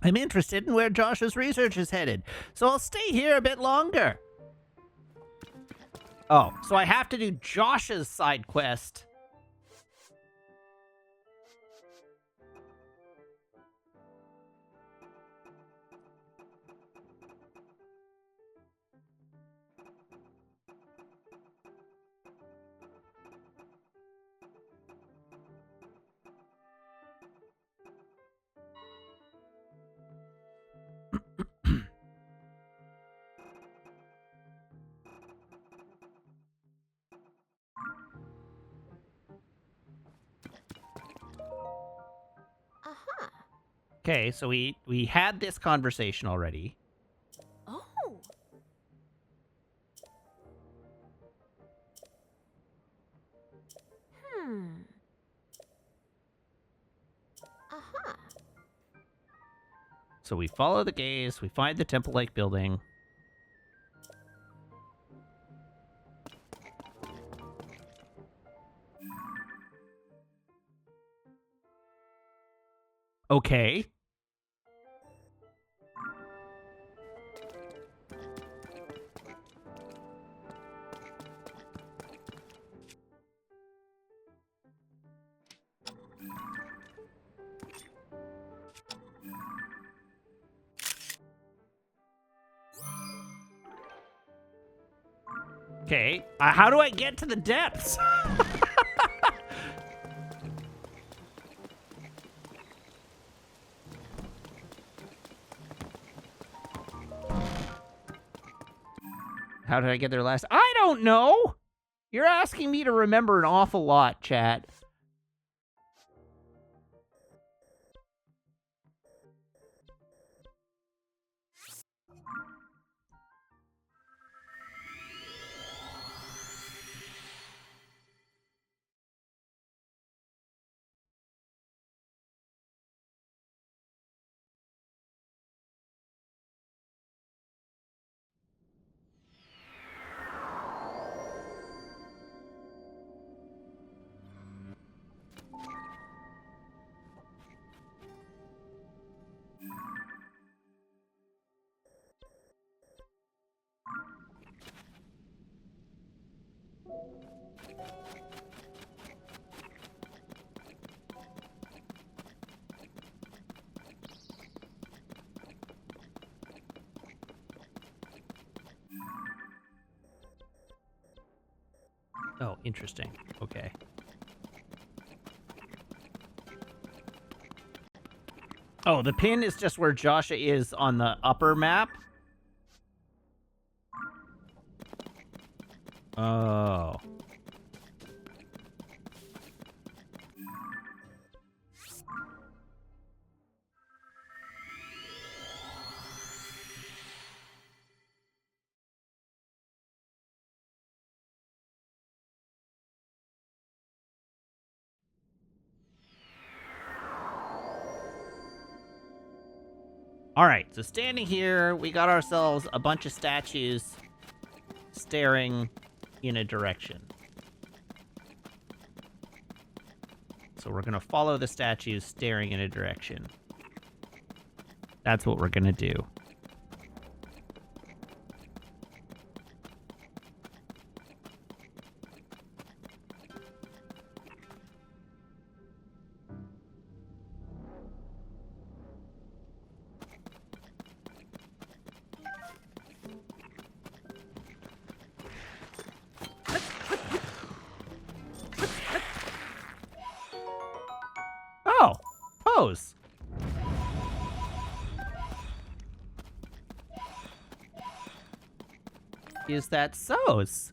I'm interested in where Josh's research is headed, so I'll stay here a bit longer. Oh, so I have to do Josh's side quest. Aha. Okay, so we had this conversation already. Oh. Hmm. Aha. So we follow the gaze, we find the temple-like building. Okay. Okay, how do I get to the depths? How did I get there last? I don't know! You're asking me to remember an awful lot, chat. Oh, interesting. Okay. Oh, the pin is just where Joshua is on the upper map? Oh. All right, so standing here, we got ourselves a bunch of statues staring in a direction. So we're going to follow the statues staring in a direction. That's what we're going to do. Oh, pose. Is that so's?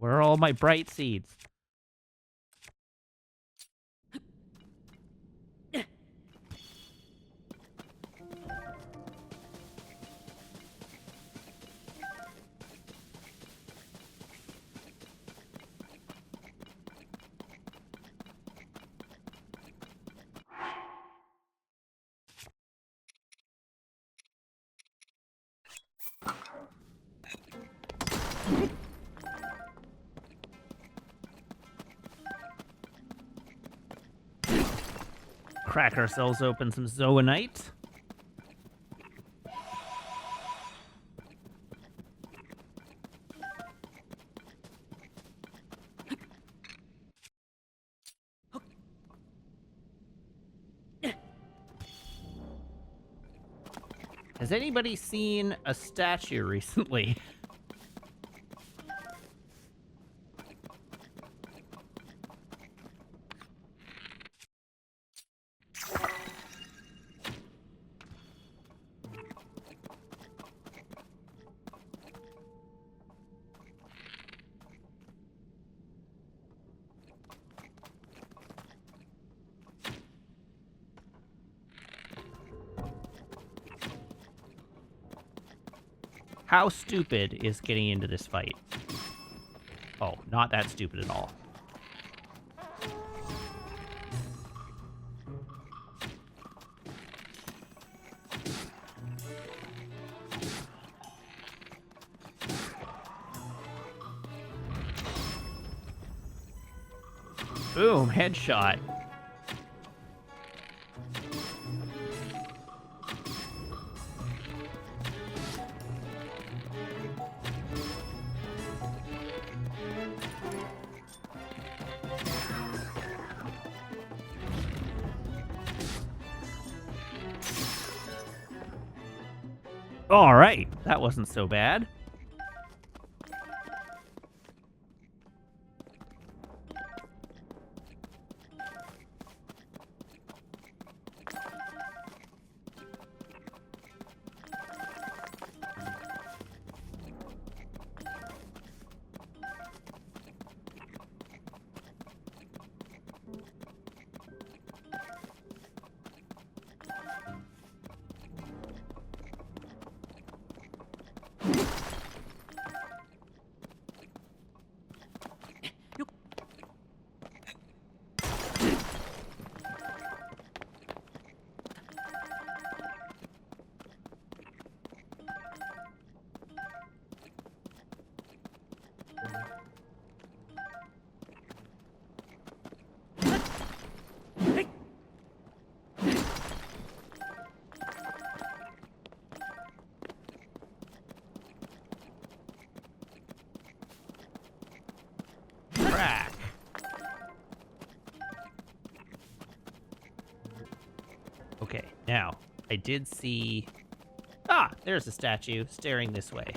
Where are all my bright seeds? Crack ourselves open some zoanite. Has anybody seen a statue recently? How stupid is getting into this fight? Oh, not that stupid at all. Boom, headshot. All right, that wasn't so bad. Crack. Okay, now, I did see... Ah, there's a statue staring this way.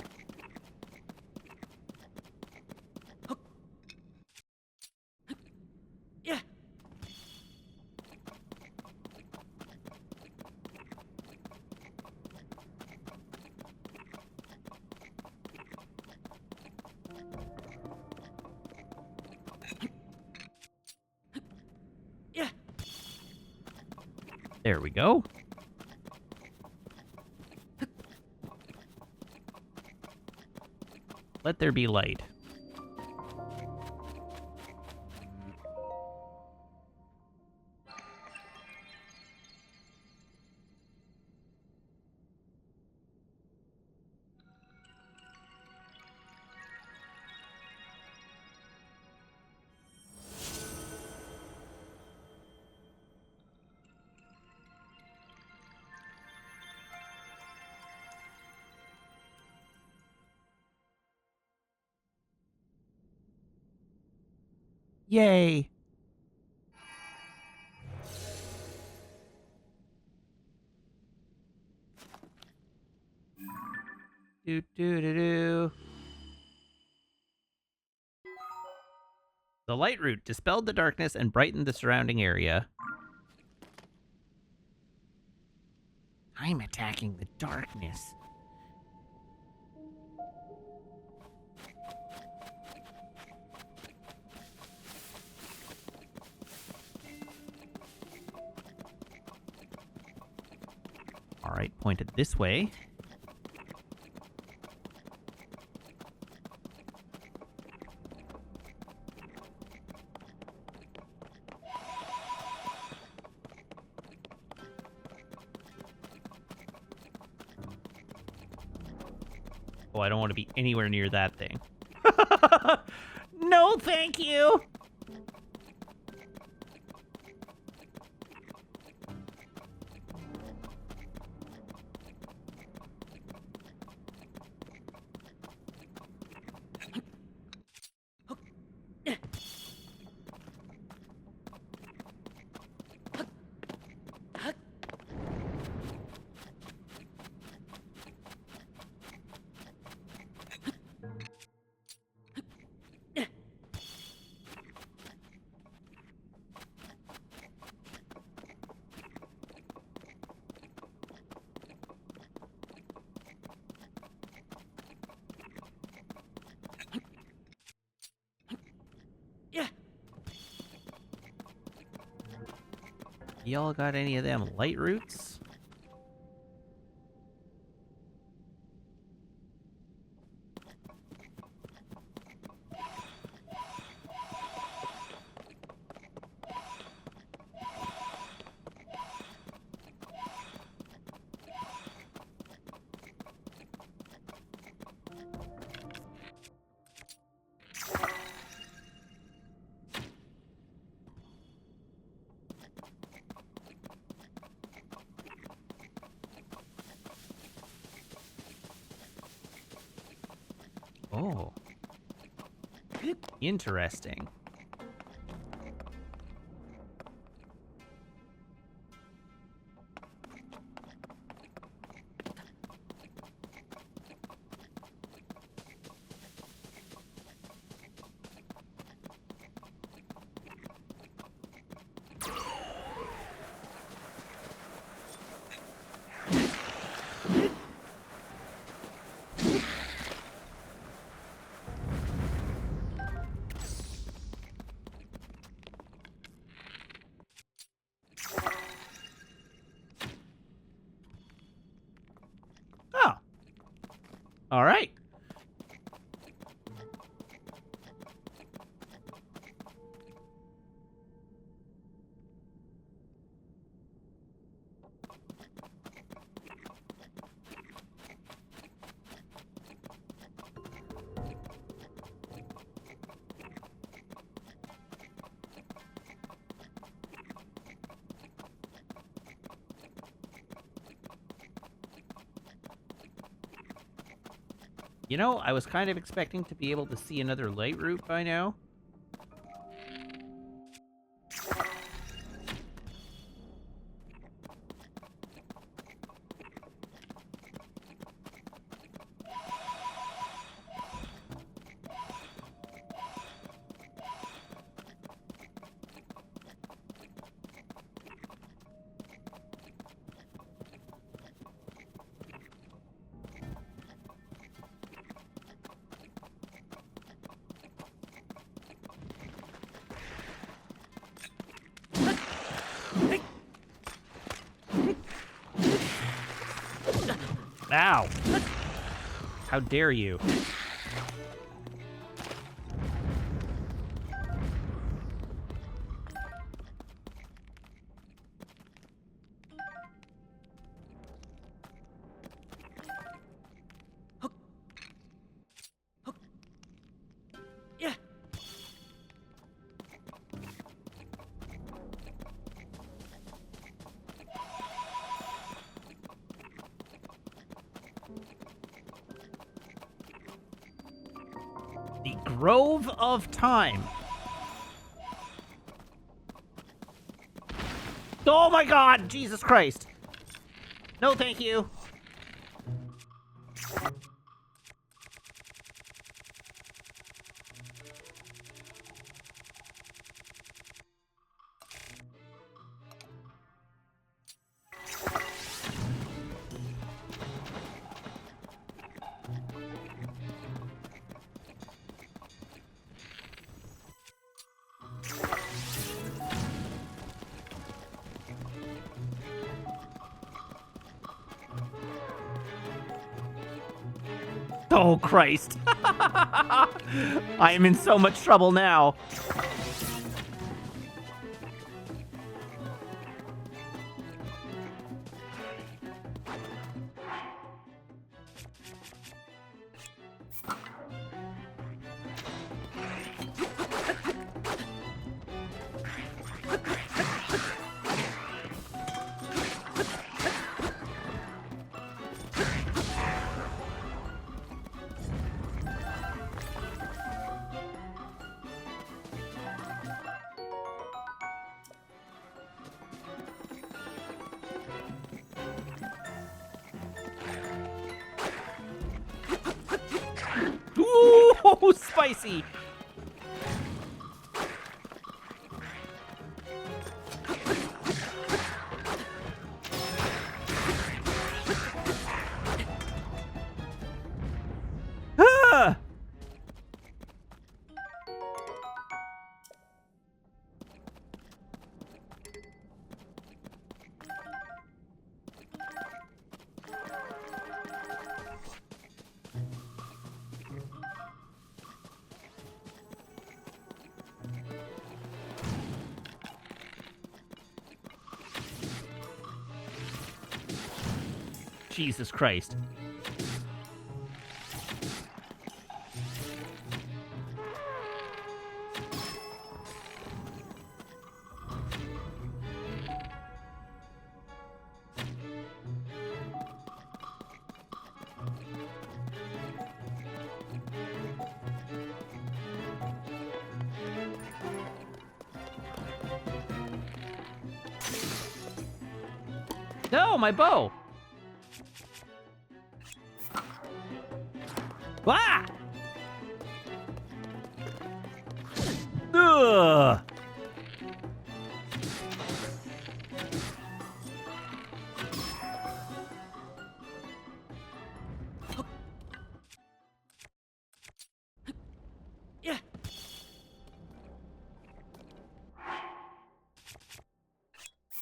Yeah. Yeah. There we go. Let there be light. Yay. Do do do do. The light root dispelled the darkness and brightened the surrounding area. I'm attacking the darkness. All right, pointed this way. Oh, I don't want to be anywhere near that thing. No, thank you. Y'all got any of them light roots? Oh. Interesting. Oh. All right. You know, I was kind of expecting to be able to see another light route by now. Ow! How dare you? The Grove of Time. Oh my god! Jesus Christ! No, thank you. Oh, Christ. I am in so much trouble now. Ooh, spicy. Ah! Jesus Christ. No, my bow. Ah! Ugh! Yeah.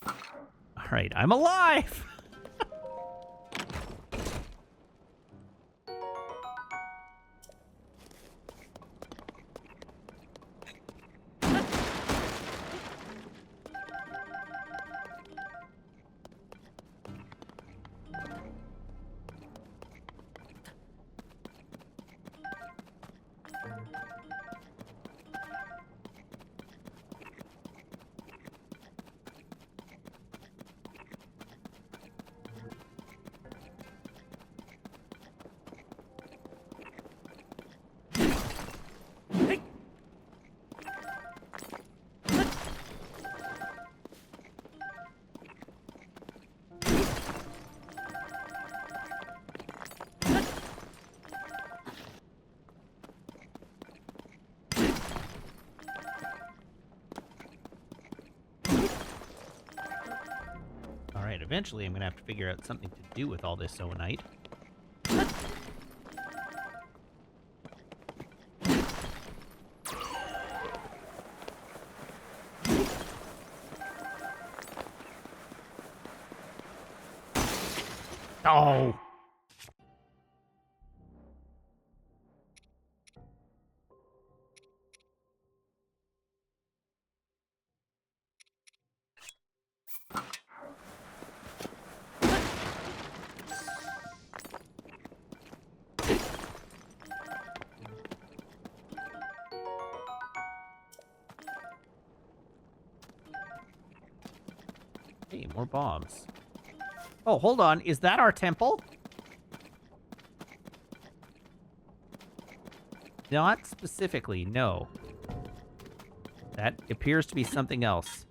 All right, I'm alive. All right, eventually I'm going to have to figure out something to do with all this zoonite. Oh! Hey, more bombs. Oh, hold on. Is that our temple? Not specifically, no. That appears to be something else.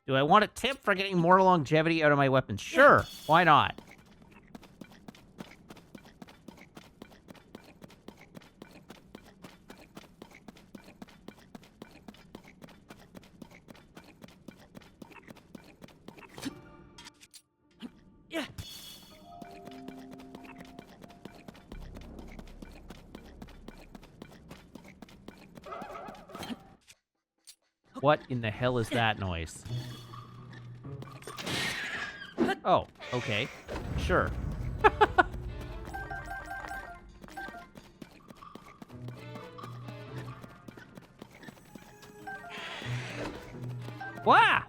Do I want a tip for getting more longevity out of my weapons? Sure, why not? Yeah. What in the hell is that noise? Oh, okay. Sure. Wah!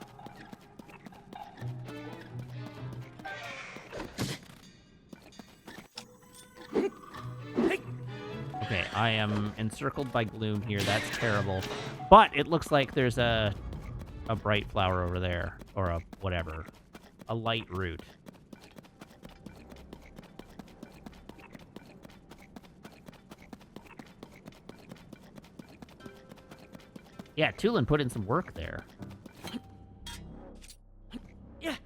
Okay, I am encircled by gloom here. That's terrible. But it looks like there's a bright flower over there. Or a whatever. A light root. Yeah, Tulin put in some work there. Yeah.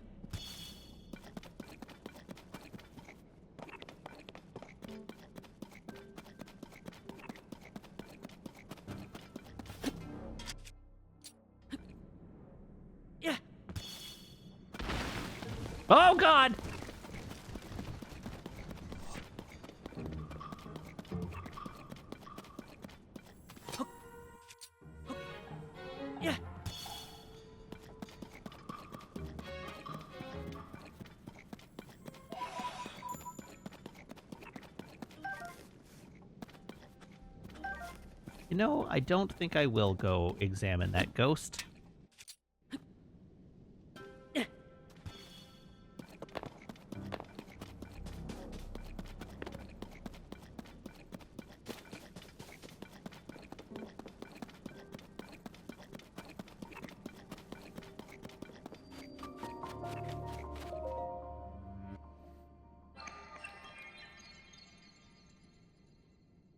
Yeah. Oh, God! Yeah. You know, I don't think I will go examine that ghost.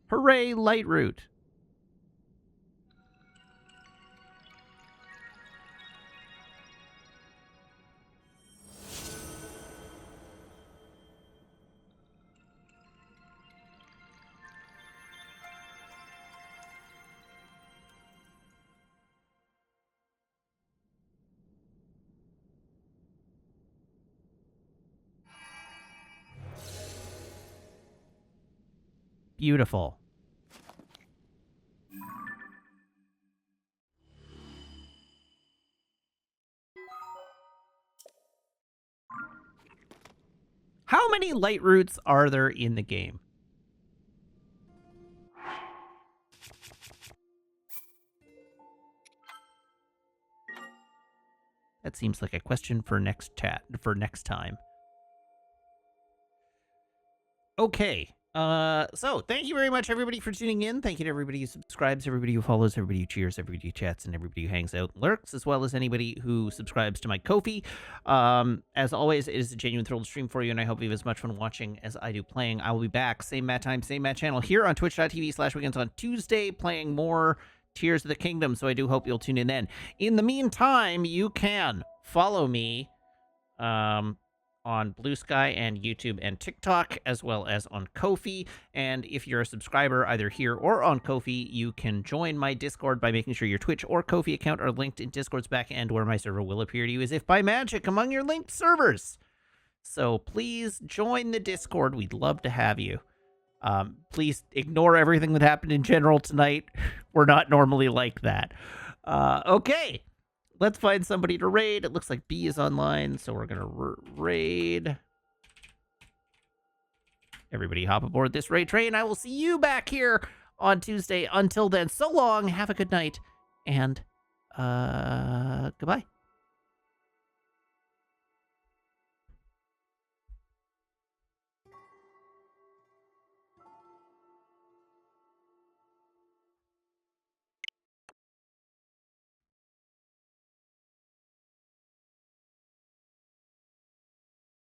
Hooray, light root. Beautiful. How many light roots are there in the game? That seems like a question for next time. Okay. So thank you very much, everybody, for tuning in. Thank you to everybody who subscribes, everybody who follows, everybody who cheers, everybody who chats, and everybody who hangs out and lurks, as well as anybody who subscribes to my Ko-fi. As always, it is a genuine thrill to stream for you, and I hope you have as much fun watching as I do playing. I will be back, same Matt time, same Matt channel, here on twitch.tv/weekends on Tuesday, playing more Tears of the Kingdom, so I do hope you'll tune in then. In the meantime, you can follow me, on Blue Sky and YouTube and TikTok, as well as on Ko-fi. And if you're a subscriber either here or on Ko-fi, you can join my Discord by making sure your Twitch or Ko-fi account are linked in Discord's back end, where my server will appear to you as if by magic among your linked servers. So please join the Discord. We'd love to have you. Please ignore everything that happened in general tonight. We're not normally like that. Okay. Let's find somebody to raid. It looks like B is online, so we're going to raid. Everybody hop aboard this raid train. I will see you back here on Tuesday. Until then, so long, have a good night, and goodbye.